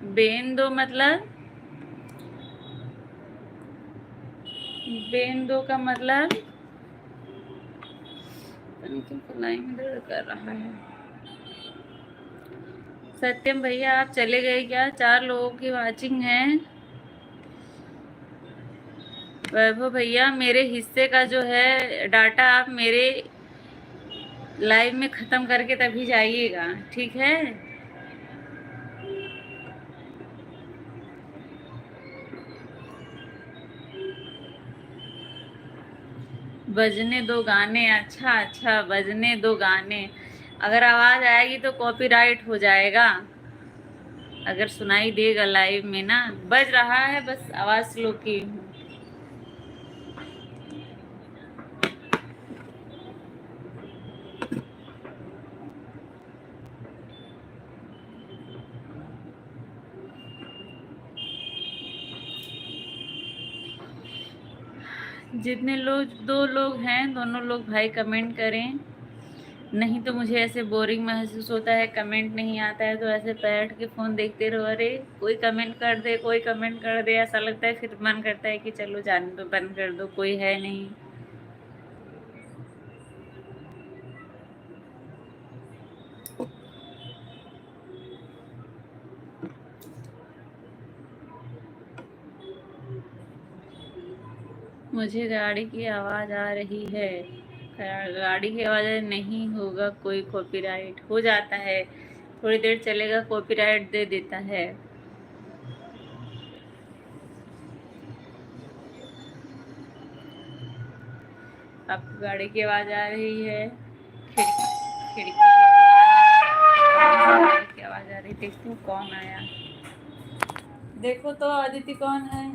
बेंदो मतलब, बेंदो का मतलब लाइन में दर्द कर रहा है। सत्यम भैया आप चले गए क्या? 4 लोगों की वाचिंग है। वैभव भैया मेरे हिस्से का जो है डाटा आप मेरे लाइव में खत्म करके तभी जाइएगा, ठीक है? बजने दो गाने, अच्छा अच्छा बजने दो गाने। अगर आवाज आएगी तो कॉपीराइट हो जाएगा। अगर सुनाई देगा लाइव में ना, बज रहा है, बस आवाज स्लो की हूँ। जितने लोग, 2 लोग हैं, दोनों लोग भाई कमेंट करें, नहीं तो मुझे ऐसे बोरिंग महसूस होता है, कमेंट नहीं आता है तो ऐसे बैठ के फोन देखते रहो। अरे कोई कमेंट कर दे, कोई कमेंट कर दे, ऐसा लगता है, फिर मन करता है कि चलो जाने दो, बंद कर दो, कोई है नहीं। मुझे गाड़ी की आवाज आ रही है। गाड़ी की आवाज नहीं होगा कोई कॉपीराइट हो जाता है, थोड़ी देर चलेगा, कॉपीराइट दे देता है। आपको गाड़ी की आवाज आ रही है? खिड़की की आवाज आ रही, देखती हूँ कौन आया। देखो तो अदिति कौन है?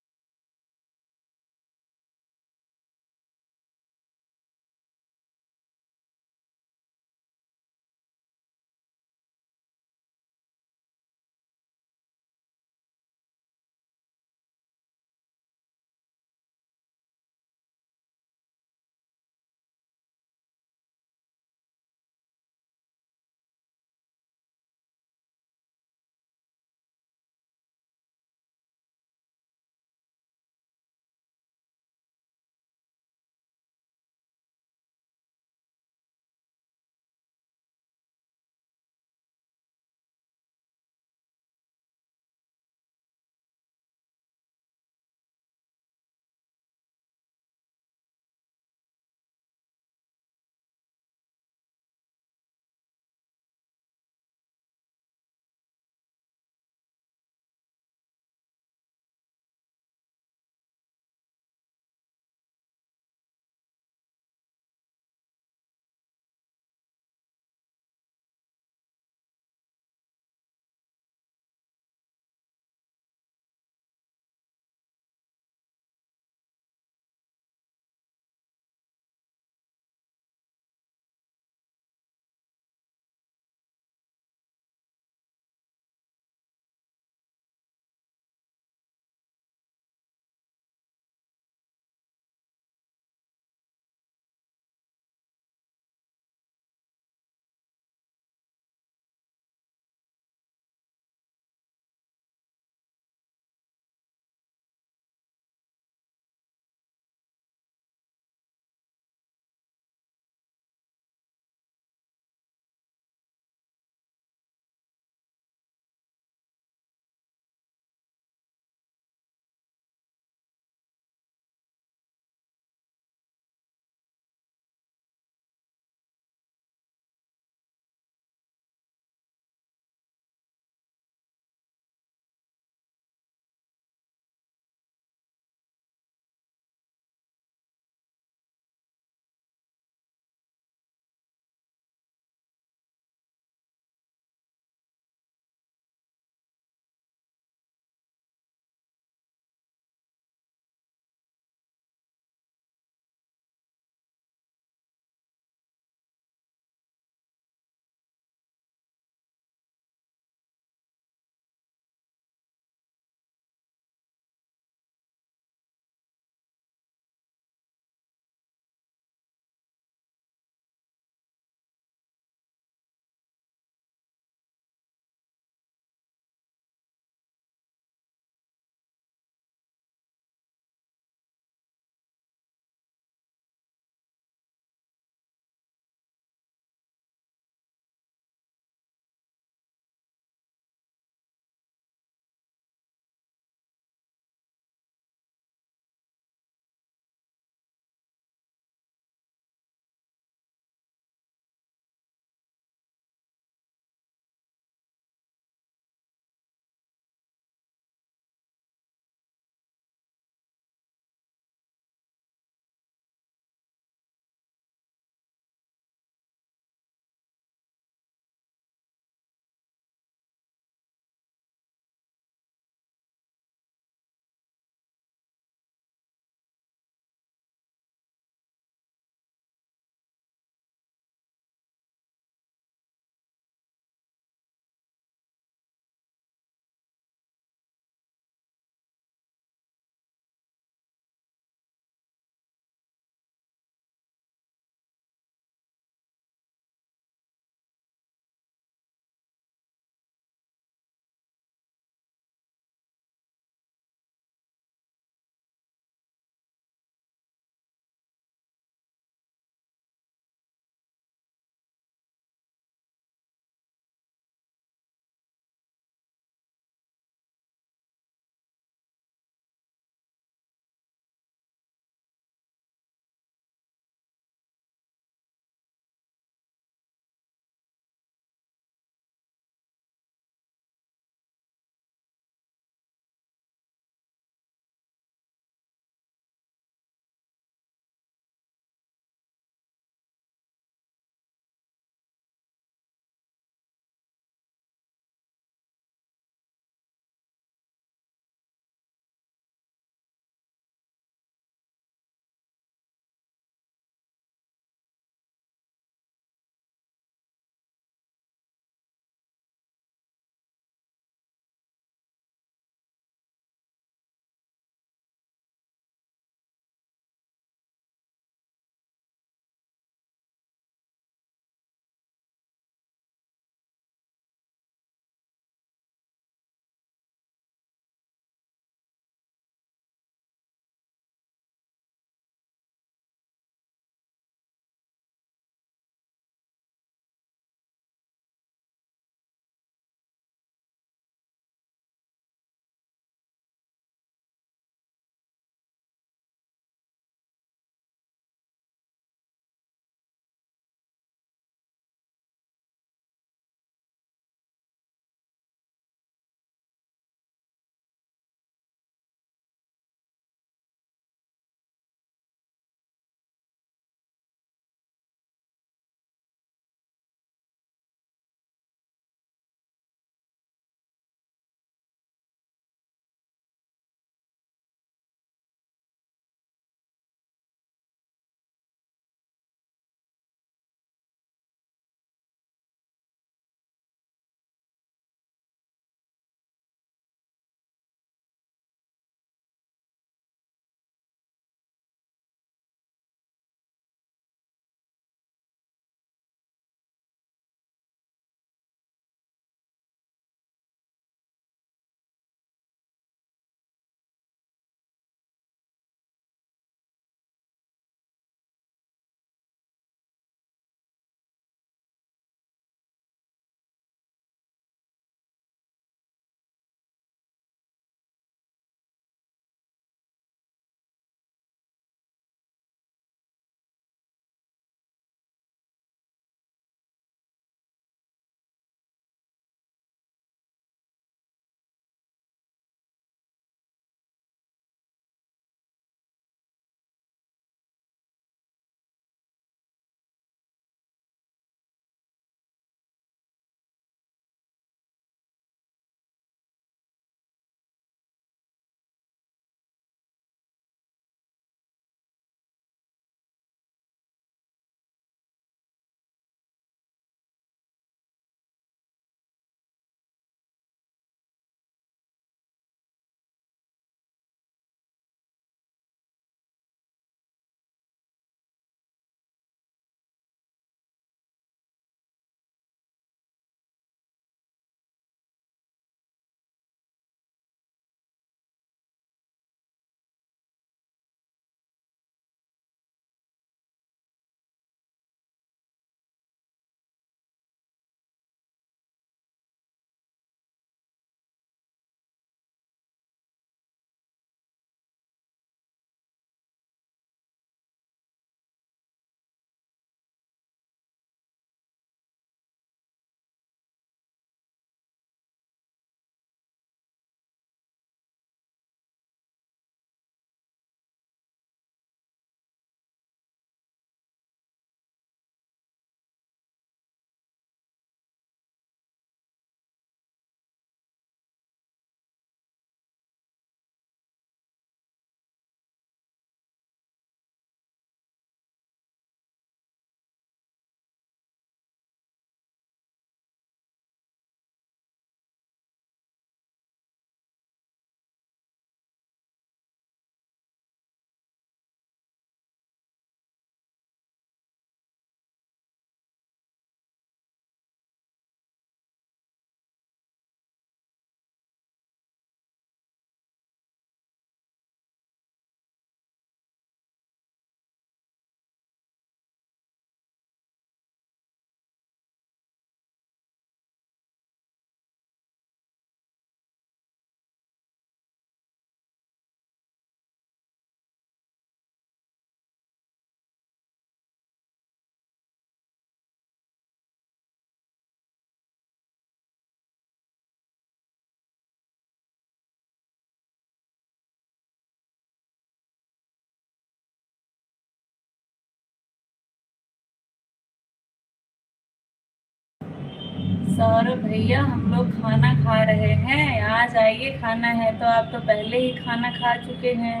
सौरभ भैया हम लोग खाना खा रहे हैं, आ जाइए, खाना है तो आप तो पहले ही खाना खा चुके हैं।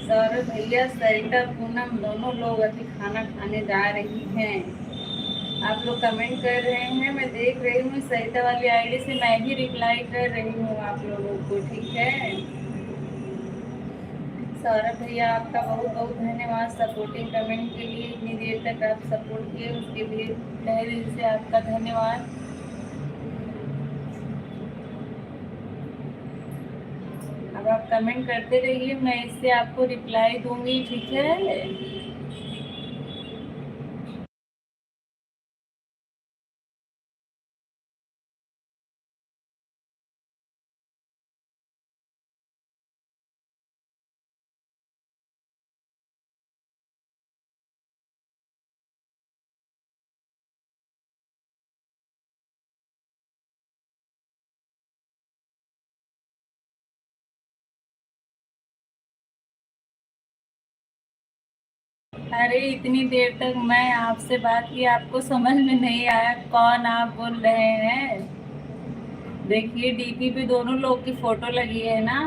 सौरभ भैया सरिता पूनम दोनों लोग अभी खाना खाने जा रही हैं। आप लोग कमेंट कर रहे हैं, मैं देख रही हूँ, सरिता वाली आईडी से मैं भी रिप्लाई कर रही हूँ आप लोगों को, ठीक है। सौरभ भैया आपका बहुत बहुत धन्यवाद सपोर्टिंग कमेंट के लिए, इतनी देर तक आप सपोर्ट किए उसके लिए तहे दिल से आपका धन्यवाद। अब आप कमेंट करते रहिए, मैं इससे आपको रिप्लाई दूंगी, ठीक है। अरे इतनी देर तक मैं आपसे बात की, आपको समझ में नहीं आया कौन आप बोल रहे हैं? देखिए डीपी पे दोनों लोग की फोटो लगी है ना।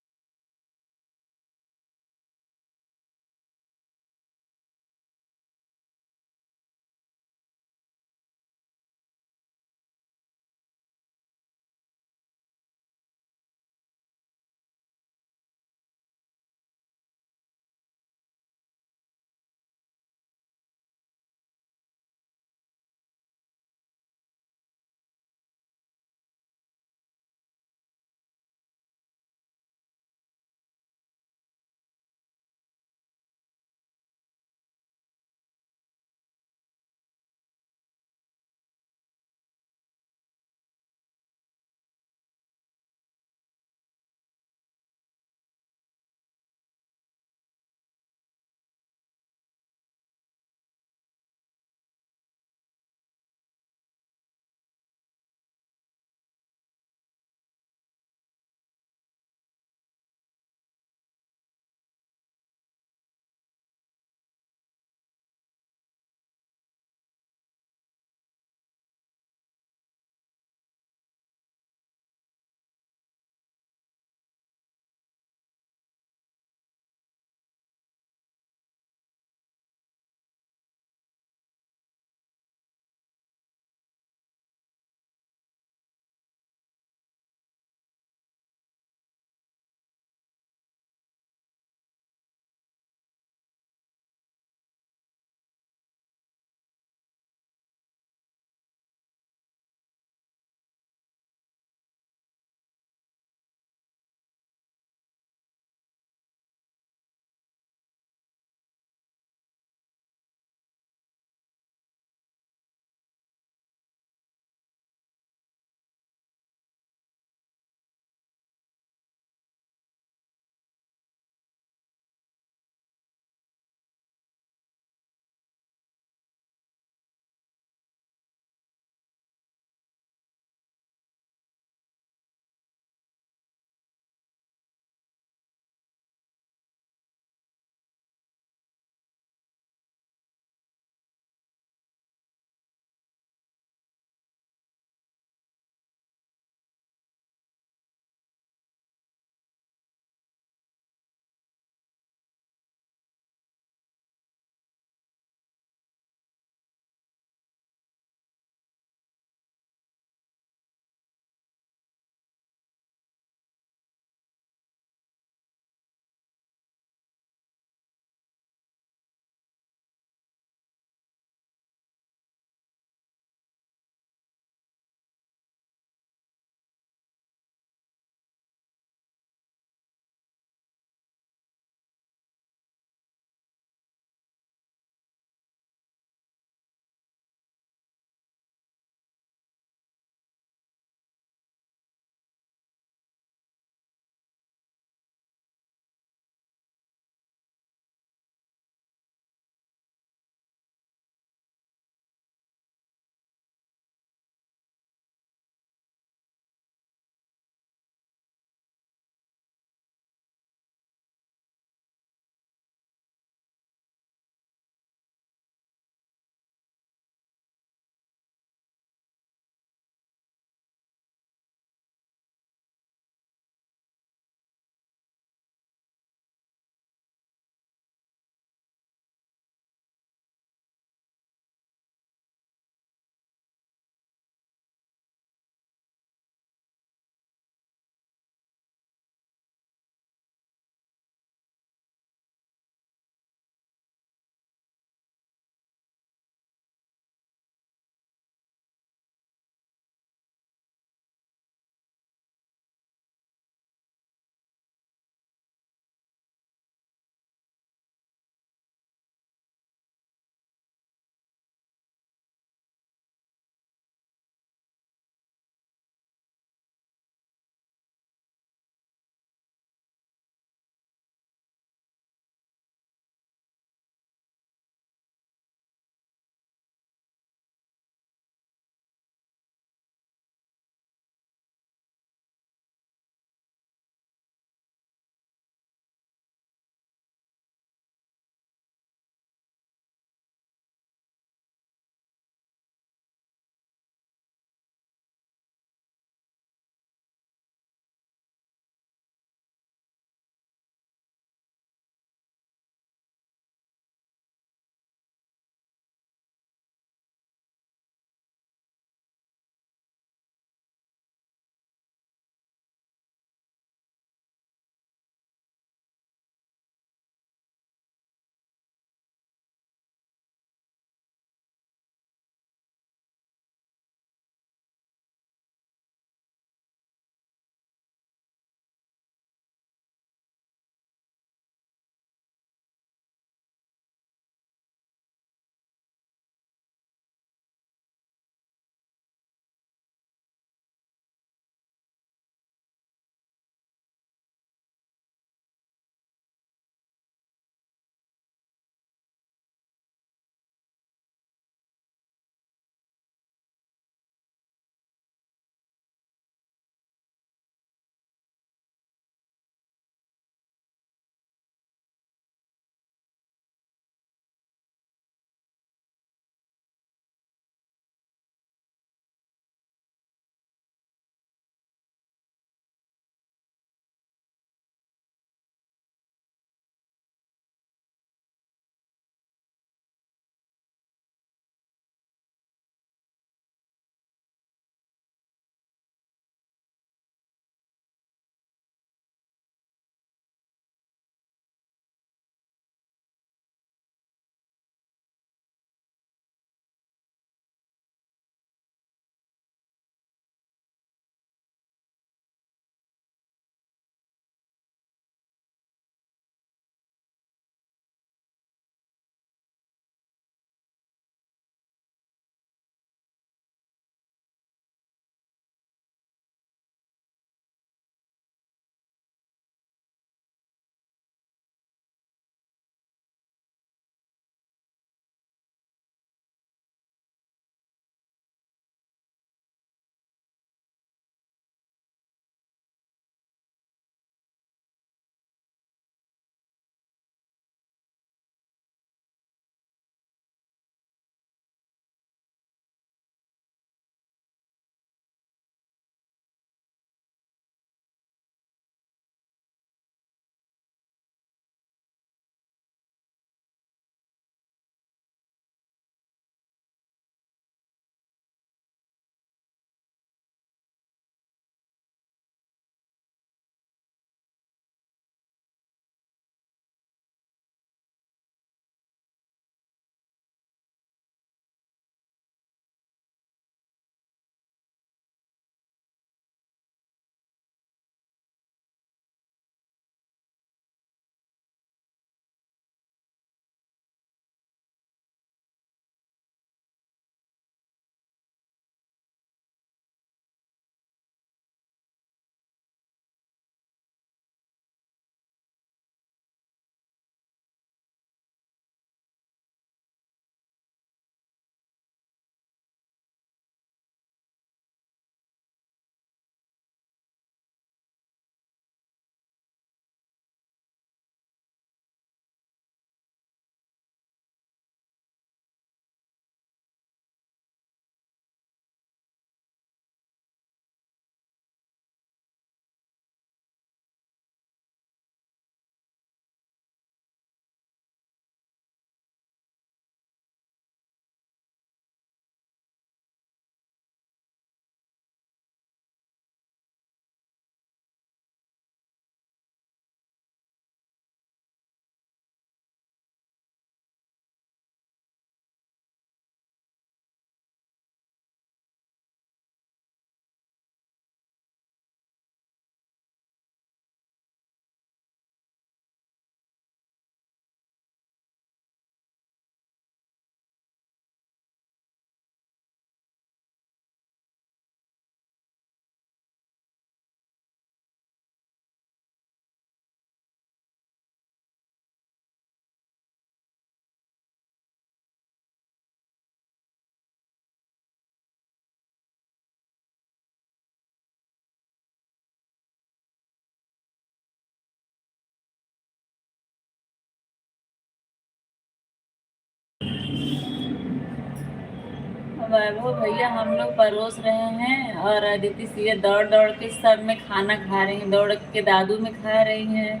वैभव भैया हम लोग परोस रहे हैं और अदिति सिया दौड़ दौड़ के सब में खाना खा रही हैं। दौड़ के दादू में खा रही हैं,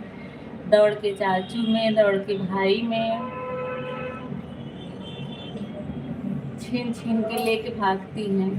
दौड़ के चाचू में, दौड़ के भाई में, छीन छीन के लेके भागती हैं।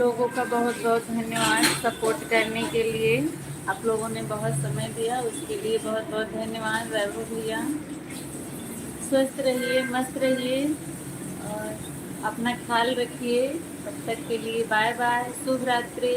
लोगों का बहुत बहुत धन्यवाद सपोर्ट करने के लिए। आप लोगों ने बहुत समय दिया, उसके लिए बहुत बहुत धन्यवाद। वैभव भैया स्वस्थ रहिए, मस्त रहिए और अपना ख्याल रखिए। तब तक के लिए बाय बाय, शुभ रात्रि।